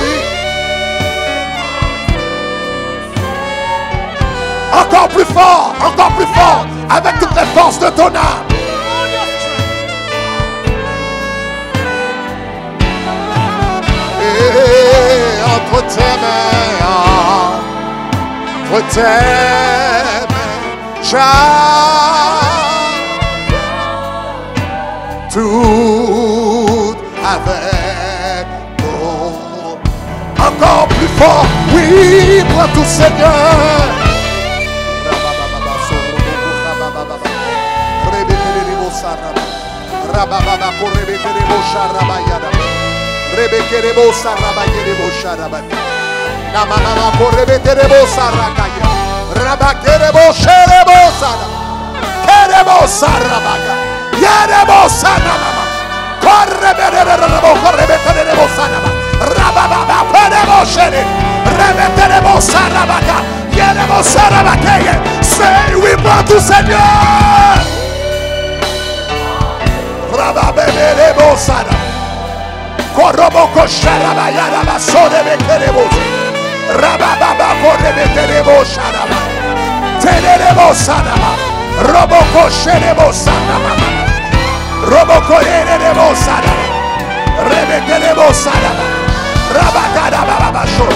Speaker 1: Encore plus fort, avec toutes les forces de ton âme. Et entre tes mains, tout avec nous. Encore plus fort, oui, prends tout, Seigneur. Say oui pour tout, Seigneur. Koroboko sharabayara basore bekerebo. Rabababa korebeterebo sharaba. Terebo sanama. Roboko sherebo sanama. Roboko erebo sanama. Rebeterebo sanama. Rabakara bababasho.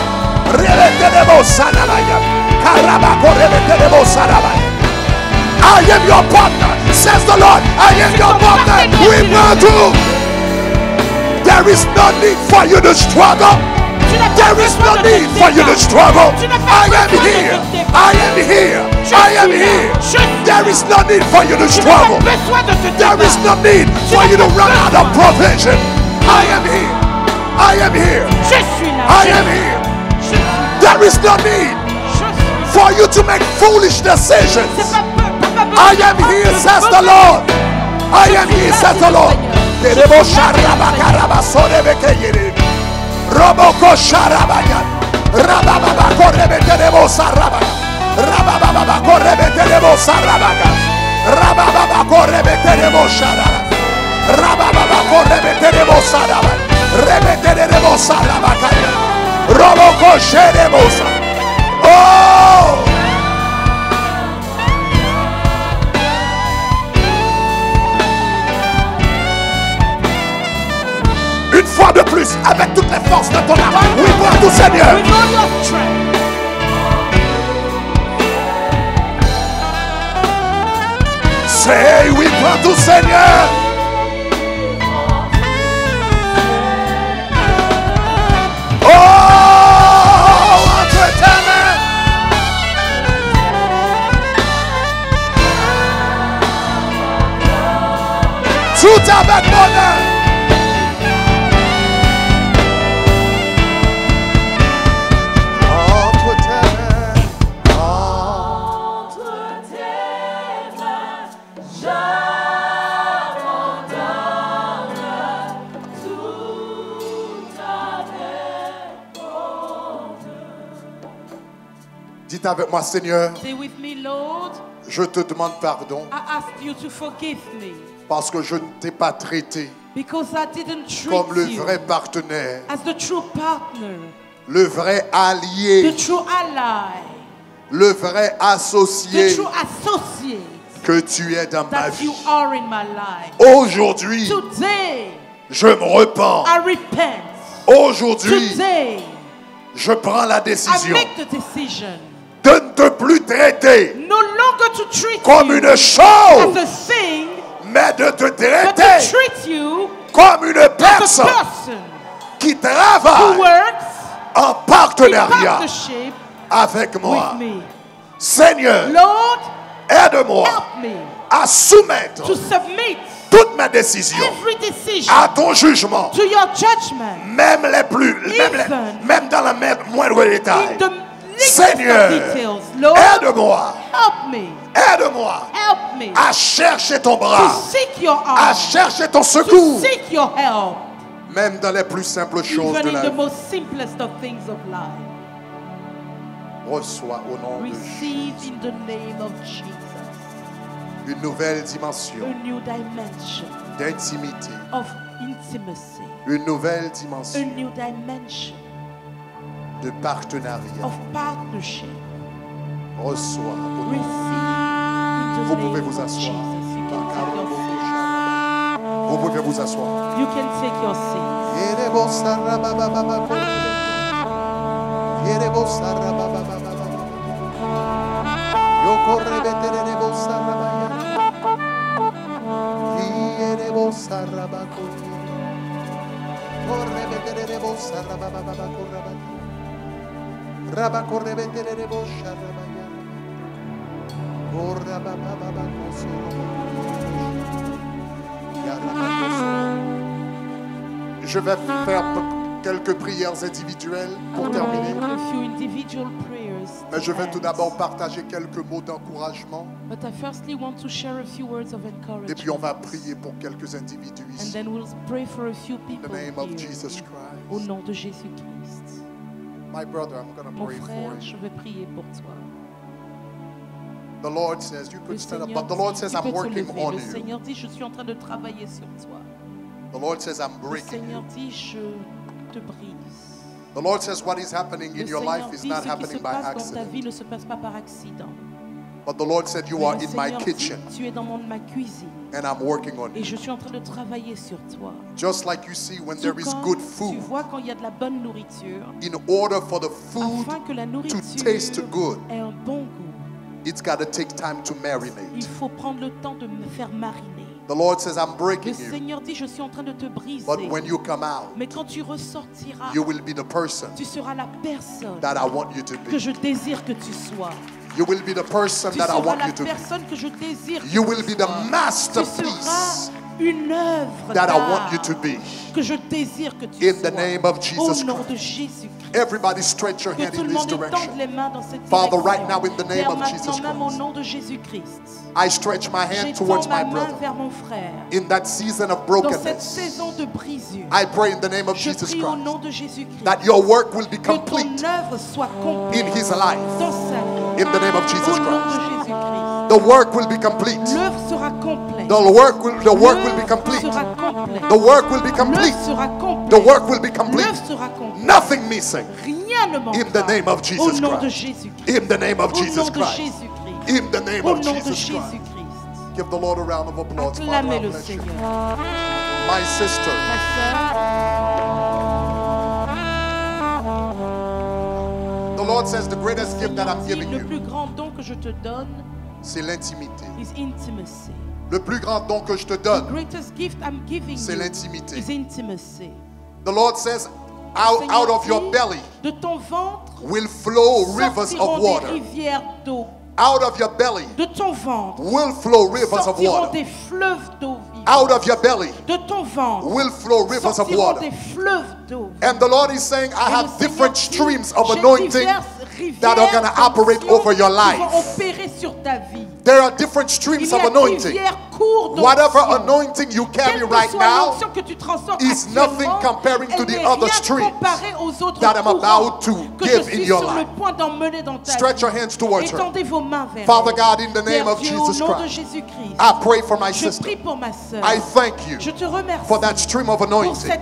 Speaker 1: I am your partner, says the Lord. I am your partner. We will do. There is no need for you to struggle. There is no need for you to struggle. I am here. I am here. I am here. There is no need for you to struggle. There is no need for you to run out of provision. I am here. I am here. I am here. There is no need for you to make foolish decisions. I am here, says the Lord. I am here, says the Lord. Roboko Sharabaya, Rababa Korebetebo Sarabaka, Rababa Korebetebo Sarabaka, Rababa Korebetebo Sharabaka, Rababa Korebetebo Sarabaka, Rebetebo Sarabaka, Roboko Sherebosa. Oh! Une fois de plus, avec toutes les forces de ton âme, oui, pour tout Seigneur. Say oui, pour tout Seigneur. Oh, entre tes mains. Tout avec bonheur. Dites avec moi, Seigneur,
Speaker 2: say with me, Lord,
Speaker 1: je te demande pardon
Speaker 2: I ask you to forgive me
Speaker 1: parce que je ne t'ai pas traité
Speaker 2: because I didn't treat
Speaker 1: comme le
Speaker 2: you
Speaker 1: vrai partenaire,
Speaker 2: as the true partner,
Speaker 1: le vrai
Speaker 2: the
Speaker 1: allié,
Speaker 2: true ally,
Speaker 1: le vrai associé
Speaker 2: the true associate
Speaker 1: que tu es dans ma
Speaker 2: that
Speaker 1: vie.
Speaker 2: you are in my life.
Speaker 1: Aujourd'hui,
Speaker 2: Today,
Speaker 1: je me repens.
Speaker 2: I repent.
Speaker 1: Aujourd'hui,
Speaker 2: Today,
Speaker 1: je prends la
Speaker 2: I
Speaker 1: décision
Speaker 2: make the decision
Speaker 1: de ne te plus traiter
Speaker 2: no longer to treat
Speaker 1: comme
Speaker 2: you
Speaker 1: une
Speaker 2: as
Speaker 1: chose,
Speaker 2: a thing,
Speaker 1: mais de te
Speaker 2: but to
Speaker 1: traiter
Speaker 2: treat you
Speaker 1: comme une
Speaker 2: as a
Speaker 1: personne
Speaker 2: person
Speaker 1: qui
Speaker 2: who
Speaker 1: travaille
Speaker 2: works
Speaker 1: en
Speaker 2: in
Speaker 1: partenariat
Speaker 2: partnership
Speaker 1: avec moi.
Speaker 2: with me.
Speaker 1: Seigneur,
Speaker 2: Lord,
Speaker 1: aide-moi
Speaker 2: help me
Speaker 1: à soumettre
Speaker 2: to submit
Speaker 1: toutes mes décisions
Speaker 2: every decision
Speaker 1: à ton jugement,
Speaker 2: to your judgment
Speaker 1: même les plus, même dans la moindre détail.
Speaker 2: in the least
Speaker 1: Seigneur,
Speaker 2: of details. Lord,
Speaker 1: aide-moi,
Speaker 2: help me.
Speaker 1: aide-moi
Speaker 2: Help me
Speaker 1: à chercher ton
Speaker 2: to
Speaker 1: bras,
Speaker 2: seek your
Speaker 1: à
Speaker 2: arm,
Speaker 1: chercher ton
Speaker 2: to
Speaker 1: secours,
Speaker 2: seek your help,
Speaker 1: même dans les plus simples choses
Speaker 2: even
Speaker 1: de
Speaker 2: in
Speaker 1: la
Speaker 2: the
Speaker 1: vie.
Speaker 2: most simplest of things of life.
Speaker 1: Reçois au nom de
Speaker 2: Receive
Speaker 1: Jésus
Speaker 2: in the name of Jesus
Speaker 1: une nouvelle dimension
Speaker 2: a new dimension
Speaker 1: d'intimité,
Speaker 2: of intimacy,
Speaker 1: une nouvelle
Speaker 2: a
Speaker 1: dimension
Speaker 2: new dimension
Speaker 1: de partenariat.
Speaker 2: of partnership.
Speaker 1: Reçois au nom de
Speaker 2: Receive
Speaker 1: Vous
Speaker 2: in the
Speaker 1: pouvez
Speaker 2: name
Speaker 1: vous
Speaker 2: of
Speaker 1: asseoir.
Speaker 2: Jesus. You can take your seat.
Speaker 1: Vous pouvez vous asseoir.
Speaker 2: You can take your seat.
Speaker 1: Je vais faire quelques prières individuelles pour terminer.
Speaker 2: A few individual prayers.
Speaker 1: Mais je vais
Speaker 2: to
Speaker 1: tout
Speaker 2: end.
Speaker 1: d'abord partager quelques mots d'encouragement.
Speaker 2: But I firstly want to share a few words of
Speaker 1: Et puis on va
Speaker 2: encouragement.
Speaker 1: prier pour quelques individus
Speaker 2: And
Speaker 1: ici.
Speaker 2: then we'll pray for a few
Speaker 1: In
Speaker 2: people
Speaker 1: the name of
Speaker 2: here.
Speaker 1: Jesus
Speaker 2: Au
Speaker 1: Christ.
Speaker 2: nom de Jésus-Christ.
Speaker 1: My brother, I'm going to
Speaker 2: Mon
Speaker 1: pray for
Speaker 2: frère,
Speaker 1: you.
Speaker 2: je vais prier pour toi.
Speaker 1: The Lord says, you
Speaker 2: Le
Speaker 1: could stand up,
Speaker 2: Seigneur
Speaker 1: but the Lord
Speaker 2: dit,
Speaker 1: says,
Speaker 2: tu
Speaker 1: I'm
Speaker 2: peux te
Speaker 1: working
Speaker 2: lever.
Speaker 1: on
Speaker 2: Le
Speaker 1: you.
Speaker 2: Seigneur dit, je suis en train de travailler sur toi.
Speaker 1: The Lord says, I'm
Speaker 2: Le
Speaker 1: breaking
Speaker 2: Seigneur
Speaker 1: you.
Speaker 2: dit, je te brise.
Speaker 1: The Lord says, what is happening
Speaker 2: Le
Speaker 1: in your
Speaker 2: Seigneur
Speaker 1: life is
Speaker 2: dit, ce
Speaker 1: not
Speaker 2: qui se
Speaker 1: happening by
Speaker 2: passe dans ta
Speaker 1: accident.
Speaker 2: vie ne se passe pas par accident.
Speaker 1: But the Lord said, you
Speaker 2: Mais
Speaker 1: are
Speaker 2: le
Speaker 1: in my
Speaker 2: Seigneur dit,
Speaker 1: kitchen
Speaker 2: tu es dans ma cuisine
Speaker 1: and I'm working on
Speaker 2: et
Speaker 1: you.
Speaker 2: je suis en train de travailler sur toi.
Speaker 1: Just like you see when
Speaker 2: Tout
Speaker 1: there is
Speaker 2: comme
Speaker 1: good
Speaker 2: tu
Speaker 1: food,
Speaker 2: vois quand il y a de la bonne nourriture,
Speaker 1: in order for the food
Speaker 2: afin que la
Speaker 1: to
Speaker 2: nourriture
Speaker 1: taste good,
Speaker 2: ait un bon goût,
Speaker 1: it's got to take time to
Speaker 2: il
Speaker 1: marinate.
Speaker 2: faut prendre le temps de me faire mariner.
Speaker 1: The Lord says, I'm
Speaker 2: Le
Speaker 1: breaking you,
Speaker 2: Seigneur dit, je suis en train de te briser.
Speaker 1: but when you come out,
Speaker 2: Mais quand tu ressortiras,
Speaker 1: you will be the person
Speaker 2: tu seras la personne
Speaker 1: that I want you to
Speaker 2: que
Speaker 1: be.
Speaker 2: je désire que tu sois.
Speaker 1: You will be the person
Speaker 2: Tu
Speaker 1: that I
Speaker 2: seras
Speaker 1: want
Speaker 2: la
Speaker 1: you to be.
Speaker 2: personne que je désire que
Speaker 1: You
Speaker 2: tu
Speaker 1: will be the
Speaker 2: sois. Tu
Speaker 1: masterpiece
Speaker 2: seras une œuvre
Speaker 1: that I
Speaker 2: d'art
Speaker 1: want you to be.
Speaker 2: que je désire que tu
Speaker 1: In
Speaker 2: sois.
Speaker 1: the name of Jesus
Speaker 2: Au nom
Speaker 1: Christ.
Speaker 2: de Jésus-Christ.
Speaker 1: Everybody stretch your
Speaker 2: Que
Speaker 1: hand
Speaker 2: tout
Speaker 1: in
Speaker 2: le
Speaker 1: this
Speaker 2: monde étende
Speaker 1: direction.
Speaker 2: les mains dans cette
Speaker 1: Father,
Speaker 2: direction.
Speaker 1: right now in the name
Speaker 2: Père,
Speaker 1: of Jesus
Speaker 2: maintenant même au
Speaker 1: Christ,
Speaker 2: nom de Jésus-Christ.
Speaker 1: I stretch my hand
Speaker 2: J'étends
Speaker 1: towards
Speaker 2: ma
Speaker 1: my
Speaker 2: main
Speaker 1: brother.
Speaker 2: vers mon frère.
Speaker 1: In that season of
Speaker 2: Dans cette
Speaker 1: brokenness,
Speaker 2: saison de brisure,
Speaker 1: I pray in the name of
Speaker 2: je
Speaker 1: Jesus
Speaker 2: prie au
Speaker 1: Christ
Speaker 2: nom de Jésus-Christ
Speaker 1: that your work will be
Speaker 2: que ton
Speaker 1: complete
Speaker 2: œuvre soit complète
Speaker 1: in his life.
Speaker 2: dans sa vie.
Speaker 1: In the name of
Speaker 2: Au
Speaker 1: Jesus
Speaker 2: nom
Speaker 1: Christ,
Speaker 2: de Jésus-Christ.
Speaker 1: the work will be complete.
Speaker 2: L'œuvre sera complète.
Speaker 1: The work will be
Speaker 2: L'œuvre
Speaker 1: complete.
Speaker 2: sera complète.
Speaker 1: The work will be complete.
Speaker 2: L'œuvre sera complète.
Speaker 1: The work will be complete.
Speaker 2: L'œuvre sera complète.
Speaker 1: Nothing missing.
Speaker 2: Rien ne manquera.
Speaker 1: In the name of
Speaker 2: Au
Speaker 1: Jesus
Speaker 2: nom de
Speaker 1: Christ.
Speaker 2: Jésus-Christ.
Speaker 1: In the name of
Speaker 2: Au
Speaker 1: Jesus
Speaker 2: nom de
Speaker 1: Christ.
Speaker 2: Jésus-Christ.
Speaker 1: In the name
Speaker 2: Au
Speaker 1: of
Speaker 2: nom de
Speaker 1: Jesus Christ.
Speaker 2: Jésus-Christ.
Speaker 1: Give the Lord a round of applause. Father, I
Speaker 2: Acclamez le
Speaker 1: bless you.
Speaker 2: Seigneur.
Speaker 1: My sister,
Speaker 2: Ma sœur,
Speaker 1: the Lord says the greatest
Speaker 2: le
Speaker 1: gift that
Speaker 2: Seigneur
Speaker 1: I'm
Speaker 2: dit,
Speaker 1: giving
Speaker 2: le
Speaker 1: you
Speaker 2: plus grand don que je te donne
Speaker 1: c'est l'intimité.
Speaker 2: is intimacy.
Speaker 1: Le plus grand don que je te
Speaker 2: The
Speaker 1: donne,
Speaker 2: greatest gift I'm giving
Speaker 1: c'est
Speaker 2: you
Speaker 1: l'intimité.
Speaker 2: is intimacy.
Speaker 1: The Lord says,
Speaker 2: Le
Speaker 1: out
Speaker 2: Seigneur
Speaker 1: of your
Speaker 2: dit,
Speaker 1: belly
Speaker 2: de ton ventre
Speaker 1: will flow rivers
Speaker 2: sortiront
Speaker 1: of
Speaker 2: des
Speaker 1: water.
Speaker 2: rivières d'eau.
Speaker 1: Out of your belly
Speaker 2: De ton ventre
Speaker 1: will flow rivers of
Speaker 2: sortiront
Speaker 1: water.
Speaker 2: des fleuves d'eau vive.
Speaker 1: Out of your belly
Speaker 2: De ton ventre
Speaker 1: will flow rivers of
Speaker 2: sortiront
Speaker 1: water.
Speaker 2: des fleuves d'eau vive.
Speaker 1: And the Lord is saying, I
Speaker 2: Et le
Speaker 1: have
Speaker 2: Seigneur
Speaker 1: different
Speaker 2: dit,
Speaker 1: streams of
Speaker 2: j'ai
Speaker 1: anointing
Speaker 2: diverses rivières
Speaker 1: that are going to operate
Speaker 2: d'onction
Speaker 1: over your
Speaker 2: qui
Speaker 1: life.
Speaker 2: vont opérer sur ta vie.
Speaker 1: There are different
Speaker 2: Il
Speaker 1: streams
Speaker 2: y
Speaker 1: of
Speaker 2: a
Speaker 1: anointing.
Speaker 2: rivières courtes
Speaker 1: Whatever
Speaker 2: d'onction.
Speaker 1: anointing you carry
Speaker 2: Quelle que
Speaker 1: right
Speaker 2: soit
Speaker 1: now
Speaker 2: l'onction que tu transformes
Speaker 1: is nothing
Speaker 2: actuellement,
Speaker 1: comparing to
Speaker 2: elle
Speaker 1: the
Speaker 2: n'est
Speaker 1: other
Speaker 2: rien
Speaker 1: streams
Speaker 2: comparé aux autres
Speaker 1: that I'm
Speaker 2: courants
Speaker 1: about to
Speaker 2: que
Speaker 1: give
Speaker 2: je
Speaker 1: in
Speaker 2: suis
Speaker 1: your
Speaker 2: sur le
Speaker 1: life.
Speaker 2: point d'emmener dans ta
Speaker 1: Stretch
Speaker 2: vie.
Speaker 1: your hands towards her.
Speaker 2: Étendez vos mains vers
Speaker 1: Father
Speaker 2: elle.
Speaker 1: God, in the name
Speaker 2: Père
Speaker 1: of
Speaker 2: Dieu,
Speaker 1: Jesus
Speaker 2: au nom de
Speaker 1: Christ,
Speaker 2: Jésus-Christ,
Speaker 1: I pray for my
Speaker 2: je
Speaker 1: sister.
Speaker 2: prie pour ma sœur.
Speaker 1: I thank you
Speaker 2: Je te remercie
Speaker 1: for that stream of
Speaker 2: pour
Speaker 1: anointing
Speaker 2: cette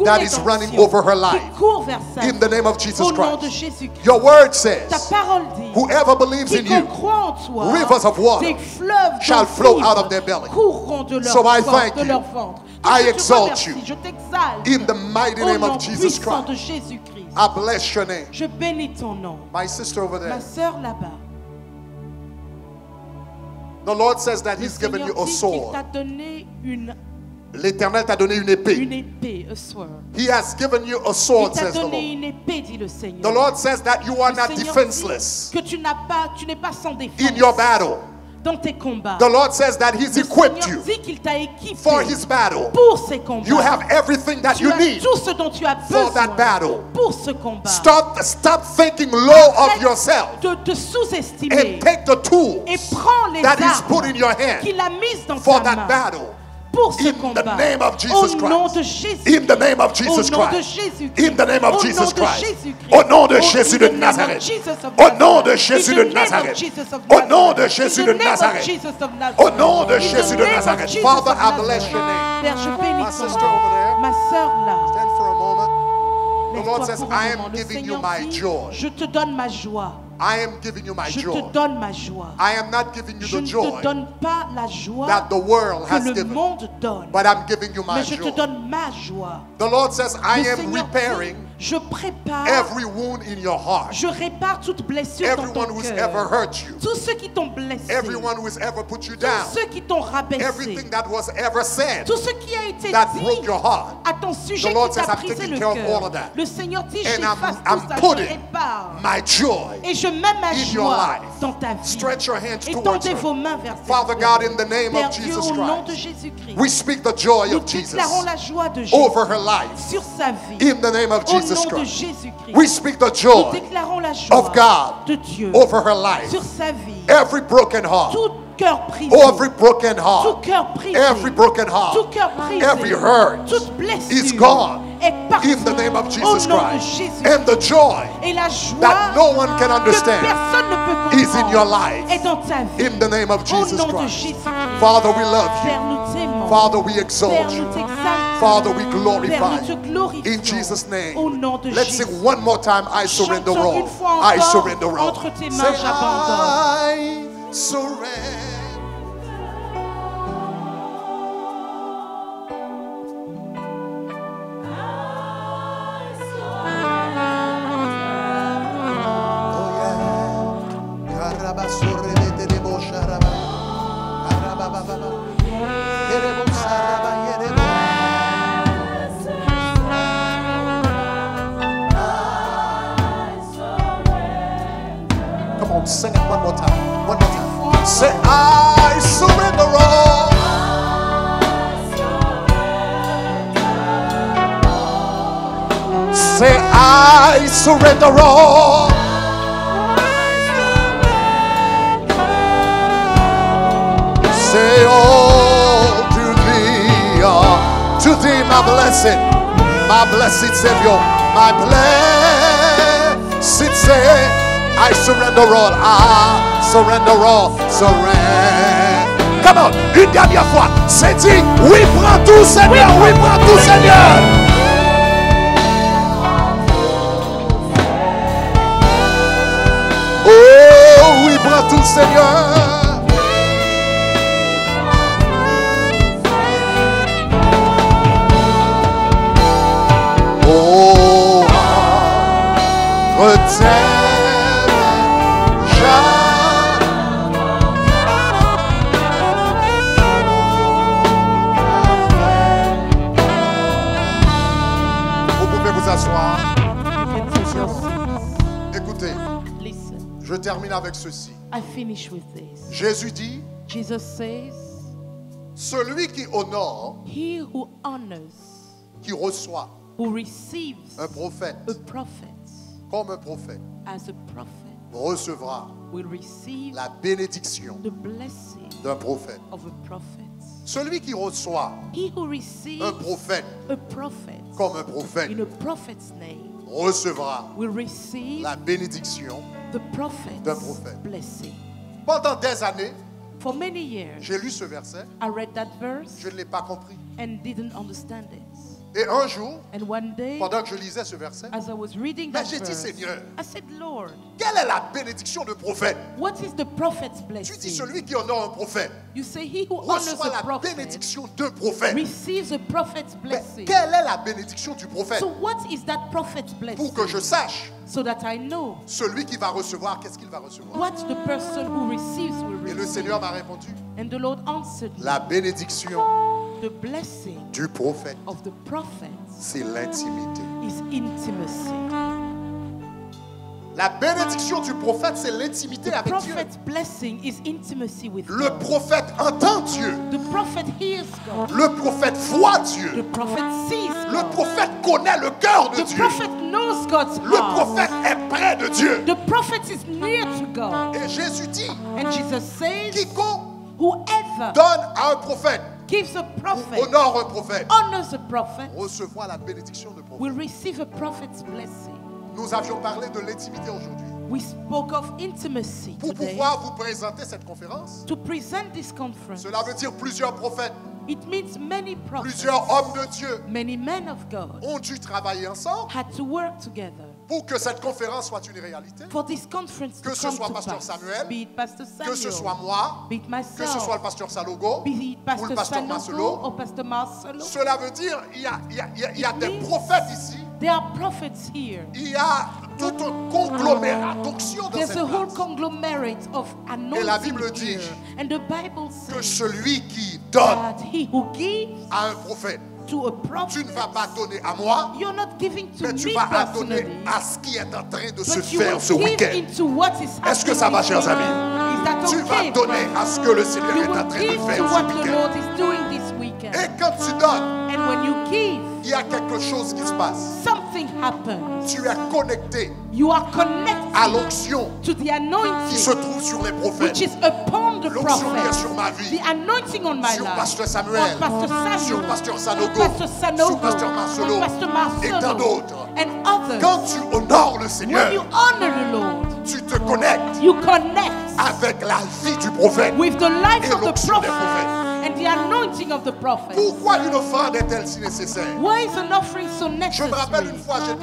Speaker 1: that is running over her life.
Speaker 2: qui court vers sa
Speaker 1: In the name of
Speaker 2: vie.
Speaker 1: Jesus
Speaker 2: Au nom de
Speaker 1: Christ.
Speaker 2: Jésus-Christ.
Speaker 1: Your word
Speaker 2: Ta
Speaker 1: says,
Speaker 2: parole dit,
Speaker 1: whoever believes in
Speaker 2: quiconque
Speaker 1: you
Speaker 2: croit en toi,
Speaker 1: rivers of water
Speaker 2: des fleuves
Speaker 1: shall
Speaker 2: d'eau
Speaker 1: flow
Speaker 2: vive
Speaker 1: out of their belly.
Speaker 2: courront de leur
Speaker 1: So I
Speaker 2: ventre,
Speaker 1: thank
Speaker 2: de
Speaker 1: you.
Speaker 2: leur ventre.
Speaker 1: I
Speaker 2: Je te
Speaker 1: exalt
Speaker 2: remercie,
Speaker 1: you.
Speaker 2: je t'exalte.
Speaker 1: In the mighty
Speaker 2: Au
Speaker 1: name
Speaker 2: nom
Speaker 1: of Jesus
Speaker 2: puissant de
Speaker 1: Christ,
Speaker 2: Jésus-Christ.
Speaker 1: I bless your name.
Speaker 2: Je bénis ton nom.
Speaker 1: My sister over
Speaker 2: Ma
Speaker 1: there,
Speaker 2: sœur là-bas,
Speaker 1: the Lord says that
Speaker 2: le
Speaker 1: He's given
Speaker 2: Seigneur
Speaker 1: you a
Speaker 2: dit qu'il
Speaker 1: sword.
Speaker 2: t'a donné
Speaker 1: L'Éternel t'a donné une épée.
Speaker 2: une épée, a sword.
Speaker 1: He has given you a
Speaker 2: Il
Speaker 1: sword,
Speaker 2: t'a
Speaker 1: says the
Speaker 2: donné
Speaker 1: Lord.
Speaker 2: une épée, dit le Seigneur.
Speaker 1: The Lord says that you are
Speaker 2: Le
Speaker 1: not
Speaker 2: Seigneur
Speaker 1: defenseless
Speaker 2: dit que tu n'es pas sans défense
Speaker 1: in your battle.
Speaker 2: dans tes combats.
Speaker 1: The Lord says that He's
Speaker 2: Le
Speaker 1: equipped
Speaker 2: Seigneur
Speaker 1: you
Speaker 2: dit qu'il t'a équipé
Speaker 1: for His battle.
Speaker 2: pour ces combats.
Speaker 1: You have everything that
Speaker 2: Tu
Speaker 1: you
Speaker 2: as
Speaker 1: need
Speaker 2: tout ce dont tu as
Speaker 1: for
Speaker 2: besoin
Speaker 1: that battle.
Speaker 2: pour ce combat.
Speaker 1: Stop thinking low of
Speaker 2: Arrête
Speaker 1: yourself
Speaker 2: de te sous-estimer
Speaker 1: and take the tools
Speaker 2: et prends les
Speaker 1: that He's put in
Speaker 2: armes
Speaker 1: your hand
Speaker 2: qu'il a mises dans
Speaker 1: for
Speaker 2: ta
Speaker 1: that
Speaker 2: main
Speaker 1: battle.
Speaker 2: pour ce
Speaker 1: In
Speaker 2: combat.
Speaker 1: the name of
Speaker 2: Au
Speaker 1: Jesus
Speaker 2: nom de
Speaker 1: Christ.
Speaker 2: Jésus.
Speaker 1: In the name of
Speaker 2: Au
Speaker 1: Jesus
Speaker 2: nom de
Speaker 1: Christ.
Speaker 2: Jésus-Christ.
Speaker 1: In the name of
Speaker 2: Au
Speaker 1: Jesus
Speaker 2: nom de
Speaker 1: Christ.
Speaker 2: Jésus-Christ.
Speaker 1: Au nom de
Speaker 2: In
Speaker 1: Jésus
Speaker 2: the
Speaker 1: de
Speaker 2: name of
Speaker 1: Nazareth.
Speaker 2: Jesus of
Speaker 1: Au nom de
Speaker 2: Nazareth.
Speaker 1: Jésus
Speaker 2: In
Speaker 1: de
Speaker 2: the name of
Speaker 1: Nazareth.
Speaker 2: Jesus of
Speaker 1: Au nom de
Speaker 2: Nazareth.
Speaker 1: Jésus
Speaker 2: In
Speaker 1: de
Speaker 2: the name of
Speaker 1: Nazareth.
Speaker 2: Jesus of Nazareth.
Speaker 1: Au nom de
Speaker 2: In the
Speaker 1: Jésus de
Speaker 2: name of
Speaker 1: Nazareth.
Speaker 2: Jesus
Speaker 1: Father,
Speaker 2: of
Speaker 1: I bless
Speaker 2: Nazareth.
Speaker 1: your name.
Speaker 2: Père, je bénis
Speaker 1: My
Speaker 2: ton
Speaker 1: sister
Speaker 2: nom.
Speaker 1: over there.
Speaker 2: Ma sœur là.
Speaker 1: Stand for a moment. The
Speaker 2: Lève-toi
Speaker 1: Lord says,
Speaker 2: pour
Speaker 1: I
Speaker 2: un
Speaker 1: am
Speaker 2: moment. Le
Speaker 1: giving you
Speaker 2: Seigneur
Speaker 1: my
Speaker 2: dit,
Speaker 1: joy.
Speaker 2: je te donne ma joie.
Speaker 1: I am giving you my
Speaker 2: Je
Speaker 1: joy.
Speaker 2: te donne ma joie.
Speaker 1: I am not giving you
Speaker 2: Je
Speaker 1: the
Speaker 2: ne te
Speaker 1: joy
Speaker 2: donne pas la joie
Speaker 1: that the world
Speaker 2: que
Speaker 1: has
Speaker 2: le
Speaker 1: given,
Speaker 2: monde donne.
Speaker 1: but I'm giving you my
Speaker 2: Mais je te
Speaker 1: joy.
Speaker 2: donne ma joie.
Speaker 1: The Lord says, I
Speaker 2: Le
Speaker 1: am
Speaker 2: Seigneur
Speaker 1: repairing
Speaker 2: dit, je prépare,
Speaker 1: every wound in your heart.
Speaker 2: je répare toute blessure dans
Speaker 1: Everyone
Speaker 2: ton
Speaker 1: who's
Speaker 2: cœur.
Speaker 1: ever hurt you.
Speaker 2: Tous ceux qui t'ont blessé.
Speaker 1: Everyone who's ever put you
Speaker 2: Tous
Speaker 1: down.
Speaker 2: ceux qui t'ont rabaissé.
Speaker 1: Everything that was ever said
Speaker 2: Tout ce qui a été
Speaker 1: that
Speaker 2: dit
Speaker 1: broke your heart.
Speaker 2: à ton sujet
Speaker 1: The Lord
Speaker 2: qui t'a
Speaker 1: says, I'm
Speaker 2: brisé
Speaker 1: taking
Speaker 2: le
Speaker 1: care of all
Speaker 2: cœur.
Speaker 1: of that.
Speaker 2: Le Seigneur dit,
Speaker 1: And
Speaker 2: j'efface
Speaker 1: I'm
Speaker 2: tout ça, je
Speaker 1: putting
Speaker 2: répare.
Speaker 1: my joy
Speaker 2: Et je mets ma
Speaker 1: in your
Speaker 2: joie
Speaker 1: life.
Speaker 2: dans ta vie.
Speaker 1: Stretch your hands towards
Speaker 2: Étendez
Speaker 1: her.
Speaker 2: vos mains vers cette
Speaker 1: Father
Speaker 2: fleur.
Speaker 1: God, in the name
Speaker 2: Père
Speaker 1: of
Speaker 2: Dieu,
Speaker 1: Jesus
Speaker 2: au nom de
Speaker 1: Christ,
Speaker 2: Jésus-Christ,
Speaker 1: we speak the joy
Speaker 2: nous
Speaker 1: of Jesus
Speaker 2: déclarons la joie de Jésus
Speaker 1: over her life.
Speaker 2: sur sa vie.
Speaker 1: In the name of
Speaker 2: Au
Speaker 1: Jesus
Speaker 2: nom de
Speaker 1: Christ,
Speaker 2: Jésus-Christ,
Speaker 1: we speak the
Speaker 2: nous
Speaker 1: joy
Speaker 2: déclarons la joie
Speaker 1: of God
Speaker 2: de Dieu
Speaker 1: over her life.
Speaker 2: sur sa vie.
Speaker 1: Every broken heart,
Speaker 2: Tout cœur brisé,
Speaker 1: every broken
Speaker 2: tout
Speaker 1: heart,
Speaker 2: cœur brisé,
Speaker 1: every broken
Speaker 2: tout
Speaker 1: heart
Speaker 2: cœur brisé,
Speaker 1: every hurt
Speaker 2: toute blessure
Speaker 1: is gone
Speaker 2: est partie
Speaker 1: in the name of
Speaker 2: au
Speaker 1: Jesus
Speaker 2: nom de
Speaker 1: Christ.
Speaker 2: Jésus.
Speaker 1: And the joy
Speaker 2: Et la joie
Speaker 1: that no one can
Speaker 2: que
Speaker 1: understand
Speaker 2: personne ne peut
Speaker 1: is in your
Speaker 2: comprendre
Speaker 1: life.
Speaker 2: est dans ta vie.
Speaker 1: In the name of
Speaker 2: Au
Speaker 1: Jesus
Speaker 2: nom de
Speaker 1: Christ.
Speaker 2: Jésus-Christ.
Speaker 1: Father, we love
Speaker 2: Père,
Speaker 1: you.
Speaker 2: nous t'aimons.
Speaker 1: Father, we
Speaker 2: Père,
Speaker 1: exalt
Speaker 2: nous
Speaker 1: you.
Speaker 2: t'exaltons.
Speaker 1: Father, we
Speaker 2: Père,
Speaker 1: glorify
Speaker 2: nous te
Speaker 1: you.
Speaker 2: glorifions.
Speaker 1: In Jesus' name.
Speaker 2: Au nom de
Speaker 1: Let's
Speaker 2: Jésus.
Speaker 1: sing one more time. I surrender
Speaker 2: Chantons
Speaker 1: all.
Speaker 2: une fois
Speaker 1: I
Speaker 2: encore,
Speaker 1: surrender all.
Speaker 2: entre tes mains,
Speaker 1: Say,
Speaker 2: j'abandonne.
Speaker 1: I surrender. Come on, sing it one more time. One more time. Say, I surrender all. Say, I surrender all. Say, oh, to thee, my blessed Savior, my blessed Savior. I surrender all, I surrender all, surrender. Come on, une dernière fois, c'est dit, oui, prends tout Seigneur, oui, prends tout Seigneur. Oh, oui, prends tout Seigneur. Oh, retends. Écoutez, je termine avec ceci.
Speaker 2: I finish with this.
Speaker 1: Jésus dit,
Speaker 2: Jesus says,
Speaker 1: celui qui honore,
Speaker 2: he who honors,
Speaker 1: qui reçoit
Speaker 2: who receives
Speaker 1: un prophète, comme un prophète,
Speaker 2: as a prophet,
Speaker 1: recevra
Speaker 2: will receive
Speaker 1: la bénédiction
Speaker 2: the blessing
Speaker 1: d'un prophète.
Speaker 2: of a prophet.
Speaker 1: Celui qui reçoit
Speaker 2: He who receives
Speaker 1: un prophète
Speaker 2: a prophet
Speaker 1: comme un prophète
Speaker 2: in a prophet's name
Speaker 1: recevra
Speaker 2: will receive
Speaker 1: la bénédiction
Speaker 2: the prophet's
Speaker 1: d'un prophète.
Speaker 2: blessing.
Speaker 1: Pendant des années,
Speaker 2: For many years,
Speaker 1: j'ai lu ce verset,
Speaker 2: I read that verse
Speaker 1: je ne l'ai pas compris.
Speaker 2: and didn't understand it.
Speaker 1: Et un jour,
Speaker 2: And one day,
Speaker 1: pendant que je lisais ce verset,
Speaker 2: as I was reading
Speaker 1: mais
Speaker 2: that
Speaker 1: j'ai dit,
Speaker 2: verse,
Speaker 1: Seigneur,
Speaker 2: I said, Lord,
Speaker 1: quelle est la bénédiction de prophète?
Speaker 2: what is the prophet's
Speaker 1: Tu dis
Speaker 2: blessing?
Speaker 1: celui qui honore un prophète
Speaker 2: You say he who honors
Speaker 1: reçoit
Speaker 2: a
Speaker 1: la
Speaker 2: prophet
Speaker 1: bénédiction d'un prophète.
Speaker 2: receives a prophet's
Speaker 1: Mais
Speaker 2: blessing.
Speaker 1: quelle est la bénédiction du prophète?
Speaker 2: So what is that prophet's
Speaker 1: Pour
Speaker 2: blessing?
Speaker 1: que je sache,
Speaker 2: So that I know
Speaker 1: celui qui va recevoir, qu'est-ce qu'il va recevoir?
Speaker 2: what the person who receives will
Speaker 1: Et le
Speaker 2: receive.
Speaker 1: Seigneur m'a répondu,
Speaker 2: And the Lord answered me,
Speaker 1: la bénédiction
Speaker 2: the blessing
Speaker 1: du prophète,
Speaker 2: of the prophet
Speaker 1: c'est l'intimité.
Speaker 2: is intimacy.
Speaker 1: La bénédiction du prophète, c'est l'intimité
Speaker 2: The
Speaker 1: avec Dieu.
Speaker 2: prophet's blessing is intimacy with
Speaker 1: Le
Speaker 2: God.
Speaker 1: prophète entend Dieu.
Speaker 2: The prophet hears God.
Speaker 1: Le prophète voit
Speaker 2: The
Speaker 1: Dieu.
Speaker 2: prophet sees
Speaker 1: Le
Speaker 2: God.
Speaker 1: prophète connaît le cœur de
Speaker 2: The
Speaker 1: Dieu.
Speaker 2: prophet knows God's
Speaker 1: Le
Speaker 2: heart.
Speaker 1: prophète est près de Dieu.
Speaker 2: The prophet is near to God.
Speaker 1: Et Jésus dit,
Speaker 2: And Jesus says,
Speaker 1: quiconque
Speaker 2: whoever
Speaker 1: donne à un prophète
Speaker 2: gives a
Speaker 1: ou
Speaker 2: prophet,
Speaker 1: honore un prophète,
Speaker 2: honors a prophet,
Speaker 1: recevoir la bénédiction de prophète.
Speaker 2: will receive a prophet's blessing.
Speaker 1: Nous avions parlé de l'intimité aujourd'hui.
Speaker 2: We spoke of intimacy
Speaker 1: Pour
Speaker 2: today.
Speaker 1: pouvoir vous présenter cette conférence,
Speaker 2: To present this conference,
Speaker 1: cela veut dire plusieurs prophètes,
Speaker 2: it means many prophets,
Speaker 1: plusieurs hommes de Dieu
Speaker 2: many men of God
Speaker 1: ont dû travailler ensemble
Speaker 2: had to work together
Speaker 1: pour que cette conférence soit une réalité.
Speaker 2: for this conference
Speaker 1: Que
Speaker 2: to
Speaker 1: ce
Speaker 2: come
Speaker 1: soit
Speaker 2: to
Speaker 1: Pasteur
Speaker 2: pass.
Speaker 1: Samuel,
Speaker 2: Be it Pastor
Speaker 1: Que ce soit
Speaker 2: Samuel,
Speaker 1: moi,
Speaker 2: be it
Speaker 1: que ce soit le
Speaker 2: myself,
Speaker 1: pasteur Salogo
Speaker 2: be it
Speaker 1: ou le
Speaker 2: Pastor
Speaker 1: pasteur Marcelo.
Speaker 2: Sanogo or Pastor Marcelo.
Speaker 1: Cela veut dire il y a des
Speaker 2: means
Speaker 1: prophètes ici.
Speaker 2: There are prophets here.
Speaker 1: Il y a tout un conglomérat d'onction dans
Speaker 2: There's
Speaker 1: cette
Speaker 2: a whole
Speaker 1: place.
Speaker 2: conglomerate of
Speaker 1: Et la
Speaker 2: anointing
Speaker 1: Bible dit
Speaker 2: here. And the Bible
Speaker 1: Que
Speaker 2: says
Speaker 1: celui qui donne
Speaker 2: that he who gives
Speaker 1: à un prophète,
Speaker 2: to a
Speaker 1: tu
Speaker 2: prophet,
Speaker 1: ne vas pas donner à moi,
Speaker 2: you're not giving to
Speaker 1: mais tu
Speaker 2: me
Speaker 1: vas en donner
Speaker 2: personally,
Speaker 1: à ce qui est en train de se
Speaker 2: but you
Speaker 1: faire ce
Speaker 2: will give
Speaker 1: week-end.
Speaker 2: into what is happening.
Speaker 1: Est-ce que ça va,
Speaker 2: this
Speaker 1: chers amis?
Speaker 2: weekend. Is that
Speaker 1: Tu vas
Speaker 2: okay,
Speaker 1: donner
Speaker 2: friends?
Speaker 1: à ce que le Seigneur
Speaker 2: You
Speaker 1: est en
Speaker 2: will
Speaker 1: train de
Speaker 2: give
Speaker 1: faire
Speaker 2: to
Speaker 1: ce
Speaker 2: what the
Speaker 1: week-end.
Speaker 2: Lord is doing this weekend.
Speaker 1: Et quand tu donnes,
Speaker 2: And when you give,
Speaker 1: il y a quelque chose qui se passe.
Speaker 2: something happens.
Speaker 1: Tu es connecté
Speaker 2: You are connected
Speaker 1: à l'onction
Speaker 2: to the
Speaker 1: qui se
Speaker 2: anointing
Speaker 1: trouve sur les prophètes.
Speaker 2: which is upon the
Speaker 1: L'onction qui est
Speaker 2: prophet.
Speaker 1: sur ma vie,
Speaker 2: The anointing on my
Speaker 1: sur
Speaker 2: life.
Speaker 1: Pasteur Samuel,
Speaker 2: on Pastor Samuel,
Speaker 1: sur Pasteur Sanogo,
Speaker 2: on Pastor Sanogo,
Speaker 1: sur Pasteur Marcelo,
Speaker 2: on Pastor Marcelo,
Speaker 1: et tant d'autres.
Speaker 2: and others.
Speaker 1: Quand tu honores le
Speaker 2: When
Speaker 1: Seigneur,
Speaker 2: you honor the Lord,
Speaker 1: tu te connectes
Speaker 2: you connect
Speaker 1: avec la vie du prophète
Speaker 2: with the life
Speaker 1: et
Speaker 2: of the
Speaker 1: l'onction des
Speaker 2: prophet
Speaker 1: prophètes.
Speaker 2: and The anointing of the prophet.
Speaker 1: Pourquoi une offrande est-elle si nécessaire?
Speaker 2: Why is an offering so
Speaker 1: Je me rappelle une
Speaker 2: necessary?
Speaker 1: fois, j'ai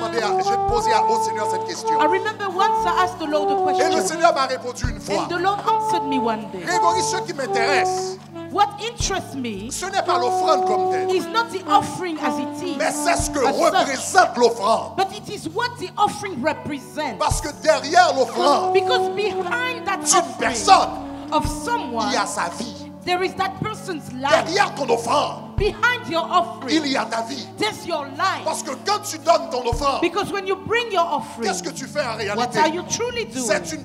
Speaker 1: posé au Seigneur cette question.
Speaker 2: I remember once I asked the Lord a
Speaker 1: Et le
Speaker 2: question,
Speaker 1: Seigneur m'a répondu une fois.
Speaker 2: and the Lord answered me one day.
Speaker 1: Grégory, ce qui m'intéresse,
Speaker 2: What interests me
Speaker 1: ce n'est pas l'offrande comme telle,
Speaker 2: is not the offering as it is,
Speaker 1: mais c'est ce que
Speaker 2: as such,
Speaker 1: représente l'offrande.
Speaker 2: but it is what the offering represents.
Speaker 1: Parce que derrière l'offrande,
Speaker 2: Because behind that
Speaker 1: d'une
Speaker 2: offering
Speaker 1: personne,
Speaker 2: of someone,
Speaker 1: il y a sa vie.
Speaker 2: there is that person's life.
Speaker 1: Derrière ton offrande,
Speaker 2: Behind your offering,
Speaker 1: il y a ta vie.
Speaker 2: there's your life.
Speaker 1: Parce que quand tu donnes ton offrande,
Speaker 2: Because when you bring your offering,
Speaker 1: qu'est-ce que tu fais en
Speaker 2: what
Speaker 1: réalité?
Speaker 2: are you truly doing?
Speaker 1: C'est une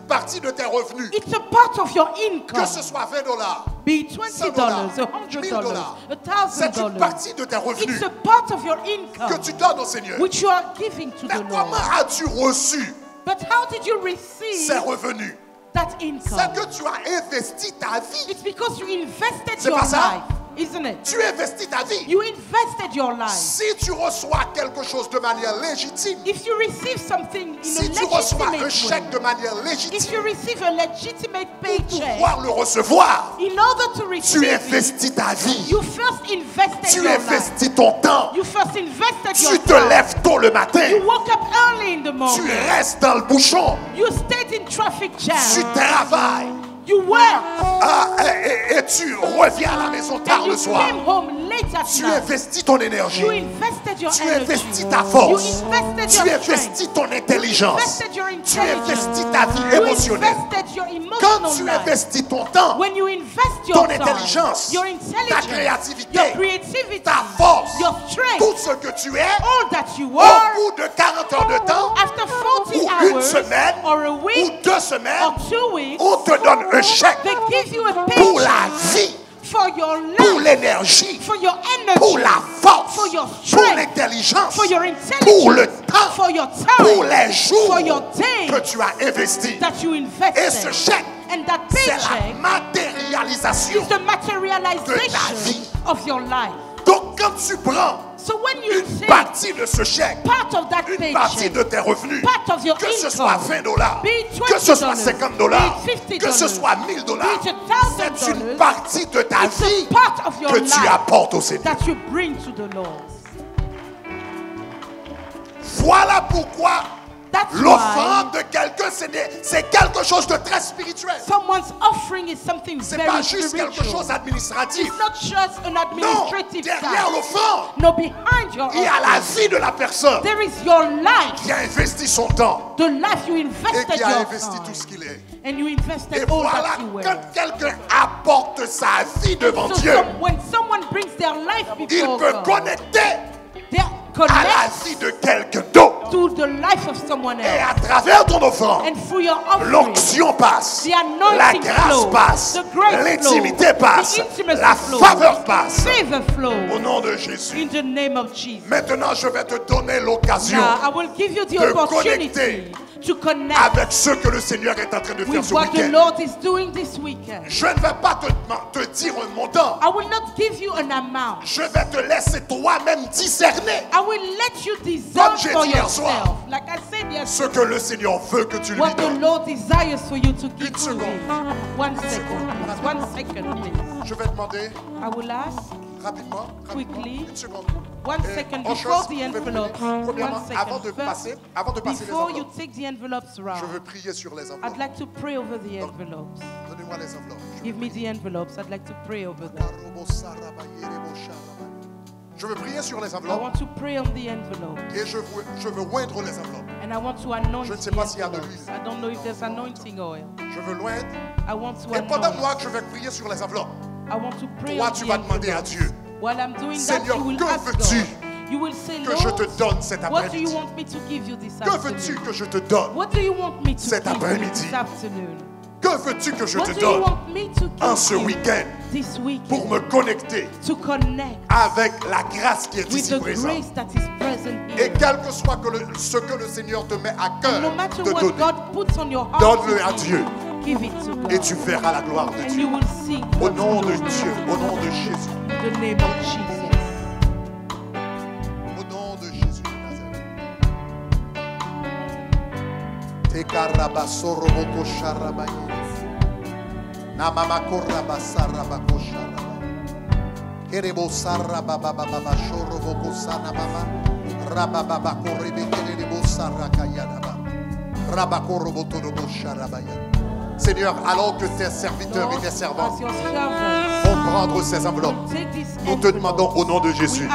Speaker 1: partie de tes revenus.
Speaker 2: It's a part of your
Speaker 1: Que
Speaker 2: income.
Speaker 1: ce soit $20,
Speaker 2: Be it $20, $100,
Speaker 1: c'est une
Speaker 2: $1,000.
Speaker 1: partie de tes revenus
Speaker 2: It's a part of your
Speaker 1: que
Speaker 2: income
Speaker 1: tu donnes au Seigneur.
Speaker 2: which you are giving to
Speaker 1: Mais
Speaker 2: the
Speaker 1: comment
Speaker 2: Lord.
Speaker 1: as-tu reçu
Speaker 2: But how did you
Speaker 1: ces
Speaker 2: receive
Speaker 1: revenus?
Speaker 2: that
Speaker 1: C'est
Speaker 2: income?
Speaker 1: que tu as investi ta vie.
Speaker 2: It's because you invested
Speaker 1: C'est
Speaker 2: your
Speaker 1: pas ça?
Speaker 2: life, isn't it?
Speaker 1: Tu investis ta vie.
Speaker 2: You invested your life.
Speaker 1: Si tu reçois quelque chose de manière légitime,
Speaker 2: If you receive something in
Speaker 1: si
Speaker 2: a
Speaker 1: tu reçois un
Speaker 2: legitimate
Speaker 1: chèque
Speaker 2: way,
Speaker 1: de manière
Speaker 2: if
Speaker 1: légitime,
Speaker 2: you receive a legitimate
Speaker 1: pour
Speaker 2: paycheck,
Speaker 1: pouvoir le recevoir,
Speaker 2: in order to
Speaker 1: tu
Speaker 2: receive it,
Speaker 1: investis ta vie.
Speaker 2: you first invested
Speaker 1: Tu
Speaker 2: your life.
Speaker 1: investis ton temps.
Speaker 2: You first invested your
Speaker 1: Tu te
Speaker 2: time.
Speaker 1: lèves tôt le matin.
Speaker 2: You woke up early in the
Speaker 1: Tu
Speaker 2: morning.
Speaker 1: restes dans le bouchon.
Speaker 2: You stayed in traffic
Speaker 1: Tu
Speaker 2: jam.
Speaker 1: travailles.
Speaker 2: You worked.
Speaker 1: Et tu reviens à la maison tard
Speaker 2: And
Speaker 1: le
Speaker 2: you
Speaker 1: soir.
Speaker 2: came home late at
Speaker 1: Tu
Speaker 2: night.
Speaker 1: investis ton énergie.
Speaker 2: You invested your
Speaker 1: Tu
Speaker 2: energy.
Speaker 1: investis ta
Speaker 2: You
Speaker 1: force.
Speaker 2: invested
Speaker 1: Tu
Speaker 2: your
Speaker 1: investis
Speaker 2: strength.
Speaker 1: ton intelligence.
Speaker 2: Invested your
Speaker 1: Tu
Speaker 2: intelligence.
Speaker 1: investis ta vie
Speaker 2: You
Speaker 1: émotionnelle.
Speaker 2: invested your
Speaker 1: Quand
Speaker 2: emotional
Speaker 1: tu
Speaker 2: life.
Speaker 1: investis ton temps,
Speaker 2: When you invest
Speaker 1: ton
Speaker 2: your time,
Speaker 1: intelligence,
Speaker 2: your
Speaker 1: ta
Speaker 2: intelligence,
Speaker 1: créativité,
Speaker 2: your creativity,
Speaker 1: ta force,
Speaker 2: your strength,
Speaker 1: tout ce que tu es,
Speaker 2: all that you
Speaker 1: au
Speaker 2: are,
Speaker 1: bout de 40 heures de temps,
Speaker 2: after 40
Speaker 1: ou une
Speaker 2: hours
Speaker 1: semaine,
Speaker 2: or a
Speaker 1: ou
Speaker 2: week
Speaker 1: 2 semaines,
Speaker 2: or 2 weeks,
Speaker 1: on te donne un chèque
Speaker 2: they give you a
Speaker 1: pour la
Speaker 2: paycheck
Speaker 1: vie,
Speaker 2: for your
Speaker 1: pour
Speaker 2: life,
Speaker 1: l'énergie,
Speaker 2: for your energy,
Speaker 1: pour la force,
Speaker 2: for your
Speaker 1: pour
Speaker 2: strength,
Speaker 1: l'intelligence,
Speaker 2: for your
Speaker 1: pour le
Speaker 2: intelligence,
Speaker 1: temps,
Speaker 2: for your
Speaker 1: pour
Speaker 2: time,
Speaker 1: les jours
Speaker 2: for your days
Speaker 1: que tu as investis.
Speaker 2: that you
Speaker 1: Et ce
Speaker 2: invested.
Speaker 1: chèque,
Speaker 2: And that
Speaker 1: c'est la
Speaker 2: paycheck
Speaker 1: matérialisation.
Speaker 2: is the materialization
Speaker 1: vie.
Speaker 2: of your life.
Speaker 1: Donc quand tu prends
Speaker 2: So when you
Speaker 1: une
Speaker 2: take
Speaker 1: partie de ce chèque,
Speaker 2: part of that
Speaker 1: une partie
Speaker 2: paycheck,
Speaker 1: de tes revenus,
Speaker 2: part of your
Speaker 1: que ce soit
Speaker 2: income,
Speaker 1: $20,
Speaker 2: be it
Speaker 1: que ce soit
Speaker 2: $20,
Speaker 1: $50,
Speaker 2: be it $50,
Speaker 1: que ce soit $1000,
Speaker 2: be it
Speaker 1: c'est une
Speaker 2: $1,000,
Speaker 1: partie de ta
Speaker 2: it's
Speaker 1: vie
Speaker 2: a part of your
Speaker 1: que tu
Speaker 2: life
Speaker 1: apportes au Seigneur.
Speaker 2: that you bring to the Lord.
Speaker 1: Voilà pourquoi
Speaker 2: That's why
Speaker 1: l'offrande de quelqu'un, c'est quelque chose de très spirituel.
Speaker 2: someone's offering is something
Speaker 1: C'est
Speaker 2: very
Speaker 1: pas juste quelque
Speaker 2: spiritual.
Speaker 1: chose d'administratif.
Speaker 2: It's not just an
Speaker 1: Non,
Speaker 2: administrative
Speaker 1: derrière
Speaker 2: task.
Speaker 1: l'offrande,
Speaker 2: No, behind your
Speaker 1: il y a la
Speaker 2: offering,
Speaker 1: vie de la personne
Speaker 2: there is your life,
Speaker 1: qui a investi son temps
Speaker 2: the life you
Speaker 1: et
Speaker 2: invested
Speaker 1: qui a
Speaker 2: your
Speaker 1: investi
Speaker 2: time,
Speaker 1: tout ce qu'il est.
Speaker 2: and you
Speaker 1: Et
Speaker 2: invested all
Speaker 1: voilà,
Speaker 2: that you were.
Speaker 1: quand quelqu'un apporte sa vie devant
Speaker 2: So
Speaker 1: Dieu,
Speaker 2: when someone brings their life
Speaker 1: il
Speaker 2: before
Speaker 1: peut
Speaker 2: God,
Speaker 1: connecter
Speaker 2: they
Speaker 1: à la
Speaker 2: connect
Speaker 1: vie de quelqu'un d'autre.
Speaker 2: to the life of someone
Speaker 1: Et
Speaker 2: else.
Speaker 1: à travers ton offrande,
Speaker 2: And through your offering,
Speaker 1: l'onction passe,
Speaker 2: the anointing
Speaker 1: la grâce
Speaker 2: flows,
Speaker 1: passe,
Speaker 2: the grace
Speaker 1: l'intimité
Speaker 2: flows,
Speaker 1: passe,
Speaker 2: the intimacy
Speaker 1: la
Speaker 2: flows,
Speaker 1: faveur passe.
Speaker 2: favor
Speaker 1: Au
Speaker 2: flows
Speaker 1: nom de Jésus.
Speaker 2: in the name of Jesus.
Speaker 1: Maintenant, je vais te donner l'occasion
Speaker 2: Now, I will give you the
Speaker 1: de
Speaker 2: opportunity
Speaker 1: connecter
Speaker 2: to connect
Speaker 1: avec ce que le Seigneur est en train de faire
Speaker 2: with
Speaker 1: ce
Speaker 2: what the
Speaker 1: week-end.
Speaker 2: Lord is doing this weekend.
Speaker 1: Je ne vais pas te dire un montant.
Speaker 2: I will not give you an amount.
Speaker 1: Je vais te laisser toi-même discerner
Speaker 2: I will let you
Speaker 1: Comme
Speaker 2: discern
Speaker 1: j'ai
Speaker 2: for
Speaker 1: dit hier soir.
Speaker 2: yourself. Like I said
Speaker 1: ce
Speaker 2: yesterday,
Speaker 1: que le Seigneur veut que tu lui
Speaker 2: what the
Speaker 1: donnes.
Speaker 2: Lord desires for you to give
Speaker 1: Une
Speaker 2: to
Speaker 1: seconde.
Speaker 2: him. 1 second, please. 1 second, please.
Speaker 1: Je vais demander
Speaker 2: I will ask
Speaker 1: rapidement,
Speaker 2: quickly.
Speaker 1: une seconde.
Speaker 2: 1
Speaker 1: Et
Speaker 2: second
Speaker 1: en
Speaker 2: before
Speaker 1: chose,
Speaker 2: the
Speaker 1: vous pouvez
Speaker 2: envelope.
Speaker 1: venir. Premièrement,
Speaker 2: 1
Speaker 1: avant
Speaker 2: second.
Speaker 1: de
Speaker 2: First,
Speaker 1: passer les
Speaker 2: before you
Speaker 1: enveloppes,
Speaker 2: take the envelopes
Speaker 1: je
Speaker 2: around,
Speaker 1: veux prier sur les
Speaker 2: I'd
Speaker 1: enveloppes.
Speaker 2: like to pray over the envelopes.
Speaker 1: Donnez-moi les enveloppes.
Speaker 2: Give me the envelopes. I'd like to pray over them.
Speaker 1: Je veux prier sur les
Speaker 2: I
Speaker 1: enveloppes
Speaker 2: want to pray on the envelope.
Speaker 1: et je veux oindre les enveloppes.
Speaker 2: And I want to anoint
Speaker 1: Je ne sais
Speaker 2: the
Speaker 1: pas s'il y a de
Speaker 2: envelopes.
Speaker 1: l'huile.
Speaker 2: I don't know if there's anointing oil.
Speaker 1: Je veux l'oindre.
Speaker 2: I want to
Speaker 1: Et pendant
Speaker 2: anoint.
Speaker 1: moi que je vais prier sur les enveloppes,
Speaker 2: I want to pray
Speaker 1: toi
Speaker 2: on
Speaker 1: tu
Speaker 2: the
Speaker 1: vas demander à
Speaker 2: envelopes.
Speaker 1: Dieu,
Speaker 2: While I'm doing
Speaker 1: Seigneur,
Speaker 2: that, you will
Speaker 1: que
Speaker 2: ask
Speaker 1: veux-tu
Speaker 2: God. You will say,
Speaker 1: que je te
Speaker 2: Lord,
Speaker 1: donne cet
Speaker 2: what do you
Speaker 1: après-midi?
Speaker 2: want me to give you this
Speaker 1: Que veux-tu
Speaker 2: afternoon?
Speaker 1: que je te donne?
Speaker 2: What do you want me to
Speaker 1: cet
Speaker 2: give you
Speaker 1: après-midi?
Speaker 2: this afternoon?
Speaker 1: Que veux-tu que je
Speaker 2: What
Speaker 1: te
Speaker 2: do you
Speaker 1: donne
Speaker 2: want me to
Speaker 1: en
Speaker 2: give
Speaker 1: ce
Speaker 2: you
Speaker 1: week-end
Speaker 2: this weekend
Speaker 1: pour me connecter
Speaker 2: to connect
Speaker 1: avec la grâce qui est
Speaker 2: with
Speaker 1: ici
Speaker 2: the
Speaker 1: présente?
Speaker 2: grace that is present
Speaker 1: Et
Speaker 2: here?
Speaker 1: quel que soit ce que le Seigneur te met à cœur
Speaker 2: No matter
Speaker 1: de
Speaker 2: what
Speaker 1: donner,
Speaker 2: God puts on your heart,
Speaker 1: donne-le à
Speaker 2: to
Speaker 1: Dieu
Speaker 2: give it to God.
Speaker 1: et tu verras la gloire de
Speaker 2: And
Speaker 1: Dieu.
Speaker 2: you will see
Speaker 1: Au
Speaker 2: God's
Speaker 1: nom de
Speaker 2: glory.
Speaker 1: Dieu, au nom de Jésus,
Speaker 2: In the name of Jesus.
Speaker 1: au nom de Jésus de Nazareth. Tekarabasorobokosharabaye. Namamakorabasarabakosharaba. Kerebo sarra baba baba shorobo kosana mama. Rababa korebe kerebo sarra kayadaba. Rabakorobo torobo sharabaya. Seigneur, alors que tes serviteurs et tes servantes vont prendre ces enveloppes, nous te demandons au nom de Jésus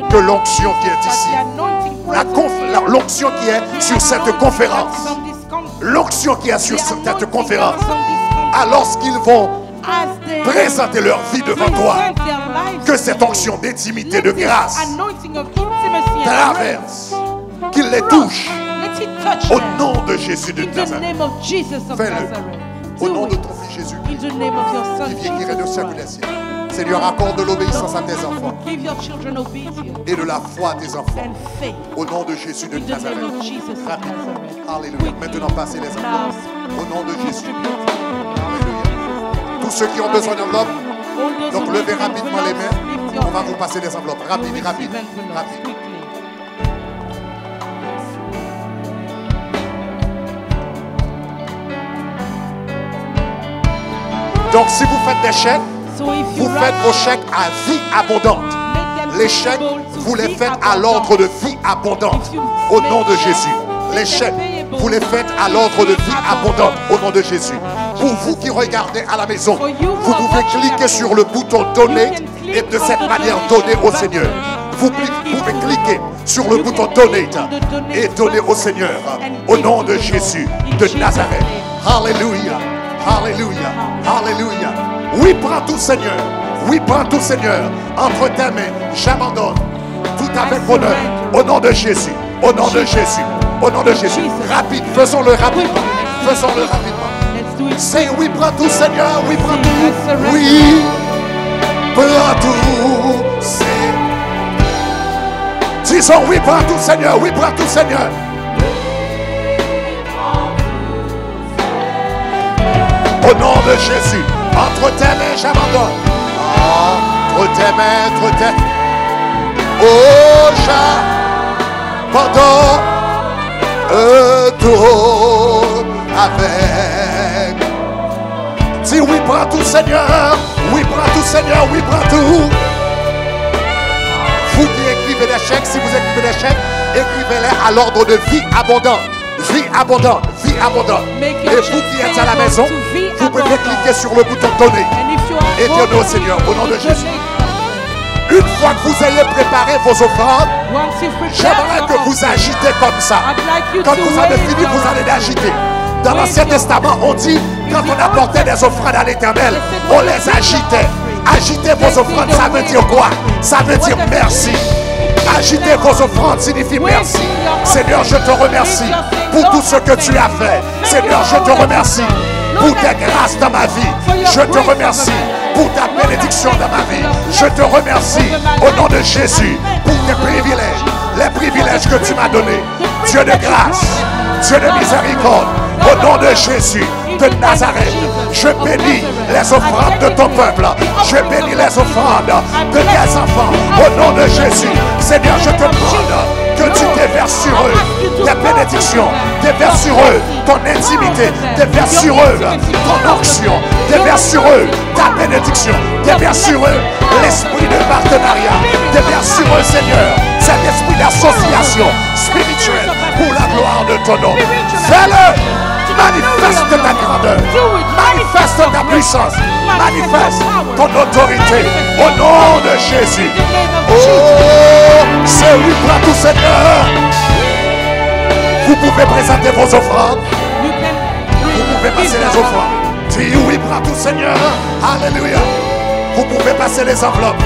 Speaker 1: que l'onction qui est ici, l'onction qui est sur cette conférence, l'onction qui est sur cette conférence, alors qu'ils vont présenter leur vie devant toi, que cette onction d'intimité, de grâce traverse, qu'il les touche. Au nom de Jésus de Nazareth. Fais-le. Au nom de ton fils Jésus. Qui vient qui règne au ciel des cieux. Seigneur, accorde de l'obéissance à tes enfants. Et de la foi à tes enfants. Au nom de Jésus de Nazareth. Rapidement. Alléluia. Maintenant, passez les enveloppes. Au nom de Jésus. Alléluia. Tous ceux qui ont besoin d'enveloppes, donc levez rapidement les mains. On va vous passer les enveloppes. Rapide. Donc si vous faites des chèques, vous faites vos chèques à vie abondante. Les chèques, vous les faites à l'ordre de vie abondante. Au nom de Jésus. Les chèques, vous les faites à l'ordre de vie abondante. Au nom de Jésus. Pour vous qui regardez à la maison, vous pouvez cliquer sur le bouton donner et de cette manière donner au Seigneur. Vous pouvez cliquer sur le bouton donate et donner au Seigneur. Au nom de Jésus de Nazareth. Alléluia. Alléluia, alléluia. Oui, prends tout, Seigneur. Oui, prends tout, Seigneur. Entre tes mains, j'abandonne tout avec bonheur. Au nom de Jésus, au nom de Jésus, au nom de Jésus. Rapide, faisons-le rapidement. Faisons-le rapidement. C'est oui, prends tout, Seigneur. Oui, prends tout. Oui, prends tout. Disons oui, prends tout, Seigneur. Oui, prends tout, Seigneur. Au nom de Jésus, entre tes mains, j'abandonne. Entre tes mains, entre tes mains. Oh, j'abandonne tout avec. Dis oui, prends tout, Seigneur. Oui, prends tout, Seigneur. Oui, prends tout. Vous qui écrivez des chèques, si vous écrivez des chèques, écrivez-les à l'ordre de vie abondante. Vie abondante, vie abondante. Et vous qui êtes à la maison, vous pouvez cliquer sur le bouton donner et donner au Seigneur au nom de Jésus. Une fois que vous ayez préparé vos offrandes, j'aimerais que vous agitez comme ça. Quand vous avez fini, vous allez l'agiter. Dans l'Ancien Testament, on dit, quand on apportait des offrandes à l'Éternel, on les agitait. Agiter vos offrandes, ça veut dire quoi? Ça veut dire merci. Agiter vos offrandes signifie merci. Seigneur, je te remercie pour tout ce que tu as fait. Seigneur, je te remercie pour tes grâces dans ma vie. Je te remercie pour ta bénédiction dans ma vie. Je te remercie au nom de Jésus pour tes privilèges. Les privilèges que tu m'as donnés. Dieu de grâce, Dieu de miséricorde. Au nom de Jésus de Nazareth, je bénis les offrandes de ton peuple. Je bénis les offrandes de tes enfants. Au nom de Jésus, Seigneur, je te demande que tu déverses sur eux tes bénédictions, déverses sur eux ton intimité, déverses sur eux ton onction, déverses sur eux ta bénédiction, déverses sur eux l'esprit de partenariat, déverses sur eux, Seigneur, cet esprit d'association spirituelle pour la gloire de ton nom. Fais-le! Manifeste ta grandeur, manifeste ta puissance, manifeste ton autorité au nom de Jésus. Oh, c'est oui, prends tout, Seigneur. Vous pouvez présenter vos offrandes. Vous pouvez passer les offrandes. Dis oui, prends tout, Seigneur. Alléluia. Vous pouvez passer les enveloppes.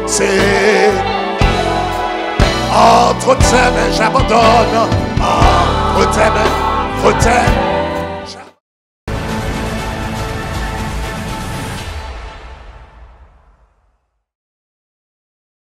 Speaker 1: C'est entre tes mains, j'abandonne. Entre tes mains, entre tes mains.